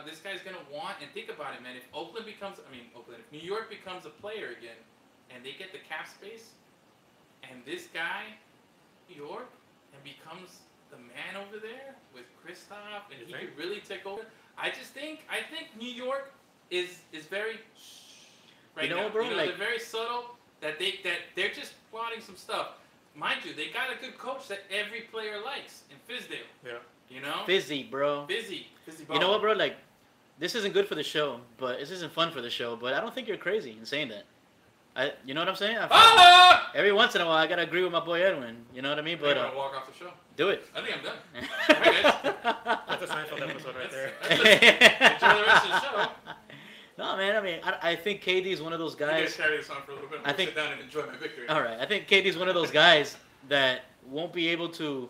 this guy's gonna want, and think about it, man. If if New York becomes a player again, and they get the cap space, and this guy, New York, and becomes the man over there with Kristaps, and You he think? could really take over. I think New York is very. right You know, now. bro, like- they're very subtle. That they're just plotting some stuff. Mind you, they got a good coach that every player likes in Fizdale. Yeah. You know, Fizzy, bro. Fizzy You know what, bro? Like, this isn't good for the show, but this isn't fun for the show. But I don't think you're crazy in saying that. You know what I'm saying? Ah! Every once in a while, I gotta agree with my boy Edwin. You know what I mean? But But gonna walk off the show. do it. I think I'm done. Alright, guys. That's a Seinfeld episode right there. Enjoy the rest of the show. No, man. I mean, I think KD is one of those You guys guys. carry this on for a little bit. I'm gonna think- sit down and enjoy my victory. All right, I think KD is one of those guys that won't be able to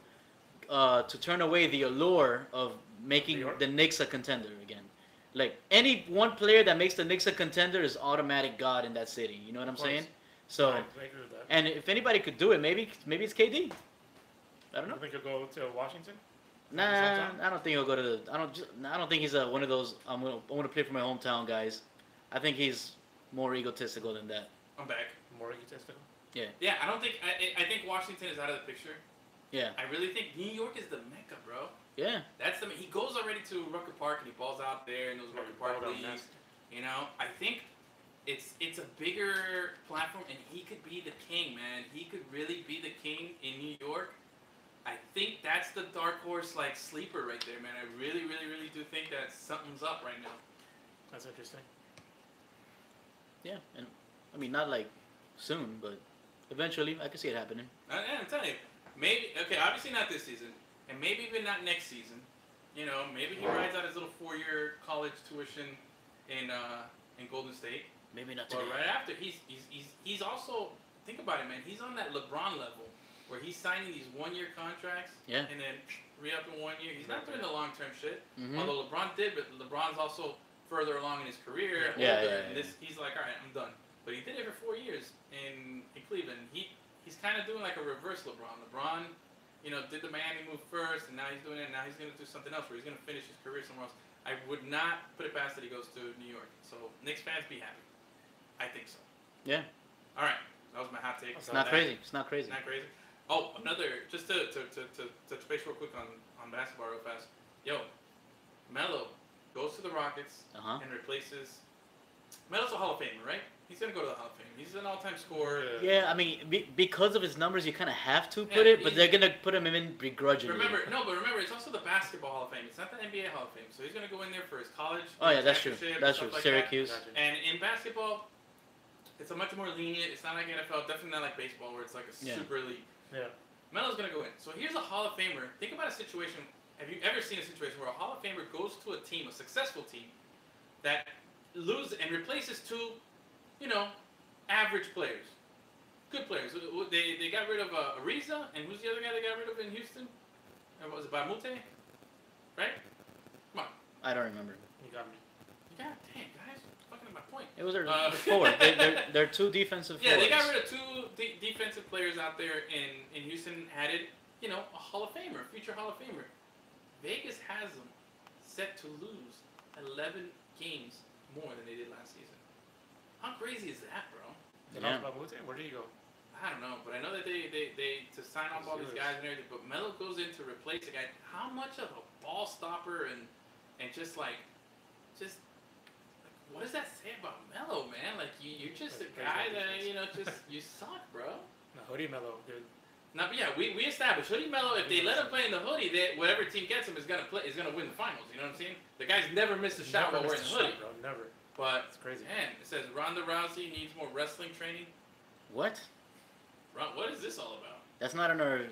turn away the allure of making New York? the Knicks a contender again. Like any one player that makes the Knicks a contender is automatic god in that city. You know what I'm Of course. saying? So, I agree with that. and if anybody could do it, maybe it's KD. I don't know. You think he'll go to Washington? Nah, hometown? I don't think he'll go to the. I don't think he's one of those. I want to play for my hometown guys. I think he's more egotistical than that. I'm back. More egotistical. Yeah, I don't think. I think Washington is out of the picture. Yeah, I really think New York is the mecca, bro. yeah. That's he goes already to Rucker Park and he balls out there in those Rucker Park Ball down leagues. nasty. You know, I think it's a bigger platform and he could be the king, man. He could really be the king in New York. I think that's the dark horse like sleeper right there, man. I really, really, really do think that something's up right now. That's interesting. Yeah, and I mean not like soon, but eventually I can see it happening. I'm telling you, maybe obviously not this season, and maybe even not next season. You know, maybe he rides out his little 4-year college tuition in Golden State. Maybe not But today. right after, he's also think about it, man. He's on that LeBron level where he's signing these 1-year contracts Yeah. and then re-up in 1 year. He's not doing the long-term shit. Mhm. Although LeBron did, but LeBron's also further along in his career. Yeah, older, yeah, and yeah. he's like, all right, I'm done. But he did it for 4 years in Cleveland. He's kind of doing like a reverse LeBron. LeBron, you know, did the Miami move first, and now he's doing it. And now he's going to do something else where he's going to finish his career somewhere else. I would not put it past that he goes to New York. So Knicks fans, be happy. I think so. Yeah. All right, that was my hot take. It's not crazy. It's not crazy. It's not crazy. Oh, another just to touch base real quick on basketball real fast. Yo, Melo goes to the Rockets Uh-huh. and replaces. Melo's a Hall of Famer, right? He's gonna go to the Hall of Fame. He's an all-time scorer. Yeah, I mean, because of his numbers, you kind of have to put Yeah, it, but they're gonna put him in begrudgingly. Remember, it's also the Basketball Hall of Fame. It's not the NBA Hall of Fame. So he's gonna go in there for his college. Oh yeah, that's true. championship, That's stuff true. like Syracuse. Gotcha. And in basketball, it's a much more lenient. It's not like NFL. Definitely not like baseball, where it's like a Yeah. super elite. Yeah. Melo's gonna go in. So here's a Hall of Famer. Think about a situation. Have you ever seen a situation where a Hall of Famer goes to a team, a successful team, that loses and replaces two, you know, average players, good players? They got rid of Ariza, and who's the other guy they got rid of in Houston? What was it, Bamute? Right? Come on. I don't remember. You got me. God dang, guys, fucking at my point. It was their Uh, forward. They're two defensive Yeah, forwards. they got rid of two defensive players out there in Houston. Added, you know, a Hall of Famer, a future Hall of Famer. Vegas has them set to lose 11 games more than they did last season. How crazy is that, bro? They Yeah. lost Babute? Where did he go? I don't know, but I know that they to sign off all these guys and everything. But Melo goes in to replace a guy. How much of a ball stopper and just like what does that say about Melo, man? Like you're just a That's crazy guy that defense. you know just you suck, bro. No, Hoodie Mello, dude. Now, but yeah, we established Hoodie Melo. If they let him play in the hoodie, whatever team gets him is gonna win the finals. You know what I'm saying? The guy's never missed a shot while Never wearing the missed a hoodie. shot, bro. Never. But It's crazy. man, it says Ronda Rousey needs more wrestling training. What? What is this all about? That's not on our.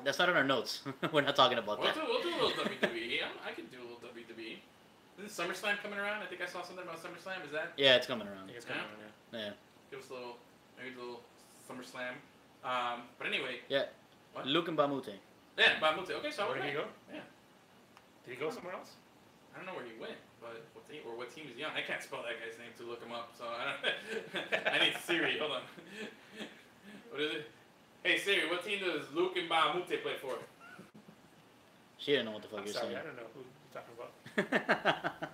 That's not on our notes. We're not talking about We'll that. do a little WWE. I can do a little WWE. Isn't SummerSlam coming around? I think I saw something about SummerSlam. Is that? Yeah, it's coming I around. think it's coming Yeah. on, yeah. Yeah. Give us maybe a little SummerSlam. But anyway. Yeah. What? Luke and Bamute. Yeah, Bamute. Okay, so I Where was did he right. go? Yeah. Did he go somewhere else? I don't know where he went, but what team is he on? I can't spell that guy's name to look him up, so I don't. I need Siri. Hold on. What is it? Hey Siri, what team does Luke and Bamute play for? She didn't know what the fuck I'm you're sorry, I saying. don't know who you're talking about.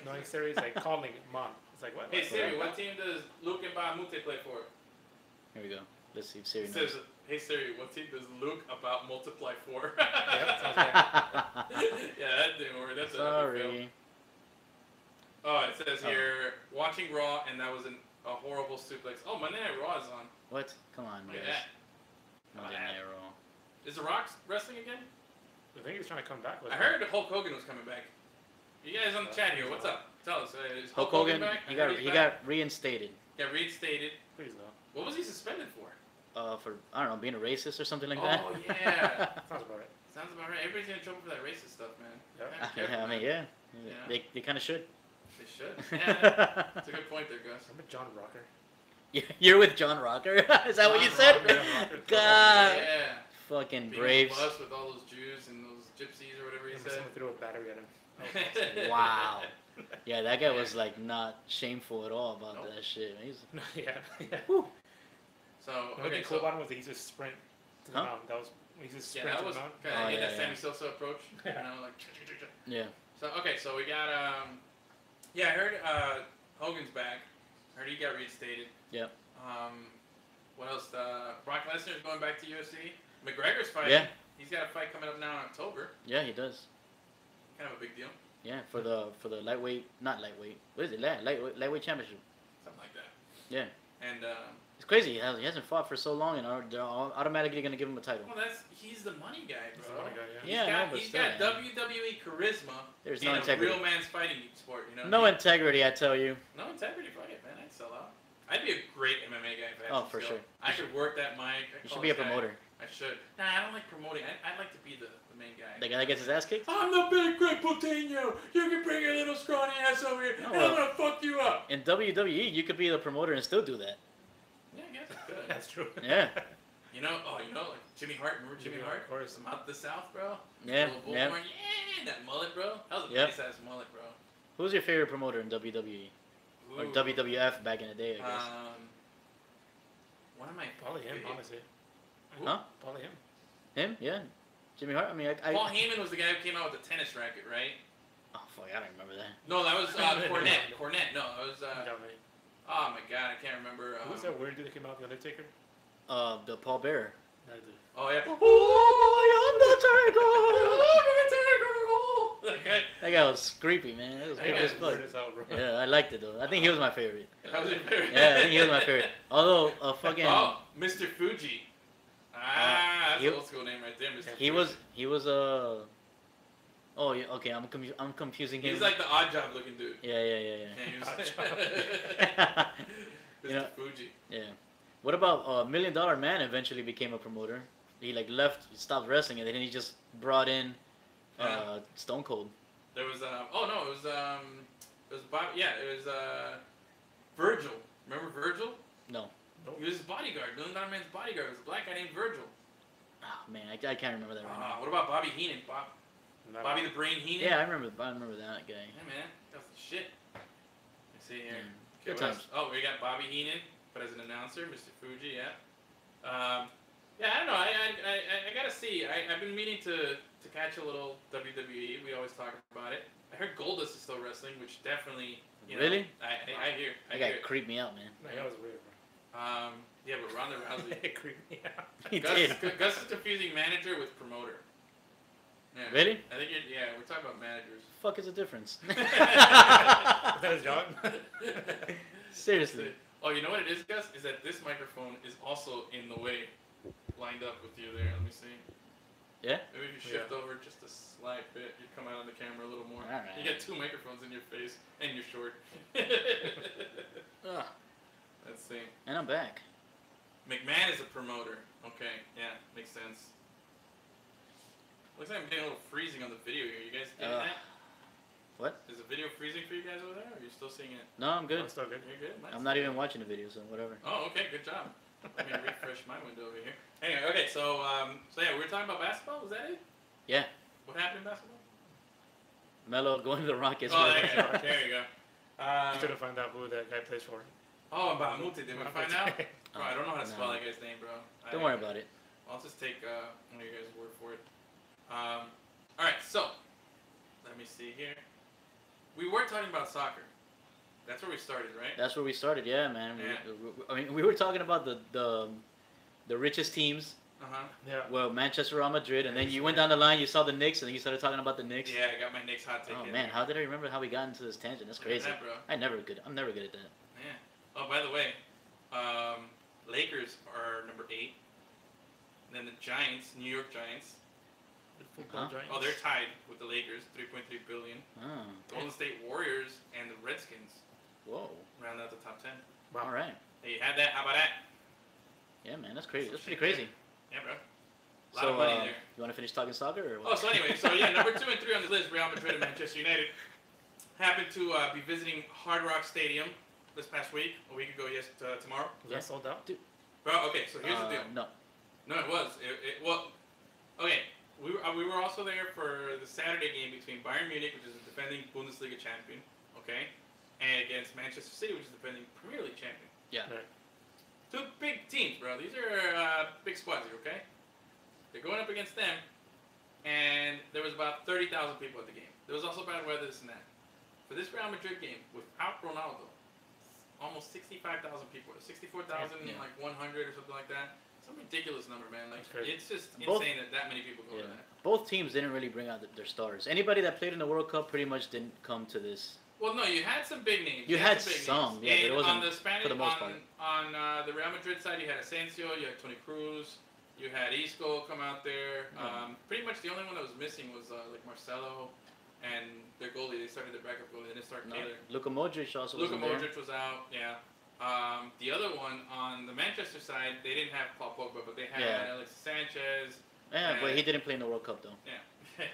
Knowing Siri is like calling mom. It's like, what? Hey Siri, what team does Luke and Bamute play for? Here we go. Let's see if Siri It knows. says, hey Siri, what team does Luke about multiply for? Yeah, sounds like Yeah, that didn't work. That's a fail. Sorry. Oh, it says here, watching Raw, and that was an a horrible suplex. Oh, Monday Night Raw is on. What? Come on, Look at guys. that. Monday Come on. Night Raw. Is The Rock wrestling again? I think he's trying to come back with I it. heard Hulk Hogan was coming back. You guys on the chat here, what's up? Tell us. Is Hulk Hogan, back? he I heard got he's he back. got reinstated. Got reinstated. Please though. What was he suspended for? For I don't know, being a racist or something like that. Oh yeah. Sounds about right. Sounds about right. Everybody's getting in trouble for that racist stuff, man. Yeah. Gotta be careful, I mean, man. yeah. Yeah. They kind of should. They should. Yeah. That's a good point there, Gus. Remember John Rocker? You're with John Rocker. Is that what you John said? Rocker. God. Yeah. Fucking Being Braves. on the bus with all those Jews and those gypsies or whatever he Remember said. someone threw a battery at him. Wow. Yeah, that guy was like not shameful at all about Nope. that shit. He's, No, yeah. whew. So, The okay, only cool so, about him was that he just sprint to the Huh? mountain. That was he just yeah, sprint that to was the mountain. kind Oh, of yeah, that yeah. Sammy Sosa approach. You Yeah. know, like, Yeah. so, okay, so we got, yeah, I heard, Hogan's back. I heard he got reinstated. Yep. What else? Brock Lesnar's going back to UFC. McGregor's fighting. Yeah. He's got a fight coming up now in October. Yeah, he does. Kind of a big deal. Yeah, for the lightweight, not lightweight. What is it? Lightweight championship. Something like that. Yeah. And, It's crazy. He hasn't fought for so long, and they're automatically gonna give him a title. well, he's the money guy, He's bro. the money guy, yeah. Yeah, I know, but He's still, got man. WWE charisma There's in no a integrity. real man's fighting sport, you know? No integrity, I tell you. No integrity, fuck it, man. I'd sell out. I'd be a great MMA guy if I had Oh, some for skill. sure. I could work that mic. I'd You call should be a this guy. promoter. I should. Nah, I don't like promoting. I'd like to be the main guy. The guy that gets his ass kicked. I'm the big Greg Putinho. You can bring your little scrawny ass over here, No, and well- I'm gonna fuck you up. In WWE, you could be the promoter and still do that. Yeah, I guess it's good. That's true. Yeah. You know, like Jimmy Hart. Remember Jimmy Hart? Of course. From out the South, bro. Yeah. Little Yeah. bullhorn. Yeah, that mullet, bro. That was a Yep. nice ass mullet, bro. Who's your favorite promoter in WWE or Ooh. WWF back in the day? I guess. One of my Probably him, favorite- honestly. Who? Huh? Probably him. Him? Yeah. Jimmy Hart. I mean, Paul Heyman was the guy who came out with the tennis racket, right? Oh fuck, I don't remember that. No, that was Cornette. Cornette. No, it was. Tell me. Oh my god, I can't remember. Who was that weird dude that came out, The Undertaker? The Paul Bearer. That dude. Oh yeah. Oh, That guy. that guy was creepy, man. That was That creepy guy as was fuck. Weird as hell, bro. Yeah, I liked it though. I think he was my favorite. That was your favorite. Yeah, I think he was my favorite. Although, fucking, Oh, Mr. Fuji. That's he- an old school name right there, Mr. he was Oh yeah, okay. I'm confusing him. He's like the odd job looking dude. Yeah. Yeah, he was- Mr. Mr. You know- Fuji. Yeah. What about $1 Million Man? Eventually became a promoter. He like left, stopped wrestling, and then he just brought in Stone Cold. There was oh no, it was Bob. Yeah, it was Virgil. Remember Virgil? No. He was his bodyguard. Million Dollar Man's bodyguard. It was a black guy named Virgil. Oh man, I can't remember that right now. What about Bobby Heenan? Not- Bobby the Brain Heenan. Yeah, I remember that guy. Yeah, man, that was the shit. Let's see here. Yeah. Okay, Good what times. else? Oh, we got Bobby Heenan, but as an announcer, Mr. Fuji. Yeah. Yeah, I don't know. I gotta see. I've been meaning to catch a little WWE. We always talk about it. I heard Goldust is still wrestling, which definitely. You know, Really? I hear. That guy creeped me out, man. No, that was weird, bro. Yeah, but Ronda Rousey. It creeped me out. He Gus, did. Gus is confusing manager with promoter. Yeah. Really? I think we're talking about managers. Fuck is the difference? Is that his job? Seriously. Oh, you know what it is, Gus? Is that this microphone is also in the way, lined up with you there. Let me see. Yeah? Maybe if you shift over just a slight bit, you'd come out on the camera a little more. Alright. You got two microphones in your face, and you're short. Ugh. Let's see. And I'm back. McMahon is a promoter. Okay, yeah, makes sense. Looks like I'm getting a little freezing on the video here. You guys getting that? What? Is the video freezing for you guys over there, or are you still seeing it? No, I'm good. I'm still good. You're good? Nice. I'm not even watching the video, so whatever. Oh, okay, good job. Let me refresh my window over here. Anyway, okay, so yeah, we were talking about basketball. Was that it? Yeah. What happened in basketball? Melo going to the Rockets. Oh, with- there you go. You should have found out who that guy plays for. Oh, Bahamute, did we find out? Bro, I don't know how to No. spell that guy's name, bro. Don't worry about it. I'll just take one of your guys' word for it. All right, so let me see here. We were talking about soccer. That's where we started, right? That's where we started, yeah, man. Yeah. I mean, we were talking about the richest teams. Uh-huh. Yeah. Well, Manchester, Real Madrid, and then you went down the line. You saw the Knicks, and then you started talking about the Knicks. Yeah, I got my Knicks hot take. Oh in man, there. how did I remember how we got into this tangent? That's Look at crazy. that, bro. I'm never good at that. Yeah. Oh, by the way, Lakers are number 8. And then the Giants, New York Giants. The football Huh? giants. Oh, they're tied with the Lakers, 3.3 billion. Oh, Golden State Warriors and the Redskins whoa. round out the top 10. Wow. All right. Hey, you had that? How about that? Yeah, man, that's crazy. That's pretty crazy. Yeah, bro. A lot So, of money in there. you want to finish talking soccer or Oh, what? so anyway, number 2 and 3 on the list, Real Madrid and Manchester United, happened to be visiting Hard Rock Stadium this past week, a week ago, tomorrow. Was that sold out? Bro, okay, so here's the deal. No. No, it was. Well, okay, we were also there for the Saturday game between Bayern Munich, which is the defending Bundesliga champion, okay, and against Manchester City, which is the defending Premier League champion. Yeah. Right. 2 big teams, bro. These are big squads here, okay? They're going up against them, and there was about 30,000 people at the game. There was also bad weather, this and that. For this Real Madrid game, without Ronaldo, almost 65,000 people. 64,000, Yeah. like 100 or something like that. Some ridiculous number, man. Like, That's crazy. it's just Both- insane that many people go Yeah. to that. Both teams didn't really bring out their stars. Anybody that played in the World Cup pretty much didn't come to this. Well, no, you had some big names. You had some big some, names. yeah, but it And wasn't on the Spanish, for the most part. on the Real Madrid side, you had Asensio, you had Toni Kroos, you had Isco come out there. Yeah. Pretty much the only one that was missing was like Marcelo and their goalie. They started their backup goalie. They didn't start No. Taylor. Luka Modric also Luka wasn't there. Modric was out. Yeah. The other one on the Manchester side, they didn't have Paul Pogba, but they had Yeah. Alexis Sanchez. Yeah, but he didn't play in the World Cup though. Yeah.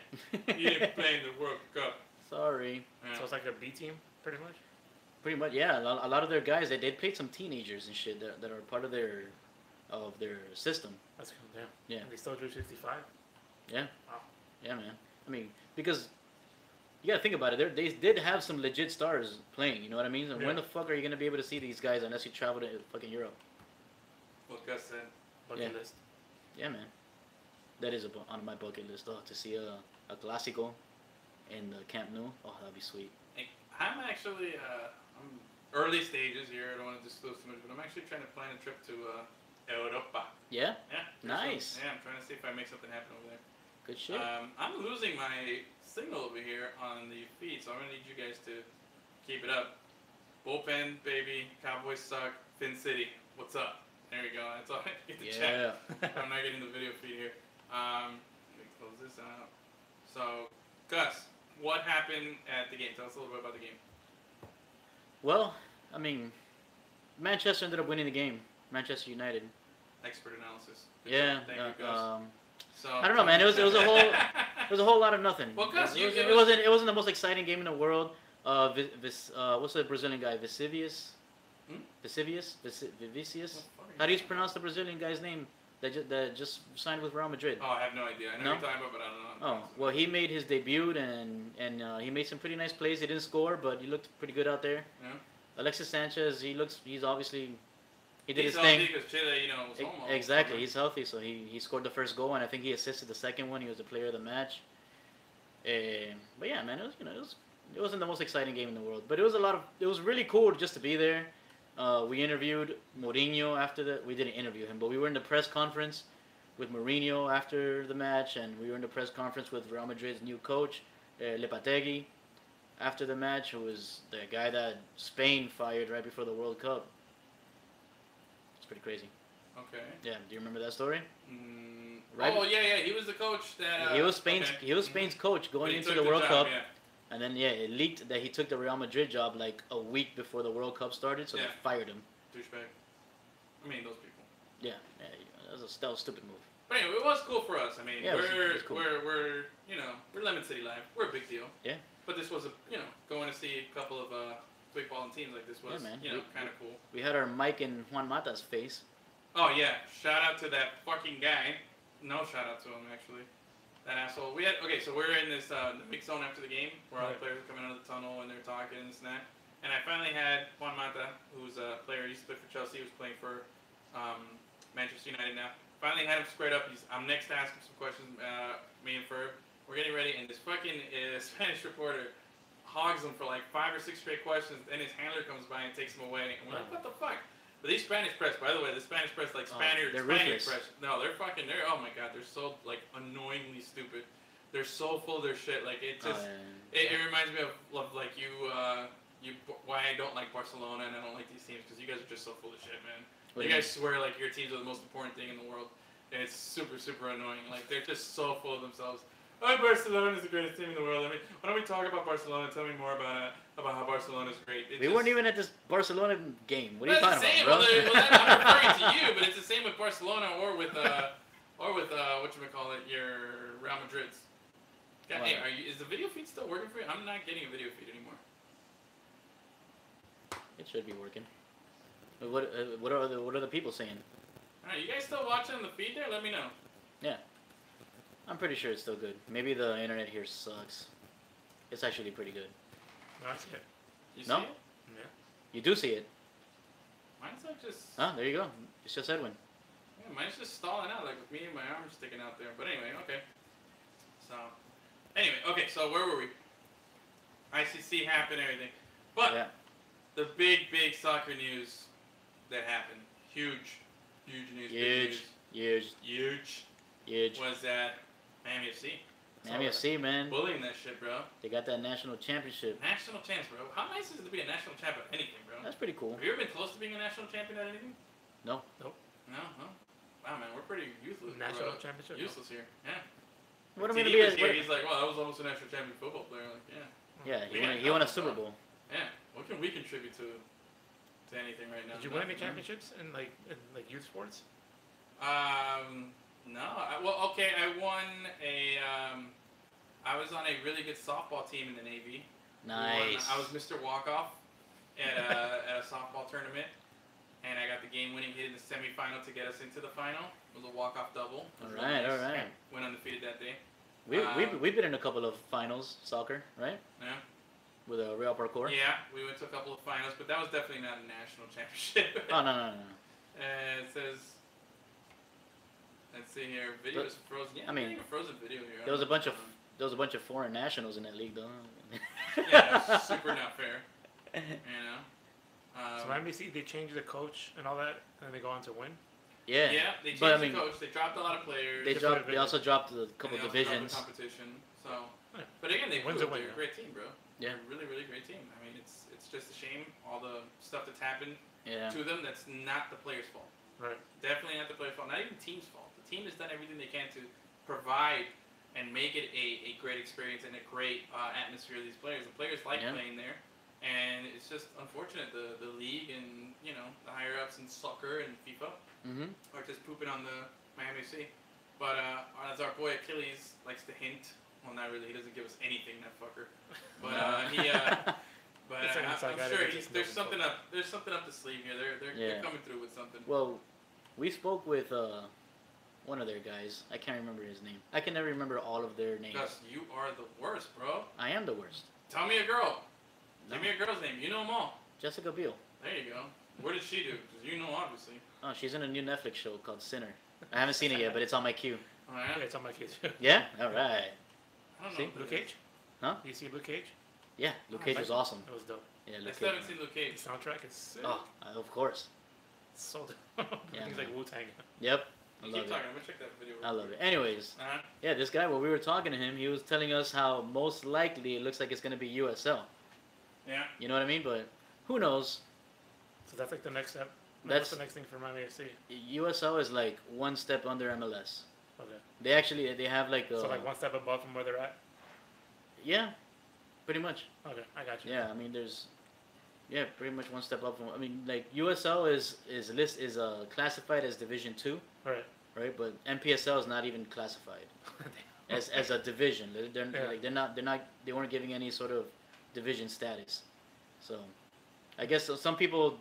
He didn't play in the World Cup. Sorry. Yeah. So it's like a B team, pretty much. Pretty much, yeah. A lot of their guys, they played some teenagers and shit that are part of their system. That's cool. Damn. Yeah. And they still drew 65. Yeah. Wow. Yeah, man. I mean, because you gotta think about it. They did have some legit stars playing. You know what I mean? And Yeah. when the fuck are you gonna be able to see these guys unless you travel to fucking Europe? What Gus said. Bucket Yeah. list. Yeah, man. That is on my bucket list though, to see a Clásico in the Camp Nou. Oh, that'd be sweet. Hey, I'm actually, I'm early stages here. I don't want to disclose too much, but I'm actually trying to plan a trip to Europa. Yeah. Yeah. Nice. So, yeah, I'm trying to see if I make something happen over there. Good shit. I'm losing my signal over here on the feed, so I'm gonna need you guys to keep it up. Bullpen, baby. Cowboys suck. Finn City. What's up? There you go. That's all I get to check. Yeah. I'm not getting the video feed here. Let me close this out. So, Gus, what happened at the game? Tell us a little bit about the game. Well, I mean, Manchester ended up winning the game. Manchester United. Expert analysis. Good Yeah. job. Thank you, Gus. So, I don't know, man. It was a whole It was a whole lot of nothing. Well, Gus, it wasn't the most exciting game in the world. What's the Brazilian guy? Vesuvius? Hmm? Vesuvius? Vivicius? How do you pronounce the Brazilian guy's name that just signed with Real Madrid? Oh, I have no idea. I know No? what you're talking about, but I don't know. Oh, well, he made his debut and he made some pretty nice plays. He didn't score, but he looked pretty good out there. Yeah. Alexis Sanchez, he's obviously, he did He's his thing. healthy because Chile, was home all the Exactly, summer. he's healthy, so he scored the first goal, and I think he assisted the second one. He was the player of the match. But yeah, man, it wasn't the most exciting game in the world, but it was really cool just to be there. We interviewed Mourinho after we didn't interview him, but we were in the press conference with Mourinho after the match, and we were in the press conference with Real Madrid's new coach, Lopetegui, after the match, who was the guy that Spain fired right before the World Cup. It's pretty crazy. Okay. Yeah, do you remember that story? Right. Oh yeah, he was the coach that. He was Spain's okay. he was Spain's coach But going he into took the World job, Cup, Yeah. and then it leaked that he took the Real Madrid job like a week before the World Cup started, so Yeah. they fired him. Douchebag. I mean, those people. Yeah, that was a stupid move. But anyway, it was cool for us. I mean, Yeah, it was cool. we're we're Lemon City Live. We're a big deal. Yeah. But this was going to see a couple of big balling teams like this was Yeah, man. kind of cool. We had our Mike and Juan Mata's face. Oh yeah, shout out to that fucking guy. No shout out to him actually. That asshole. So we're in this the mix zone after the game where all the Right. players are coming out of the tunnel and they're talking and this and that. And I finally had Juan Mata, who's a player he used to play for Chelsea, who's playing for Manchester United now. Finally had him squared up. I'm next to ask him some questions. Me and Ferb, we're getting ready, and this fucking Spanish reporter hogs him for like 5 or 6 straight questions. Then his handler comes by and takes him away. And we're like, what the fuck? But these Spanish press, by the way, the Spanish press, like Spaniard they're Spaniard ruthless. press. No, they're oh my god, they're so like annoyingly stupid. They're so full of their shit. Like it just, it reminds me of like you why I don't like Barcelona and I don't like these teams because you guys are just so full of shit, man. What You do you guys swear like your teams are the most important thing in the world, and it's super, super annoying. Like they're just so full of themselves. Oh, Barcelona is the greatest team in the world. I mean, why don't we talk about Barcelona? Tell me more about how Barcelona is great. We weren't even at this Barcelona game. What are you That's talking the same. about, bro? I'm referring to you, but it's the same with Barcelona or with whatchamacallit, your Real Madrid's. God, Wow. hey, is the video feed still working for you? I'm not getting a video feed anymore. It should be working. What are the people saying? Alright, you guys still watching the feed there? Let me know. I'm pretty sure it's still good. Maybe the internet here sucks. It's actually pretty good. No, I see it. You see No? it? Yeah. You do see it. Mine's like just. Huh? There you go. It's just Edwin. Yeah, mine's just stalling out, like with me and my arms sticking out there. But anyway, okay. So where were we? ICC happened, everything. But Yeah. the big soccer news that happened, huge news, big news, Huge. was that Miami FC. Miami FC, man. Bullying that shit, bro. They got that national championship. National champs, bro. How nice is it to be a national champ of anything, bro? That's pretty cool. Have you ever been close to being a national champion at anything? No. No? Wow, man, we're pretty useless. National bro. championship. Useless here. Yeah. What am See, I gonna he be? was here, he's like, well, I was almost a national champion football player. Like, yeah. Yeah, he won a Super Bowl. Yeah. What can we contribute to anything right now? Did you win any Nothing, man. championships in like youth sports? No. Okay. I won a. I was on a really good softball team in the Navy. Nice. I was Mr. Walk-Off at a softball tournament, and I got the game-winning hit in the semifinal to get us into the final. It was a walk-off double. It was All really right, nice. all right. Went undefeated that day. We've been in a couple of finals soccer, right? Yeah. With a Real Parkour. Yeah, we went to a couple of finals, but that was definitely not a national championship. Oh no. And it says, let's see here, video is frozen. Yeah, I mean, I'm getting a frozen video here. There was a bunch of foreign nationals in that league, though. Yeah, it's super not fair. You know. So NBC they changed the coach and all that, and they go on to win. Yeah. Yeah, they changed But, I mean, the coach. They dropped a lot of players. They also dropped a couple and they also dropped divisions. the competition. So, Yeah. but again, they Wins proved a win, they're a yeah. great team, bro. Yeah. They're a really, really great team. I mean, it's just a shame all the stuff that's happened Yeah. to them. That's not the players' fault. Right. Definitely not the players' fault. Not even the team's fault. The team has done everything they can to provide and make it a great experience and a great atmosphere of these players. The players like Yeah. playing there, and it's just unfortunate the league and the higher ups in soccer and FIFA Mhm. are just pooping on the Miami FC. But as our boy Achilles likes to hint, well, not really. He doesn't give us anything, that fucker. But he. But It's like inside guy I'm that sure just there's doesn't something up. There's something up the sleeve here. They're Yeah. coming through with something. Well, we spoke with one of their guys. I can't remember his name. I can never remember all of their names. Gus, you are the worst, bro. I am the worst. Tell me a girl. No. Give me a girl's name. You know them all. Jessica Biel. There you go. What did she do? 'Cause you know, obviously. Oh, she's in a new Netflix show called Sinner. I haven't seen it yet, but it's on my queue. Oh, Yeah, yeah? it's on my kids too. Yeah. All right. I don't know. See? who Luke that is. Cage? Huh? Do you see Luke Cage? Yeah. Luke I Cage like was it. awesome. It was dope. Yeah, I Luke still Cage. haven't seen Luke The Cage. soundtrack is sick. Oh, of course. It's so dope. Yeah, He's man. like Wu-Tang. Yep. I You love keep it. talking. I'm gonna check that video. I love it. Anyways, Uh-huh. yeah, this guy, when we were talking to him, he was telling us how most likely it looks like it's going to be USL. Yeah. You know what I mean? But who knows? So that's like the next step. That's- What's the next thing for Miami FC? USL is like one step under MLS. Okay. They have like So like one step above from where they're at. yeah, pretty much. Okay, I got you. Yeah, I mean there's pretty much one step up from. I mean like USL is classified as Division 2, Right. right? But NPSL is not even classified as a division. They're Yeah. like they weren't giving any sort of division status. So I guess some people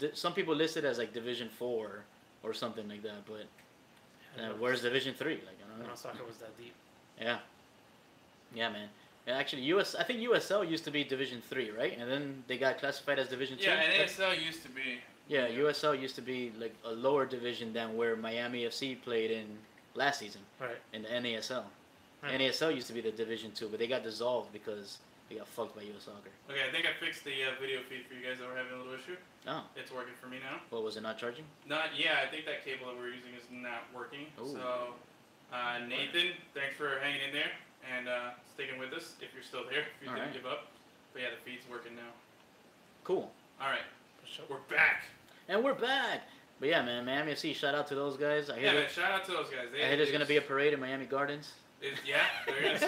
list it as like Division 4 or something like that. But where's Division 3? Like I I don't don't know. know soccer was that deep. Yeah. Yeah, man. And actually, I think USL used to be Division 3, right? And then they got classified as Division 2. Yeah, and ASL used to be. Yeah, USL used to be like a lower division than where Miami FC played in last season Right. in the NASL. Right. NASL used to be the Division 2, but they got dissolved because they got fucked by US Soccer. Okay, I think I fixed the video feed for you guys that were having a little issue. Oh, It's working for me now. what was it not charging? I think that cable that we're using is not working. Ooh. So, Nathan, thanks for hanging in there and sticking with us if you're still there, if you All didn't right. give up. But yeah, the feed's working now. Cool. All right, For sure. we're back. And we're back. But yeah, man, Miami FC, shout out to those guys. I hear, Yeah, man, shout out to those guys. I hear there's going to be a parade in Miami Gardens. Yeah, there's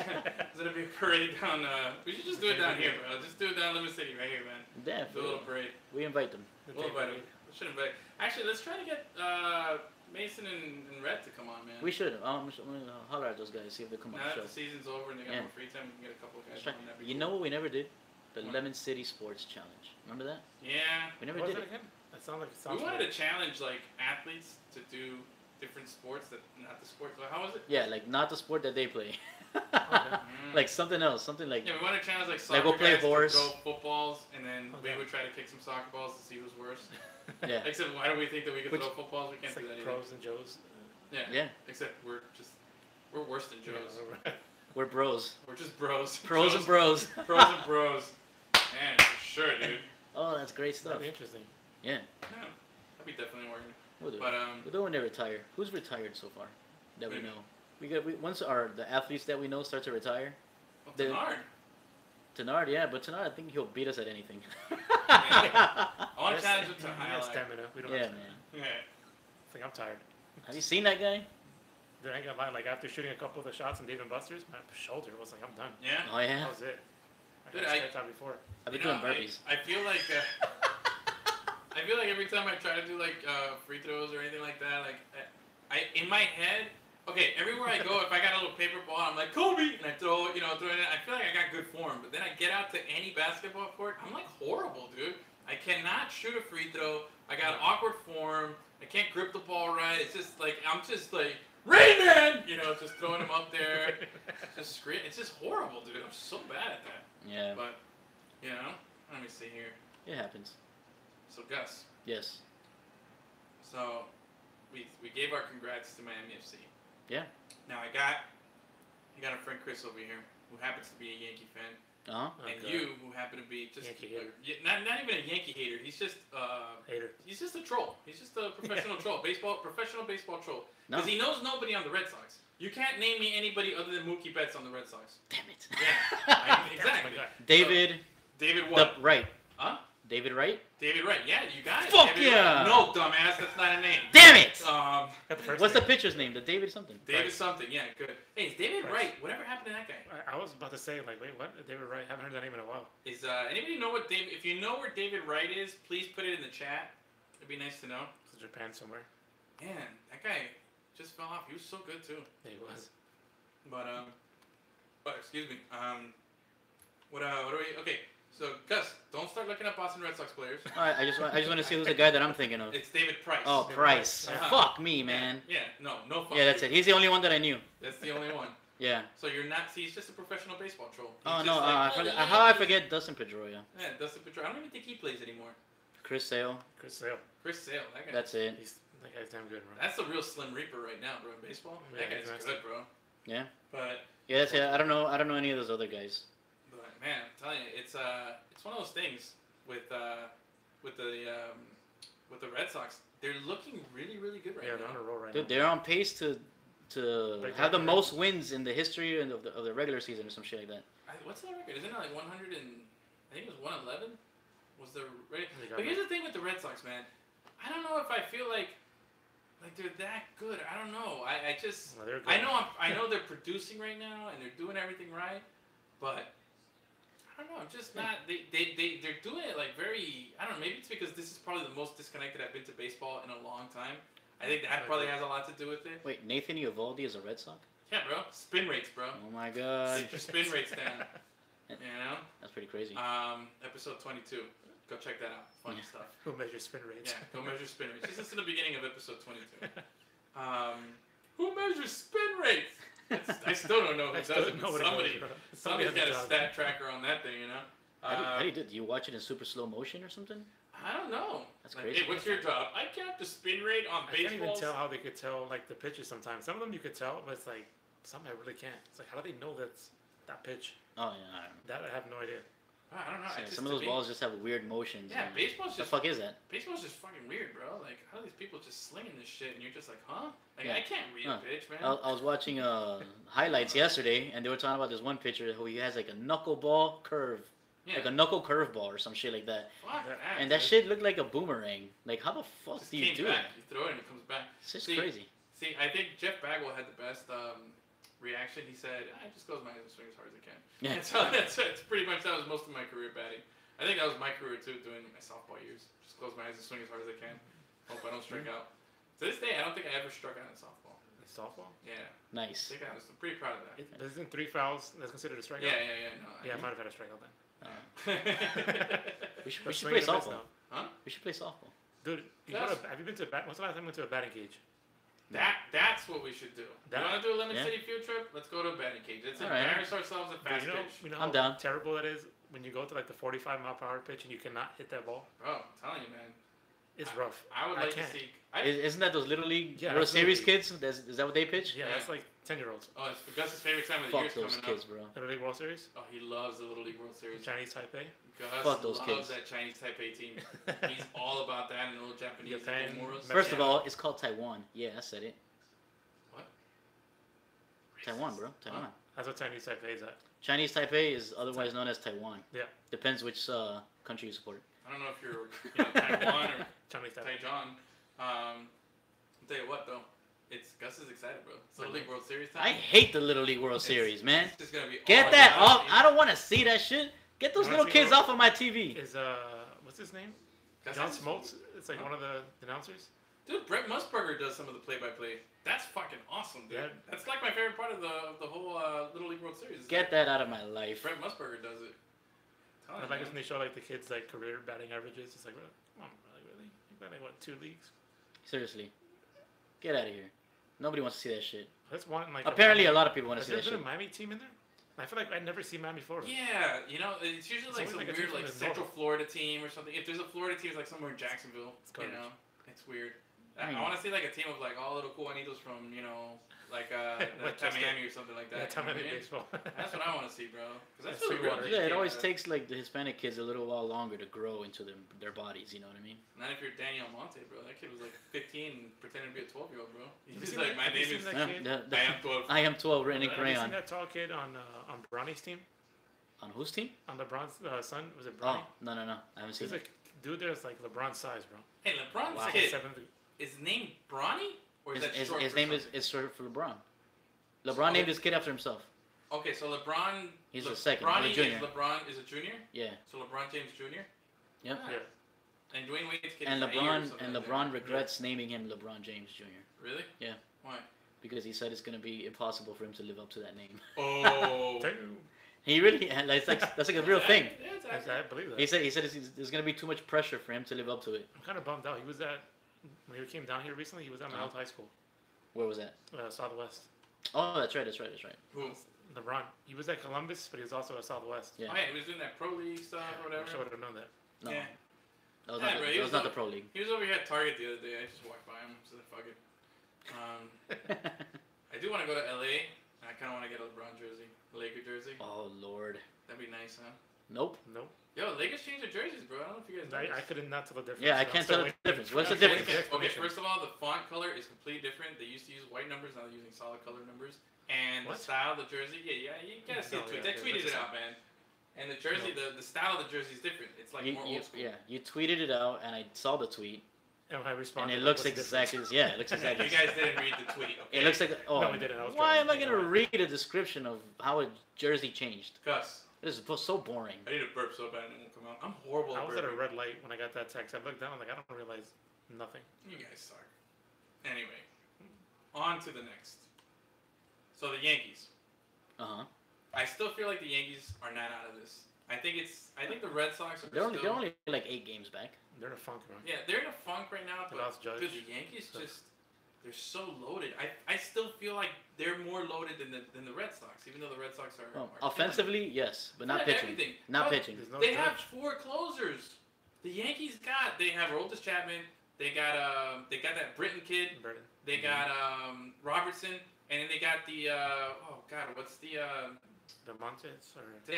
gonna be a parade down. We should just do it down here, bro. Just do it down Lemon City, right here, man. Yeah, Do a little parade. we invite them. We'll invite them. We should invite. Actually, let's try to get Mason and Red to come on, man. We should. I'm gonna holler at those guys, see if they come on Now the that show. the season's over and they got Yeah. more free time, we can get a couple of guys Let's try- on. That'd be You cool. know what we never did? The What? Lemon City Sports Challenge. Remember that? Yeah. We never What did was it. it again? That sounds like We wanted to challenge like athletes to do different sports that not the sport. How was it? Yeah, like not the sport that they play. Mm. Like something else, something like Yeah, we want to challenge like Like, soccer we'll play guys horse. to throw footballs, and then we Okay. would try to kick some soccer balls to see who's worse. yeah, Except, why do we think that we could Which- throw footballs? We can't It's do like that either. pros and Joes. Yeah. yeah. Except we're worse than Joes. Yeah, We're bros, We're just bros. pros and bros. Pros and bros. Man, for sure, dude. Oh, that's great stuff. That'd be interesting. Yeah, Yeah, that'd be definitely working. we'll do it. But We'll do it when they retire. Who's retired so far that we Maybe. know? Once the athletes that we know start to retire. well, The- Denard. Tenard, yeah, but Tenard, I think he'll beat us at anything. I want to challenge him to He has highlight. stamina. We don't Yeah, have man. stamina. Yeah. I think I'm tired. Have you seen that guy? Dude, I ain't gonna lie. Like after shooting a couple of the shots in Dave and Buster's, my shoulder was like, I'm done. Yeah. Oh yeah, That was it. Dude, I I- had that before. I've been You know, doing burpees. I feel like I feel like every time I try to do like free throws or anything like that, like I in my head, okay, everywhere I go, if I got a little paper ball, I'm like Kobe, and I throw it in. I feel like I got good form, but then I get out to any basketball court, I'm like horrible, dude. I cannot shoot a free throw. I got awkward form. I can't grip the ball right. It's just like I'm just like Rain Man, just throwing them up there. Just scream. It's just horrible, dude. I'm so bad at that. Yeah, But let me see here. it happens. So Gus, Yes. so we gave our congrats to Miami FC. Yeah. Now I got a friend Chris over here who happens to be a Yankee fan, Uh huh. Oh, and God. you who happen to be just Yankee hater. not even a Yankee hater. He's just Hater. he's just a troll. He's just a professional troll, professional baseball troll. No. Because he knows nobody on the Red Sox. You can't name me anybody other than Mookie Betts on the Red Sox. Damn it. Yeah, exactly. Oh my God. David. David The what? Wright. Huh? David Wright. David Wright. Yeah, you got it. Fuck David yeah. Wright. No, dumbass. That's not a name. Damn it. Um, Got the first What's the name. pitcher's name? The David something. David Price. something. Yeah, good. Hey, is David Price. Wright? Whatever happened to that guy? I was about to say, like, wait, what? They were right. Haven't heard that name in a while. Is anybody know what David? If you know where David Wright is, please put it in the chat. It'd be nice to know. It's in Japan somewhere. Man, that guy just fell off. He was so good too. Yeah, he was. But excuse me. What are we? Okay, so Gus, don't start looking up Boston Red Sox players. All right, I just want to see who's the guy that I'm thinking of. It's David Price. Oh, David Price. Price. Uh-huh. Fuck me, man. Yeah, no fuck Yeah, that's you. it. He's the only one that I knew. That's the only one. Yeah. So you're not. See, he's just a professional baseball troll. He's Oh just no, like, I "Oh, forgot, the how I Yankees." forget Dustin Pedroia. Yeah, Dustin Pedroia. I don't even think he plays anymore. Chris Sale. Chris Sale. Chris Sale, that guy. That's it. That guy's damn good, bro. That's the real Slim Reaper right now, bro. In baseball, Yeah, that guy's he's good, bro. Yeah. But Yeah, that's it. I don't know any of those other guys. man, I'm telling you, it's one of those things with the Red Sox. They're looking really, really good right Yeah, they're now. on a roll right Dude, now. they're on pace to Break have the record. most wins in the history of the regular season or some shit like that. What's the record? Isn't it like 100 and I think it was 111? Was the record? They got But here's the thing with the Red Sox, man. I don't know if I feel like they're that good. I don't know. I just Well, they're good. I know they're producing right now and they're doing everything right, but I don't know. I'm just not. They're doing it like very. I don't know. Maybe it's because this is probably the most disconnected I've been to baseball in a long time. I think that probably has a lot to do with it. Wait, Nathan Eovaldi is a Red Sox? Yeah, bro. Spin rates, bro. Oh my god. Get your spin rates down. You know. That's pretty crazy. Episode 22. Go check that out. Funny Yeah. stuff. Who measures spin rates? Yeah, go measure spin rates. Just listen to the beginning of episode 22. Who measures spin rates? I still don't know who I does still it. know but what it somebody, is, bro. somebody's has got a job. stat tracker on that thing, you know? How do you do? Do you watch it in super slow motion or something? I don't know. That's Like, crazy. hey, what's your job? I count the spin rate on I can't even baseballs. tell how they could tell like the pitches sometimes. Some of them you could tell, but it's like some I really can't. It's like how do they know that's that pitch? Oh yeah. I don't know. That I have no idea. I don't know. Yeah, It's some just of those to me- balls just have weird motions. Yeah, and- baseball's The just fuck is that? baseball's just fucking weird, bro. Like, how are these people just slinging this shit, and you're just like, huh? Like, Yeah. I can't read Huh. a pitch, man. I was watching highlights yesterday, and they were talking about this one pitcher who he has like a knuckleball curve Yeah. like a knuckle curveball or some shit like that. Fuck that. And that dude. shit looked like a boomerang. Like, how the fuck Just do you came do back. that? You throw it and it comes back. It's just See, crazy. See, I think Jeff Bagwell had the best reaction. He said, "I just close my eyes and swing as hard as I can." Yeah. And so that's pretty much that was most of my career batting. I think that was my career too, doing my softball years. Just close my eyes and swing as hard as I can. Hope I don't strike out. To this day, I don't think I ever struck out in softball. Softball? Yeah, Nice. I think I was pretty proud of that. Isn't 3 fouls that's considered a strikeout? Yeah. No, Yeah, I might have had a strikeout then. We should But play swinging and miss softball. now. We should play softball. Dude, have you been to a bat? When's the last time you went to a batting cage? That's what we should do. That- You want to do a Lemon Yeah. City field trip? Let's go to a batting cage. Let's All right. embarrass ourselves at Dude, fast you know, pitch. you know I'm how down. terrible it is when you go to like the 45-mile-per-hour pitch and you cannot hit that ball? Bro, I'm telling you, man. It's rough. I would I like to can't. see. Isn't that those Little League Yeah, World Series absolutely. kids? Is that what they pitch? Yeah, Yeah. that's like 10-year-olds. Oh, it's Gus's favorite time of the year Fuck is those coming kids, up. bro. Little League World Series? Oh, he loves the Little League World Series. Chinese Taipei? Gus Fuck those loves kids. that Chinese Taipei team. He's all about that and little Japanese Japan, morals. First of Yeah. all, it's called Taiwan. Yeah, I said it. What? Taiwan, bro. Taiwan. That's what Chinese Taipei is at. Chinese Taipei is otherwise known as Taiwan. Yeah. Depends which country you support. I don't know if you're Taiwan or Chinese Taipei. Taiwan. I'll tell you what though, Gus is excited, bro. It's Little League World Series time. I hate the Little League World Series, man. It's just gonna be Get all that about off. it. I don't want to see that shit. Get those You little wanna see kids what- off of my TV. Is, what's his name? Gus John has- Smoltz? It's like one of the announcers? Dude, Brett Musburger does some of the play-by-play. That's fucking awesome, dude. Yeah. That's like my favorite part of the whole Little League World Series. Get that out of my life. Brett Musburger does it. Tell I him, like it man. when they show like the kids like career batting averages. It's like, come on, like really? You batting what, 2 leagues? Seriously. Get out of here. Nobody wants to see that shit. That's one like. Apparently, a lot of people want to Has see there that been shit. a Miami team in there? I feel like I never see Miami, Florida. Yeah, you know, it's usually It's like always some like a weird team from like the Central north. Florida team or something. If there's a Florida team, it's like somewhere in Jacksonville. It's You garbage. know, it's weird. I I know. want to see like a team of like all little cool Juanitos from like Westchester. Miami or something like that. Yeah, you know Miami what I mean? baseball. That's what I want to see, bro. Because that's Yeah, really real. Sweetwater. Yeah, it dedicated always to that. takes like the Hispanic kids a little while longer to grow into their bodies. You know what I mean? Not if you're Daniel Monte, bro. That kid was like 15, pretending to be a 12-year-old, bro. Have you He's seen like, that- my have you name seen is. that Yeah, kid? the- I am 12. I am 12 written in Have you seen crayon. that tall kid on Bronny's team? On whose team? On LeBron's son? Was it Oh, Bronny? no. I haven't seen He's it. like, dude, there's like LeBron's size, bro. Hey, LeBron's Wow. kid. Seventh. Is named Bronny? Or is that short His for name something? is short for LeBron. LeBron named his kid after himself. Okay, so LeBron. He's the second, Bronny the junior. is LeBron is a junior. Yeah. So LeBron James Jr. Yep. Ah. Yeah. And Dwayne Wade's kid And is Nair or LeBron something and like LeBron that. regrets naming him LeBron James Jr. Really? Yeah. Why? because he said it's gonna be impossible for him to live up to that name. Oh. He really that's like a real thing. Yeah, it's I accurate. believe that. He said there's gonna be too much pressure for him to live up to it. I'm kind of bummed out. He was at when he came down here recently. He was at my old high school, Where was that? Southwest. Oh, that's right. Who? LeBron. He was at Columbus, but he was also at Southwest. Yeah. Oh, yeah, he was doing that pro league stuff or I wish I whatever. would have known that. No, Yeah. that was Yeah, not. bro, The, he that was was not the- the pro league. He was over here at Target the other day. I just walked by him, so fuck it. I do want to go to LA. I kind of want to get a LeBron jersey, a Laker jersey. Oh Lord. That'd be nice, huh? Nope. Nope. Yo, Lakers changed their jerseys, bro. I don't know if you guys know. I this. couldn't not tell the difference. Yeah, I I'm can't still tell the waiting difference. for What's the the difference? Okay, explanation. first of all, the font color is completely different. They used to use white numbers, now they're using solid color numbers. And What? the style of the jersey, yeah, you gotta see No, the tweet. yeah, They yeah, tweeted that's it out, man. And the jersey, the style of the jersey is different. It's like more old school. You tweeted it out, and I saw the tweet, And when I and responded, it looks what's the exactly difference? yeah, it looks exactly. You guys didn't read the tweet, okay? It looks like oh. No, we didn't. I was Why kidding. am I gonna read a description of how a jersey changed? Gus, This is so boring. I need a burp so bad and it won't come out. I'm horrible I at was at a burping. red light when I got that text. I looked down, I'm like, I don't realize nothing. You guys suck. Anyway, on to the next. So the Yankees. Uh huh. I still feel like the Yankees are not out of this. I think the Red Sox are They're only still... like 8 games back. They're in a funk, man. Yeah, they're in a funk right now, They but lost Judge. dude, the Yankees So- they're so loaded. I still feel like they're more loaded than the Red Sox, even though the Red Sox are, Well, are offensively, yes, but not killing pitching. everything. Not Bro, pitching. There's no They have Judge. 4 closers. The Yankees they have Aroldis Chapman. They got that Britton kid. Burden. They got Robertson, and then they got the what's the Montes or the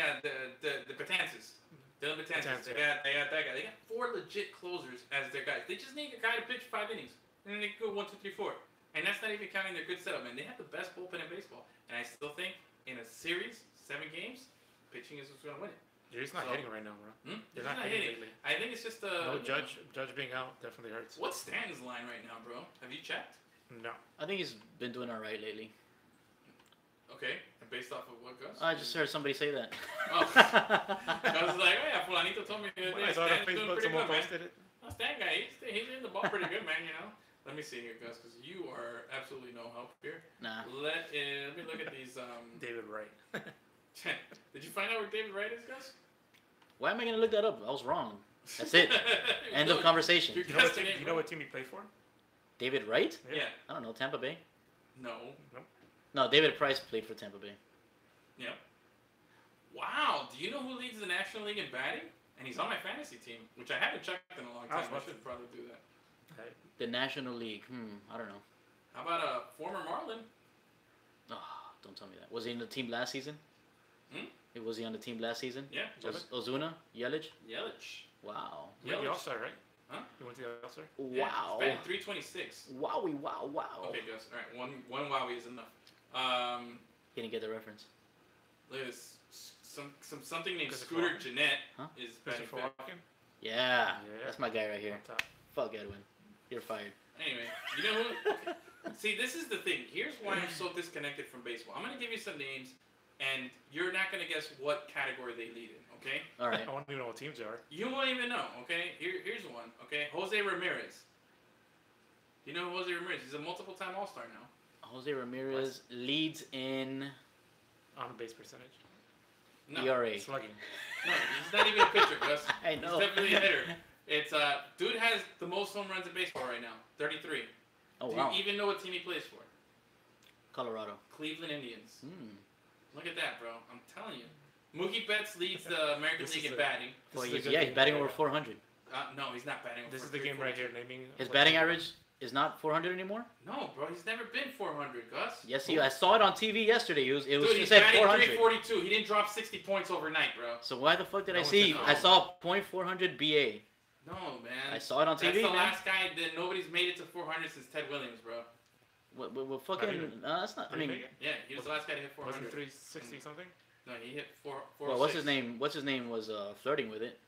Betances. Dylan Betances. Betances, They got that guy. They got 4 legit closers as their guys. They just need a guy to pitch 5 innings, and then they can go 1, 2, 3, 4. And that's not even counting their good setup, man. They have the best bullpen in baseball, and I still think in a series, 7 games, pitching is what's going to win it. You're just not So- hitting right now, bro. Hmm? You're He's not not hitting hitting. lately. I think it's just No, you know, Judge being out definitely hurts. what's Stanton's line right now, bro? Have you checked? No. I think he's been doing all right lately. Okay, and based off of what, Gus? I just heard somebody say that. Oh. I was like, oh yeah, Fulanito told me the other When day I saw it on Stanton's doing Facebook, pretty someone good, man. posted it. Oh, Stan guy, he's hitting the ball pretty good, man, you know? Let me see here, Gus, because you are absolutely no help here. Nah. Let me look at these. David Wright. Did you find out where David Wright is, Gus? Why am I gonna look that up? I was wrong. That's it. End of conversation. You're You know what guessing team, it, you know bro. what team he played for? David Wright? Yeah. I don't know. Tampa Bay? No. No, David Price played for Tampa Bay. Yeah. Wow. Do you know who leads the National League in batting? And he's on my fantasy team, which I haven't checked in a long I was time. I about should to. probably do that. The National League. I don't know. How about a former Marlin? Oh, don't tell me that. Was he in the team last season? Was he on the team last season? Yeah. Ozuna? Yelich? Yelich. Wow. He went to the Yelich. All-Star, right? Huh? He went to the All-Star? Yeah, Wow. he's batting 326. Wowie, wow, wow. Okay, Gus. All right, one wowie is enough. He didn't get the reference. Look at this. Something named Christopher Scooter Walken? Jeanette Huh? is batting Christopher fifth. Walken? Yeah. Yeah. That's my guy right here. On top. Fuck Edwin. You're fired. Anyway, you know who? See, this is the thing. Here's why I'm so disconnected from baseball. I'm gonna give you some names, and you're not gonna guess what category they lead in. Okay? All right. I don't even know what teams they are. You won't even know. Okay? Here's one. Okay? Jose Ramirez. You know Jose Ramirez? He's a multiple-time All-Star now. Jose Ramirez leads in On base percentage. No, ERA. Slugging. no, he's not even a pitcher, Gus. I He's know. definitely a hitter. It's dude has the most home runs in baseball right now, 33. Oh, Do wow. you even know what team he plays for? Colorado. Cleveland Indians. Hmm. Look at that, bro. I'm telling you. Mookie Betts leads the American This League is in a- batting. Well, This is a he's, good yeah, he's game batting right over here. 400. No, he's not batting over This is the game right here, naming. His what batting team- average is not 400 anymore? No, bro. He's never been 400, Gus. Yes, I saw it on TV yesterday. It Dude, it he's said batting 400. 342. He didn't drop 60 points overnight, bro. So why the fuck did No I one see? said I no. saw .400 BA. No, man. I saw it on That's TV, the man. last guy that nobody's made it to 400 since Ted Williams, bro. What fucking? even. That's not. I Did he mean, make it? Yeah, he was the last guy to hit Wasn't 400. 360 something? No, he hit 406. well, what's his name? What's his name was flirting with it.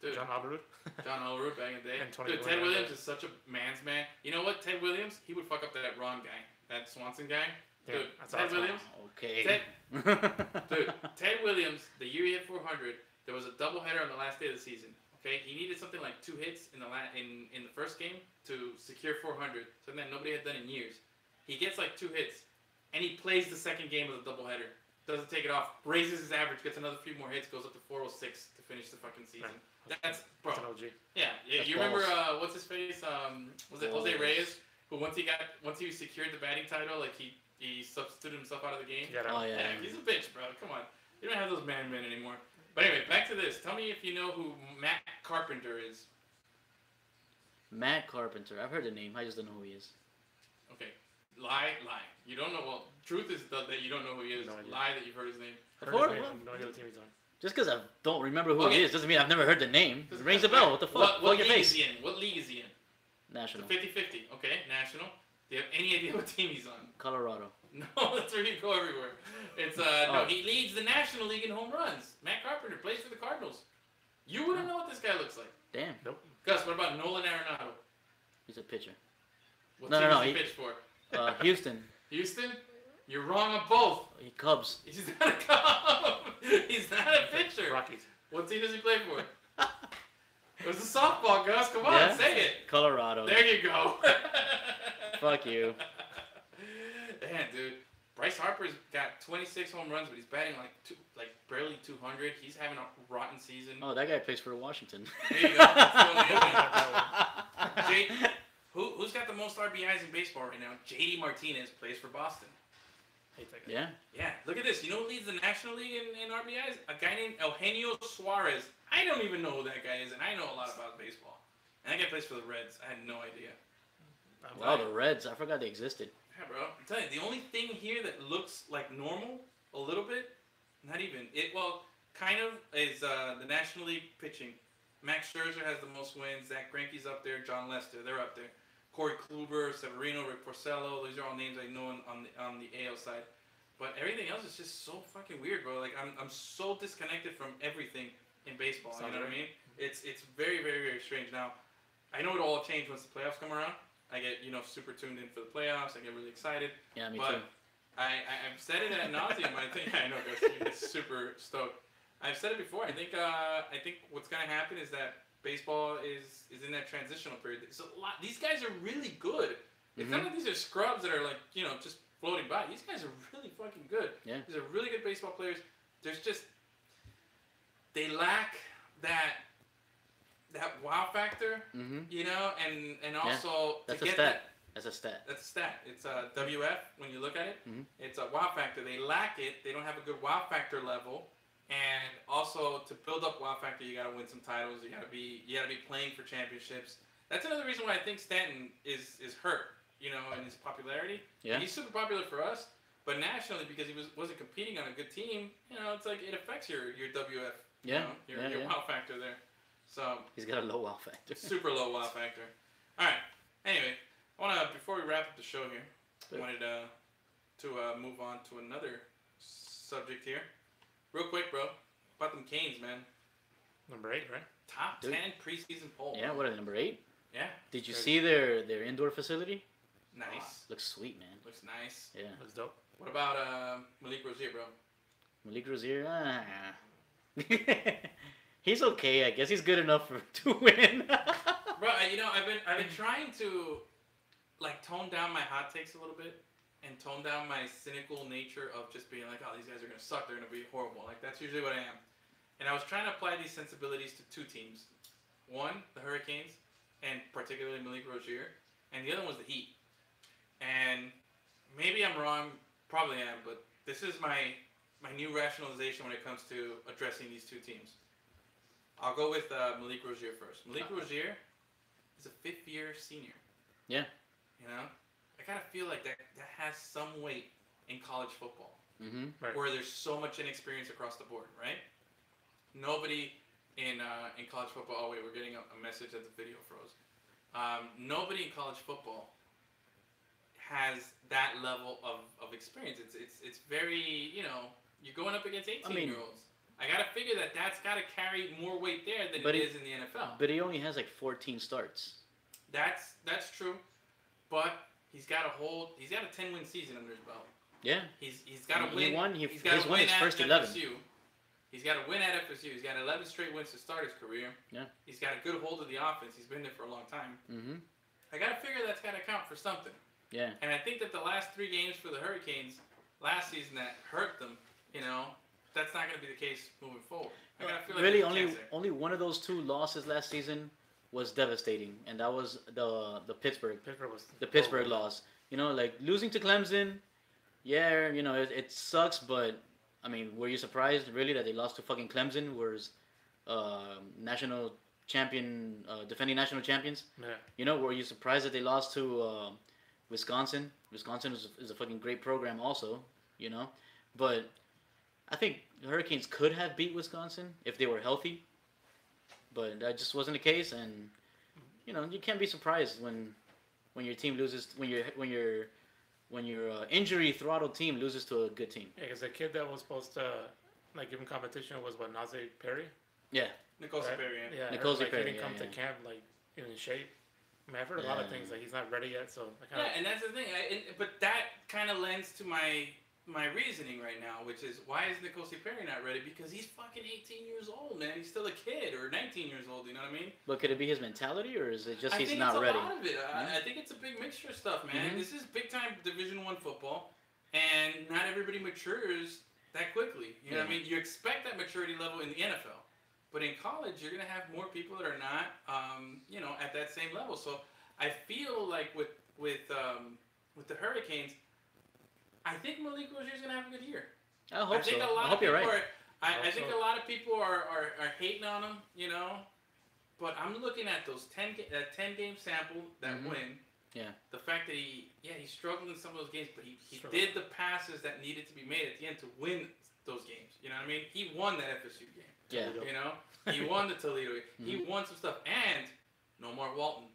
Dude, John Alvarez? John Elroy back in the day. And Tony Dude, Gwynn Ted back Williams then. is such a man's man. You know what? Ted Williams, he would fuck up that Ron guy, that Swanson guy. Yeah, Dude, that's Ted awesome. Williams. Okay. Dude, Ted Williams, the year he hit 400, there was a doubleheader on the last day of the season. Okay, he needed something like 2 hits in the in the first game to secure 400, something that nobody had done in years. He gets like 2 hits, and he plays the second game of the doubleheader. Doesn't take it off, raises his average, gets another few more hits, goes up to 406 to finish the fucking season. That's bro. That's an OG. Yeah, That's you remember balls. what's his face? Was it Jose Balls. Reyes? Who once he secured the batting title, like he substituted himself out of the game. Yeah, Oh that- yeah. Yeah, he's a bitch, bro. Come on, you don't have those men anymore. But anyway, back to this. Tell me if you know who Matt Carpenter is. Matt Carpenter. I've heard the name. I just don't know who he is. Okay, lie. You don't know. Well, truth is that you don't know who he is. No idea. Lie that you've heard his name. Heard Before- his name, no idea what team he's on. Just because I don't remember who Okay. he is doesn't mean I've never heard the name. It rings a bell. What the fuck? What Fuck your league face. is he in? What league is he in? National. 50-50. Okay, national. Do you have any idea what team he's on? Colorado. No, that's where you go everywhere. It's no, Oh. he leads the National League in home runs. Matt Carpenter plays for the Cardinals. You wouldn't know what this guy looks like. Damn. Gus, what about Nolan Arenado? He's a pitcher. What No, team no, does he he- pitch for? Houston. Houston? You're wrong on both. He Cubs. He's not a Cub. He's not a pitcher. Rockies. What team does he play for? It was a softball, Gus. Come on, Yeah? say it. Colorado. There you go. Fuck you. Man, dude. Bryce Harper's got 26 home runs, but he's batting like barely 200. He's having a rotten season. Oh, that guy plays for Washington. There you go. That's the only other. Jay, who's got the most RBIs in baseball right now? JD Martinez plays for Boston. Hate that guy. Yeah. Yeah, look at this. You know who leads the National League in RBIs? A guy named Eugenio Suarez. I don't even know who that guy is, and I know a lot about baseball. And that guy plays for the Reds. I had no idea. Wow, the Reds. I forgot they existed. Yeah, bro. I'm telling you, the only thing here that looks like normal, a little bit, not even. Kind of, is the National League pitching. Max Scherzer has the most wins. Zach Greinke's up there. John Lester, they're up there. Corey Kluber, Severino, Rick Porcello. These are all names I know on the AL side. But everything else is just so fucking weird, bro. Like I'm so disconnected from everything in baseball. Sounds You know what I right. mean? It's very, very, very strange. Now, I know it'll all change once the playoffs come around. I get super tuned in for the playoffs. I get really excited. Yeah, me But too. I've said it ad nauseum. I think I know you're super stoked. I've said it before. I think what's gonna happen is that baseball is in that transitional period. It's a lot. These guys are really good. It's not like these are scrubs that are like just floating by. These guys are really fucking good. Yeah. These are really good baseball players. There's just they lack that wow factor, Mm-hmm. and also That's to a get stat. that. That's a stat. That's a stat. It's a WF when you look at it. Mhm. It's a wow factor. They lack it. They don't have a good wow factor level. And also to build up wow factor, you gotta win some titles. You gotta be playing for championships. That's another reason why I think Stanton is hurt. In his popularity. Yeah. He's super popular for us, but nationally because he wasn't competing on a good team. It's like it affects your WF. Yeah. Your Yeah. wow factor there. So He's got a low wow factor. super low wow factor. All right. Anyway, before we wrap up the show here, I wanted to move on to another subject here, real quick, bro. About them Canes, man. Number 8, right? Top Dude. 10 preseason poll. Yeah. What are they, number 8? Yeah. Did you Crazy. see their indoor facility? Nice. Looks sweet, man. Looks nice. Yeah. Looks dope. What about Malik Rozier, bro? Malik Rozier. He's okay. I guess he's good enough to win. Bro, I've been trying to tone down my hot takes a little bit and tone down my cynical nature of just being like, oh, these guys are gonna suck. They're gonna be horrible. Like that's usually what I am. And I was trying to apply these sensibilities to two teams. One, the Hurricanes, and particularly Malik Rozier, and the other one was the Heat. And maybe I'm wrong, probably am, but this is my new rationalization when it comes to addressing these two teams. I'll go with Malik Rozier first. Malik Rozier is a fifth-year senior. Yeah. I gotta feel like that has some weight in college football, Mm-hmm. Right. where there's so much inexperience across the board, right? Nobody in college football. Oh wait, we're getting a message that the video froze. Nobody in college football has that level of experience. It's very you're going up against 18-year-olds. I gotta figure that's gotta carry more weight there than But it it- is in the NFL. But he only has like 14 starts. That's true, but he's got a 10-win season under his belt. Yeah. He's got to He win. won- he's he's got to won win his at first 11. FSU. He's got to win at FSU. He's got 11 straight wins to start his career. Yeah. He's got a good hold of the offense. He's been there for a long time. Mm-hmm. I got to figure that's got to count for something. Yeah. And I think that the last 3 games for the Hurricanes last season that hurt them, that's not going to be the case moving forward. I gotta feel like Really, there's a chance there. only one of those 2 losses last season was devastating, and that was the Pittsburgh Pittsburgh was loss. Like losing to Clemson. Yeah, it sucks, but I mean, were you surprised really that they lost to fucking Clemson, whereas national champion, defending national champions? Yeah. Were you surprised that they lost to Wisconsin? Wisconsin is a fucking great program also, but I think the Hurricanes could have beat Wisconsin if they were healthy, but that just wasn't the case, and you can't be surprised when your team loses, when your injury throttled team loses to a good team. Yeah, because the kid that was supposed to give him competition was Najee Perry. Yeah. Nicole Right? Perry. Yeah, I heard, Nicole Perry, he didn't come yeah. to camp in shape. I mean, I've heard a lot of Yeah. things he's not ready yet. So Yeah, and that's the thing. But that kind of lends to my reasoning right now, which is why is Nicole Perry not ready? Because he's fucking 18 years old, man. He's still a kid, or 19 years old. You know what I mean? But could it be his mentality, or is it just I he's think not it's ready? a lot of it. Yeah. I think it's a big mixture of stuff, man. Mhm. This is big time Division I football, and not everybody matures that quickly. You know what I Yeah. mean? You expect that maturity level in the NFL, but in college, you're gonna have more people that are not, at that same level. So I feel like with the Hurricanes, I think Malik Rozier's gonna have a good year. I hope so. think a lot I of hope you're people right. I think so. a lot of people are hating on him, But I'm looking at those 10 game sample that Mhm. win. Yeah. The fact that he struggled in some of those games, but he Struggled. did the passes that needed to be made at the end to win those games. You know what I mean? He won that FSU game. Yeah. He won the Toledo game. He Mhm. won some stuff, and no more Walton.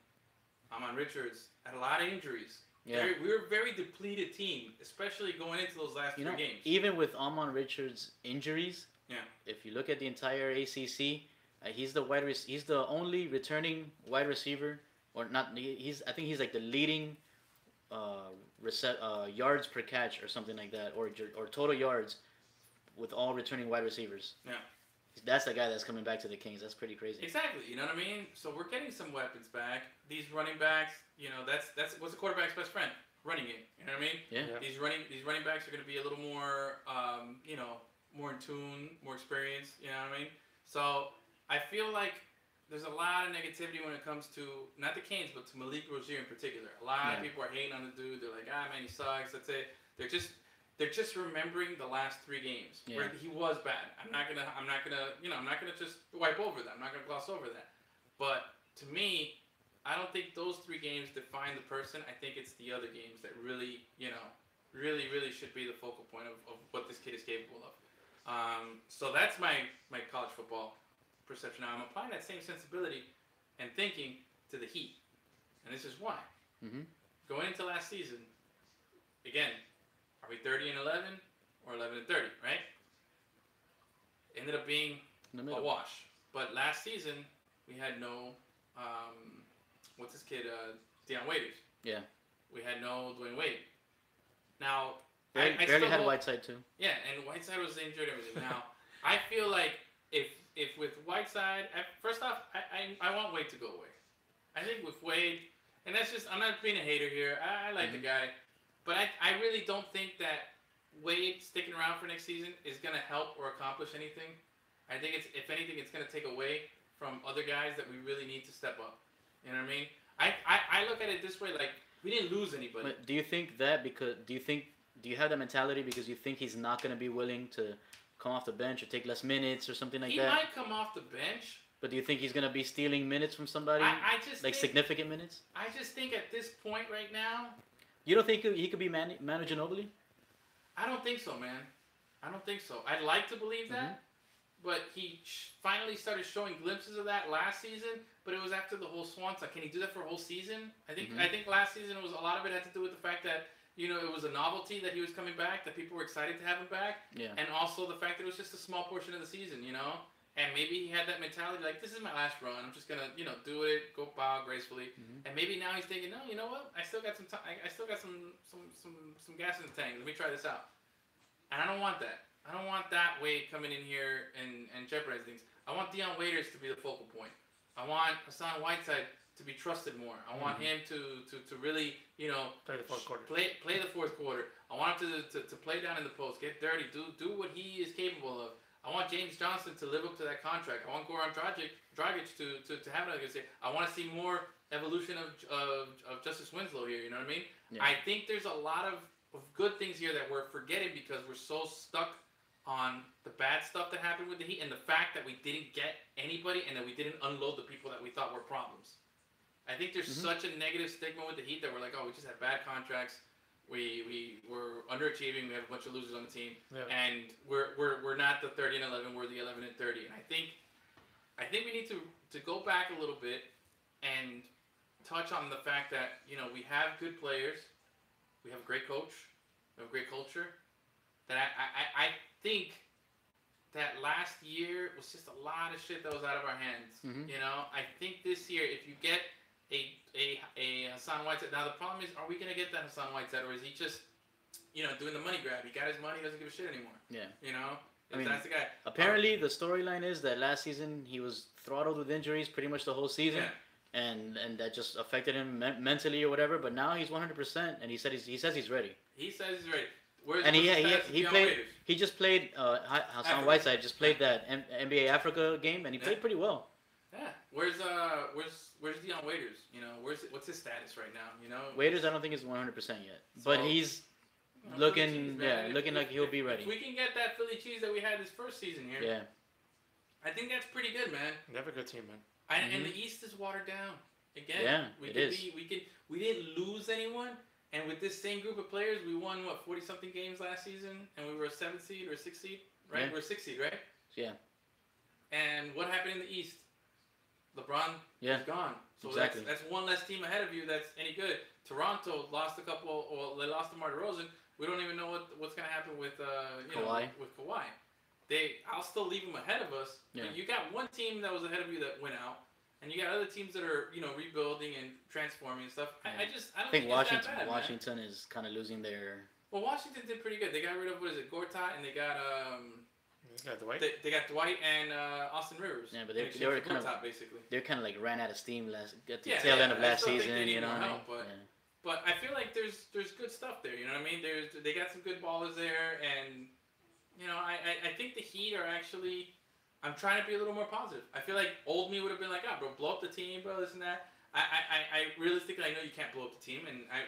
Amon Richards had a lot of injuries. Yeah. We were a very depleted team, especially going into those last 3 games. Even with Amon Richards' injuries, Yeah. if you look at the entire ACC, he's he's the only returning wide receiver, or not. I think he's like the leading yards per catch or something like that, or total yards with all returning wide receivers. Yeah. That's the guy that's coming back to the Kings. That's pretty crazy. Exactly. You know what I mean? So we're getting some weapons back. These running backs, that's what's the quarterback's best friend? Running game. You know what I mean? Yeah. These running backs are going to be a little more, more in tune, more experienced. You know what I mean? So I feel like there's a lot of negativity when it comes to not the Canes, but to Malik Rozier in particular. A lot of people are hating on the dude. They're like, man, he sucks. That's it. They're just remembering the last 3 games where he was bad. I'm not gonna just wipe over that. I'm not gonna gloss over that. But to me, I don't think those 3 games define the person. I think it's the other games that really, really should be the focal point of what this kid is capable of. So that's my college football perception. Now I'm applying that same sensibility and thinking to the Heat, and this is why. Mm-hmm. Going into last season, again, are we 30-11 or 11-30? Right? Ended up being a wash. But last season we had no, what's this kid, Deion Waiters. Yeah. We had no Dwayne Wade. Now, I barely had Whiteside too. Yeah, and Whiteside was injured and everything. Now, I feel like if with Whiteside, first off, I want Wade to go away. I think with Wade, and that's just, I'm not being a hater here. I like the guy. But I really don't think that Wade sticking around for next season is going to help or accomplish anything. I think if anything, it's going to take away from other guys that we really need to step up. You know what I mean? I look at it this way, like, we didn't lose anybody. But do you think that do you have that mentality because you think he's not going to be willing to come off the bench or take less minutes or something like that? He might come off the bench. But do you think he's going to be stealing minutes from somebody? I just think, significant minutes? I just think at this point right now. You don't think he could be Manu Ginobili? I don't think so, man. I don't think so. I'd like to believe that. But he finally started showing glimpses of that last season, but it was after the whole Swan song. Can he do that for a whole season? I think last season a lot of it had to do with the fact that it was a novelty that he was coming back, that people were excited to have him back, and also the fact that it was just a small portion of the season, and maybe he had that mentality like, this is my last run. I'm just gonna do it, go bow gracefully, and maybe now he's thinking, no, you know what? I still got some time. I still got some gas in the tank. Let me try this out. And I don't want that. I don't want that Wade coming in here and jeopardizing things. I want Deion Waiters to be the focal point. I want Hassan Whiteside to be trusted more. I want him to really, play the fourth quarter. Play the fourth quarter. I want him to play down in the post, get dirty, do what he is capable of. I want James Johnson to live up to that contract. I want Goran Dragic to have another good season. I want to see more evolution of Justice Winslow here. You know what I mean? Yeah. I think there's a lot of good things here that we're forgetting because we're so stuck on the bad stuff that happened with the Heat and the fact that we didn't get anybody and that we didn't unload the people that we thought were problems. I think there's such a negative stigma with the Heat that we're like, oh, we just have bad contracts. We're underachieving. We have a bunch of losers on the team, and we're not the 30-11. We're the 11-30. And I think we need to go back a little bit and touch on the fact that we have good players, we have a great coach, we have a great culture. That I think that last year was just a lot of shit that was out of our hands. I think this year, if you get a Hassan Whiteside. Now the problem is, are we gonna get that Hassan Whiteside, or is he just, doing the money grab? He got his money, doesn't give a shit anymore. Yeah. I mean, that's the guy. Apparently, the storyline is that last season he was throttled with injuries pretty much the whole season, and that just affected him mentally or whatever. But now he's 100%, and he says he's ready. He says he's ready. He just played Hassan Whiteside just played that NBA Africa game, and he played pretty well. Yeah. Where's Deion Waiters? What's his status right now? Waiters, I don't think is 100% yet, but he's looking like he'll be ready. If we can get that Philly cheese that we had this first season here, I think that's pretty good, man. They have a good team, man. And the East is watered down again. Yeah, it is. We didn't lose anyone. And with this same group of players, we won 40-something games last season, and we were a 7th seed or a 6th seed, right? We're a 6th seed, right? Yeah. And what happened in the East? LeBron is gone. So exactly. that's one less team ahead of you that's any good. Toronto lost they lost DeMar DeRozan. We don't even know what's going to happen with Kawhi. With Kawhi. I'll still leave them ahead of us. Yeah. But you got one team that was ahead of you that went out, and you got other teams that are rebuilding and transforming and stuff. Yeah. I don't I think think Washington it's that bad, man. Washington is kind of losing their. Well, Washington did pretty good. They got rid of Gortat, and they got Yeah, Dwight. they got Dwight and Austin Rivers. Yeah, but in they exchange were for kind of Gortat, basically. They're kind of like ran out of steam at the Yeah, tail end of I last still think season. they need You know more what I mean? help, but- Yeah. But I feel like there's good stuff there. You know what I mean? They got some good ballers there, and I think the Heat are actually. I'm trying to be a little more positive. I feel like old me would have been like, bro, blow up the team, bro, this and that. I realistically, I know you can't blow up the team, and I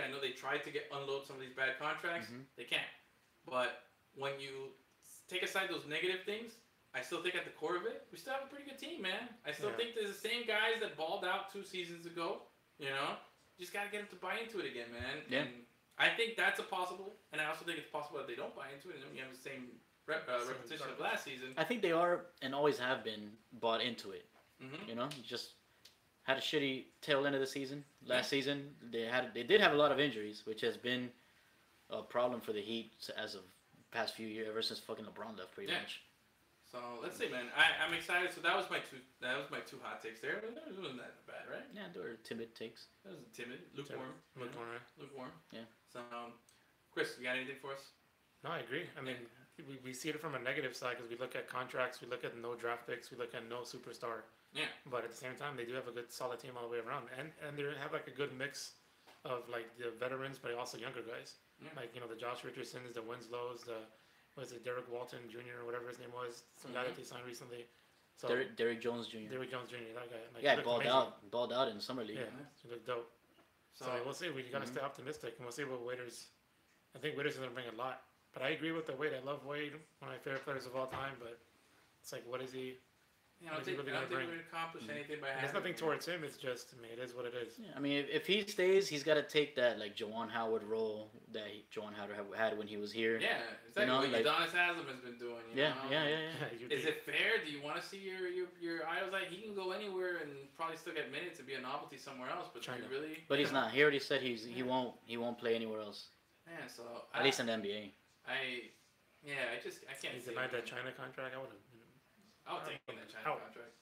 know they tried to unload some of these bad contracts. Mhm. They can't. But when you take aside those negative things, I still think at the core of it, we still have a pretty good team, man. I still Yeah. think there's the same guys that balled out 2 seasons ago. You just gotta get them to buy into it again, man. Yeah. And I think that's a possible, and I also think it's possible that they don't buy into it, and then you have the same repetition of last season. I think they are and always have been bought into it. Mm-hmm. You know, just had a shitty tail end of the season. Last season, they did have a lot of injuries, which has been a problem for the Heat as of past few years, ever since fucking LeBron left, pretty Yeah. much. So let's see, man. I'm excited. So that was my two hot takes there. But it wasn't that bad, right? Yeah, they were timid takes. That wasn't timid, lukewarm. Lukewarm. Yeah. So, Chris, you got anything for us? No, I agree. I mean, we see it from a negative side because we look at contracts, we look at no draft picks, we look at no superstar. Yeah. But at the same time, they do have a good, solid team all the way around, and they have like a good mix of like the veterans, but also younger guys. Yeah. Like the Josh Richardsons, the Winslows, Derek Walton Jr. or whatever his name was, some guy that they signed recently. So Derrick Jones Jr. Derrick Jones Jr. That guy. Like, Yeah, he looked balled out in summer league. Yeah, he looked dope. So we'll see. We gotta stay optimistic, and we'll see what Waiters. I think Waiters is gonna bring a lot. But I agree with the Wade. I love Wade, one of my favorite players of all time. But it's like, what is he? I don't think we're going to accomplish anything by having There's nothing him. towards him. It's just, it is what it is. Yeah, I mean, if he stays, he's got to take that like Juwan Howard role that Juwan Howard had when he was here. Yeah, exactly. know, What like- Udonis Haslam has been doing. Yeah, know? yeah. Is it fair? Do you want to see your idols like he can go anywhere and probably still get minutes and be a novelty somewhere else? But do China. you really? But he's not. He already said he won't play anywhere else. Man, so At least in the NBA. I can't. He see denied it, that man. China contract. I would have. I'll take that China How? contract.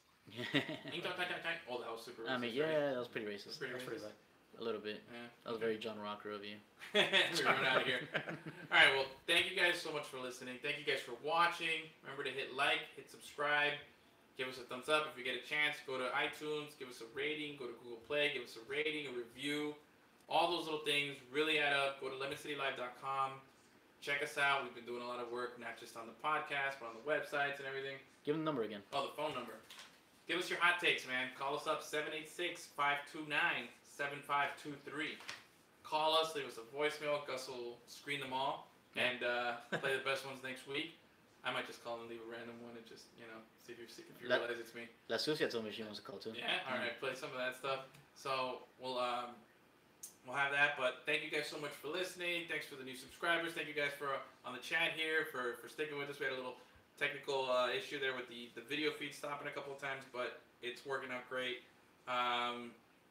Oh, that was super racist. I mean, right? yeah, that was pretty That's racist. pretty That's pretty racist. bad. A little bit. Yeah. That was very John Rocker of you. We're running out of here. All right, well, thank you guys so much for listening. Thank you guys for watching. Remember to hit like, hit subscribe, give us a thumbs up if you get a chance. Go to iTunes, give us a rating. Go to Google Play, give us a rating, a review. All those little things really add up. Go to lemoncitylive.com. Check us out. We've been doing a lot of work, not just on the podcast, but on the websites and everything. Give him the number again. Oh, the phone number. Give us your hot takes, man. Call us up, 786-529-7523. Call us, leave us a voicemail. Gus will screen them all and play the best ones next week. I might just call and leave a random one and just, see if you That- realize it's me. La Sucia told me she wants to call too. Yeah, all right, play some of that stuff. So we'll have that. But thank you guys so much for listening. Thanks for the new subscribers. Thank you guys for on the chat here for sticking with us. We had a little technical issue there with the video feed stopping a couple of times, but it's working out great.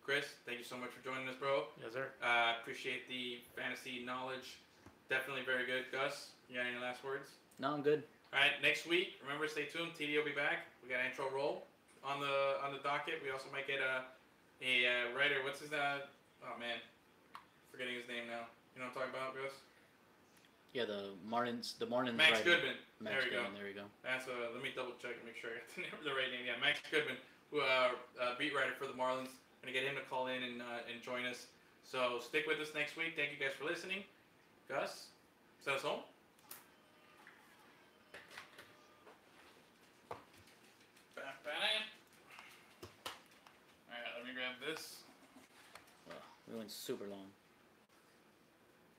Chris, thank you so much for joining us, bro. Yes, sir. Appreciate the fantasy knowledge. Definitely very good. Gus, you got any last words? No, I'm good. All right, next week, remember, stay tuned. TD will be back. We got an intro roll on the docket. We also might get a writer. What's his oh man, forgetting his name now. You know what I'm talking about, Gus? Yeah, the Martins. Max writer. Goodman. Max There we go. Goodman, There we go. That's let me double check and make sure I got the right name. Yeah, Max Goodman, who beat writer for the Marlins. Gonna get him to call in and join us. So stick with us next week. Thank you guys for listening. Gus, send us home. Alright, let me grab this. Well, we went super long.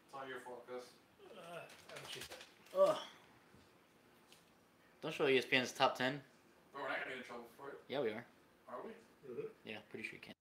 It's all your fault, Gus. Ugh. Don't show ESPN's top 10. Bro, we're not gonna get in trouble for it, Yeah, we are. are we? Yeah, pretty sure you can.